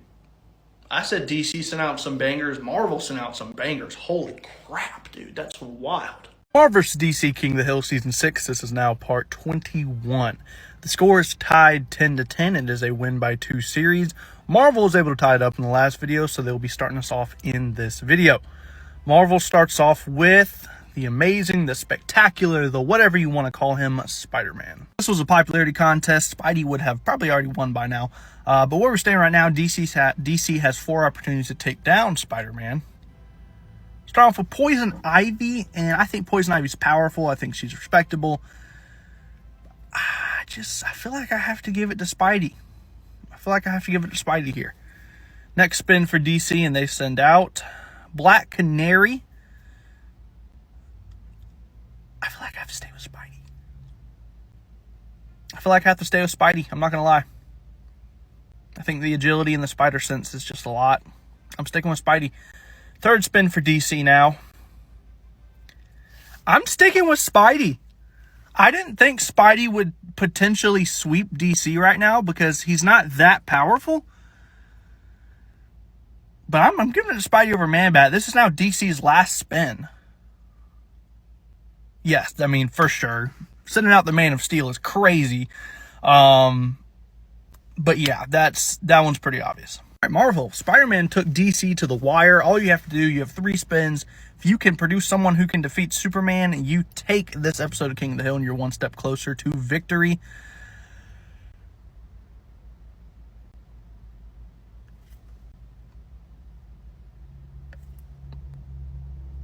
I said DC sent out some bangers. Marvel sent out some bangers. Holy crap, dude. That's wild. Marvel vs. DC King of the Hill Season 6. This is now part 21. The score is tied 10-10. It is a win by 2 series. Marvel was able to tie it up in the last video, so they'll be starting us off in this video. Marvel starts off with the amazing, the spectacular, the whatever you want to call him, Spider-Man. This was a popularity contest. Spidey would have probably already won by now. But where we're staying right now, DC has 4 opportunities to take down Spider-Man. Start off with Poison Ivy, and I think Poison Ivy's powerful. I think she's respectable. I feel like I have to give it to Spidey. Here. Next spin for DC, and they send out Black Canary. I feel like I have to stay with Spidey. I'm not going to lie. I think the agility and the spider sense is just a lot. I'm sticking with Spidey. Third spin for DC now. I'm sticking with Spidey. I didn't think Spidey would potentially sweep DC right now because he's not that powerful. But I'm giving it to Spidey over Man-Bat. This is now DC's last spin. Yes, I mean, for sure. Sending out the Man of Steel is crazy. But yeah, that one's pretty obvious. All right, Marvel. Spider-Man took DC to the wire. All you have to do, you have 3 spins. If you can produce someone who can defeat Superman, you take this episode of King of the Hill and you're 1 step closer to victory.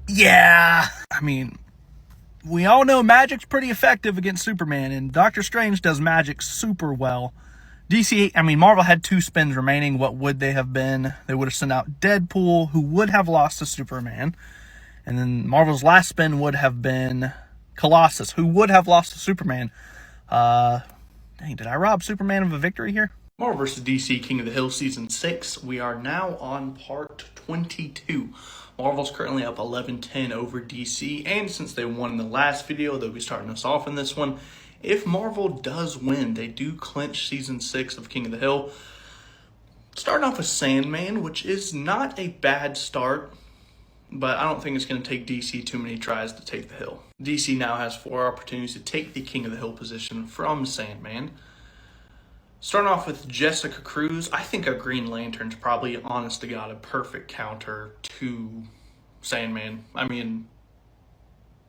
Yeah, I mean, we all know magic's pretty effective against Superman, and Doctor Strange does magic super well. Marvel had 2 spins remaining. What would they have been? They would have sent out Deadpool, who would have lost to Superman. And then Marvel's last spin would have been Colossus, who would have lost to Superman. Dang, did I rob Superman of a victory here? Marvel vs. DC King of the Hill Season 6. We are now on part 22. Marvel's currently up 11-10 over DC, and since they won in the last video, they'll be starting us off in this one. If Marvel does win, they do clinch Season 6 of King of the Hill. Starting off with Sandman, which is not a bad start, but I don't think it's going to take DC too many tries to take the hill. DC now has 4 opportunities to take the King of the Hill position from Sandman. Starting off with Jessica Cruz, I think a Green Lantern's probably, honest to God, a perfect counter to Sandman. I mean,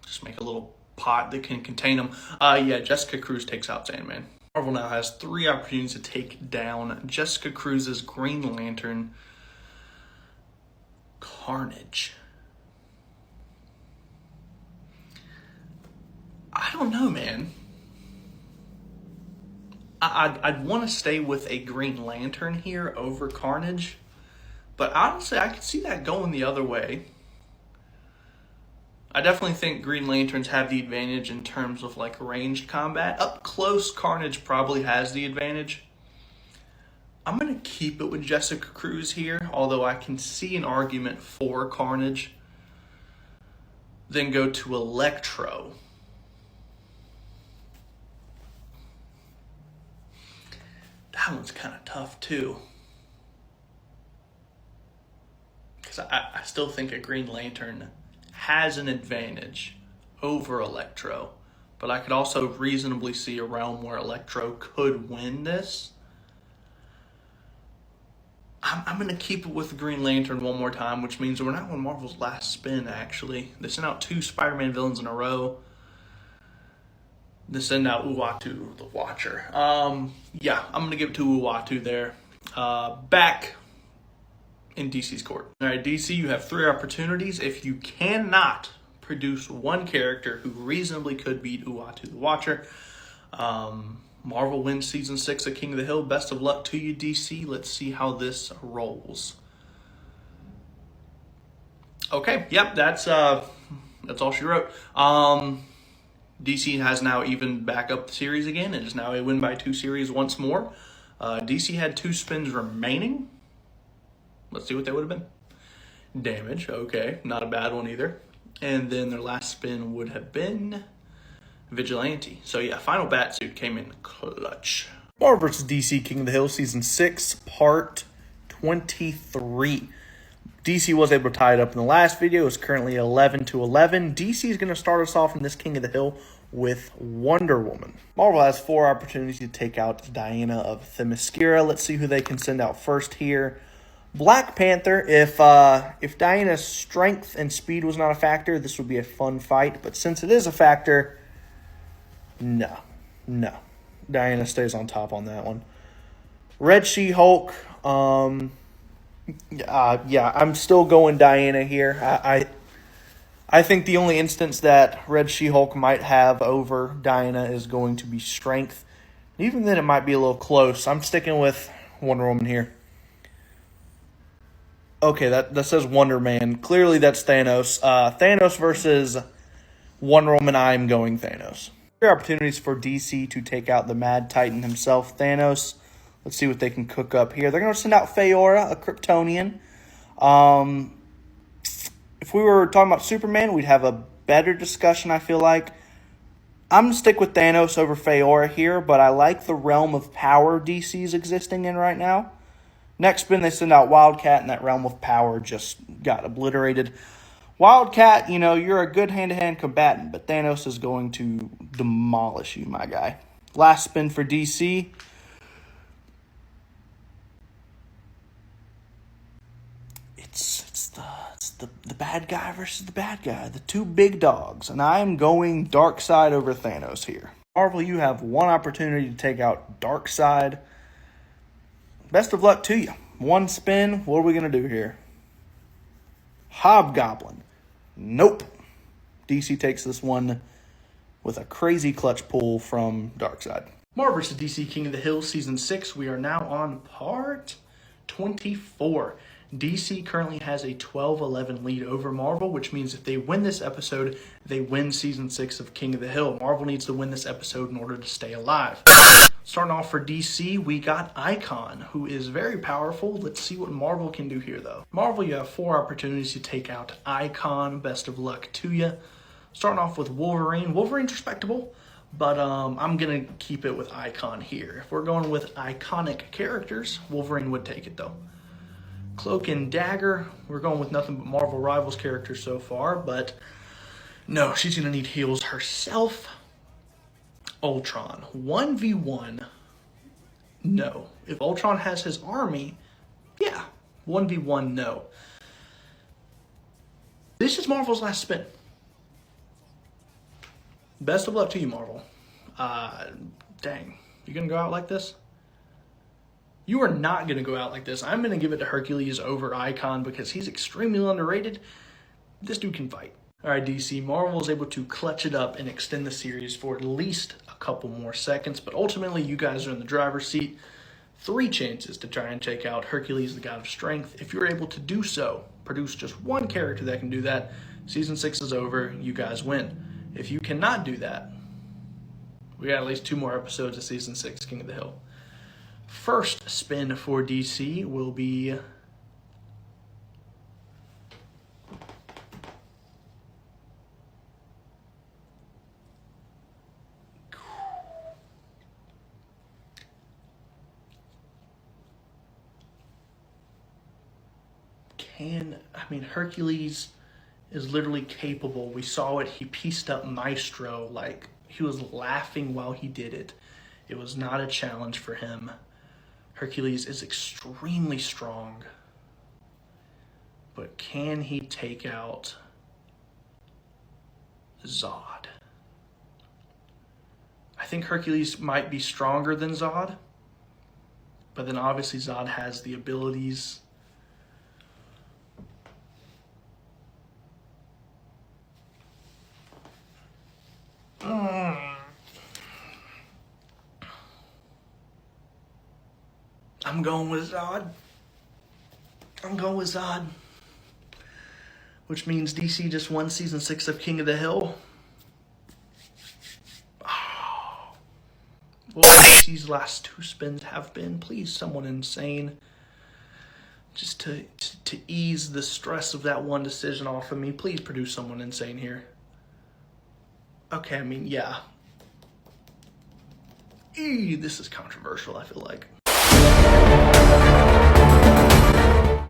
just make a little pot that can contain them. Yeah, Jessica Cruz takes out Sandman. Marvel now has 3 opportunities to take down Jessica Cruz's Green Lantern, Carnage. I don't know, man. I'd want to stay with a Green Lantern here over Carnage. But honestly, I could see that going the other way. I definitely think Green Lanterns have the advantage in terms of like ranged combat. Up close, Carnage probably has the advantage. I'm going to keep it with Jessica Cruz here, although I can see an argument for Carnage. Then go to Electro. That one's kind of tough too. Because I still think a Green Lantern has an advantage over Electro. But I could also reasonably see a realm where Electro could win this. I'm going to keep it with the Green Lantern one more time, which means we're not on Marvel's last spin, actually. They sent out 2 Spider-Man villains in a row. They send out Uatu, the Watcher. Yeah, I'm going to give it to Uatu there. Back in DC's court. All right, DC, you have 3 opportunities. If you cannot produce one character who reasonably could beat Uatu, the Watcher, Marvel wins Season 6 of King of the Hill. Best of luck to you, DC. Let's see how this rolls. Okay, yep, that's all she wrote. DC has now even back up the series again. It is now a win by 2 series once more. DC had 2 spins remaining. Let's see what they would have been. Damage, okay, not a bad one either. And then their last spin would have been Vigilante. So yeah, final bat suit came in clutch. Marvel vs. DC King of the Hill Season 6, Part 23. DC was able to tie it up in the last video. It's currently 11-11. DC is going to start us off in this King of the Hill with Wonder Woman. Marvel has 4 opportunities to take out Diana of Themyscira. Let's see who they can send out first here. Black Panther. If Diana's strength and speed was not a factor, this would be a fun fight. But since it is a factor, no. Diana stays on top on that one. Red She-Hulk. Yeah, I'm still going Diana here. I think the only instance that Red She-Hulk might have over Diana is going to be strength. Even then, it might be a little close. I'm sticking with Wonder Woman here. Okay, that says Wonder Man. Clearly, that's Thanos. Thanos versus Wonder Woman. I'm going Thanos. There are opportunities for DC to take out the Mad Titan himself, Thanos. Let's see what they can cook up here. They're going to send out Feora, a Kryptonian. If we were talking about Superman, we'd have a better discussion, I feel like. I'm going to stick with Thanos over Feora here, but I like the realm of power DC's existing in right now. Next spin, they send out Wildcat, and that realm of power just got obliterated. Wildcat, you're a good hand-to-hand combatant, but Thanos is going to demolish you, my guy. Last spin for DC. It's the bad guy versus the bad guy, the 2 big dogs, and I'm going Darkseid over Thanos here. Marvel, you have 1 opportunity to take out Darkseid. Best of luck to you. 1 spin. What are we going to do here? Hobgoblin. Nope. DC takes this one with a crazy clutch pull from Darkseid. Marvel vs. DC King of the Hill Season 6. We are now on Part 24. DC currently has a 12-11 lead over Marvel, which means if they win this episode, they win Season 6 of King of the Hill. Marvel needs to win this episode in order to stay alive. Starting off for DC, we got Icon, who is very powerful. Let's see what Marvel can do here, though. Marvel, you have 4 opportunities to take out Icon. Best of luck to you. Starting off with Wolverine. Wolverine's respectable, but I'm going to keep it with Icon here. If we're going with iconic characters, Wolverine would take it, though. Cloak and Dagger, we're going with nothing but Marvel Rivals characters so far, but no, she's going to need heals herself. Ultron, 1v1, no. If Ultron has his army, yeah, 1v1, no. This is Marvel's last spin. Best of luck to you, Marvel. Dang, you going to go out like this? You are not going to go out like this. I'm going to give it to Hercules over Icon because he's extremely underrated. This dude can fight. All right, DC, Marvel was able to clutch it up and extend the series for at least a couple more seconds, but ultimately you guys are in the driver's seat. 3 chances to try and take out Hercules, the god of strength. If you're able to do so, produce just one character that can do that, Season 6 is over, you guys win. If you cannot do that, we got at least 2 more episodes of Season 6, King of the Hill. First spin for DC will be... Hercules is literally capable. We saw it. He pieced up Maestro. Like, he was laughing while he did it. It was not a challenge for him. Hercules is extremely strong. But can he take out Zod? I think Hercules might be stronger than Zod. But then obviously Zod has the abilities. I'm going with Zod. Which means DC just won Season 6 of King of the Hill. Oh. Well, DC's last 2 spins have been, please, someone insane. Just to ease the stress of that one decision off of me, please produce someone insane here. Okay, yeah. This is controversial, I feel like.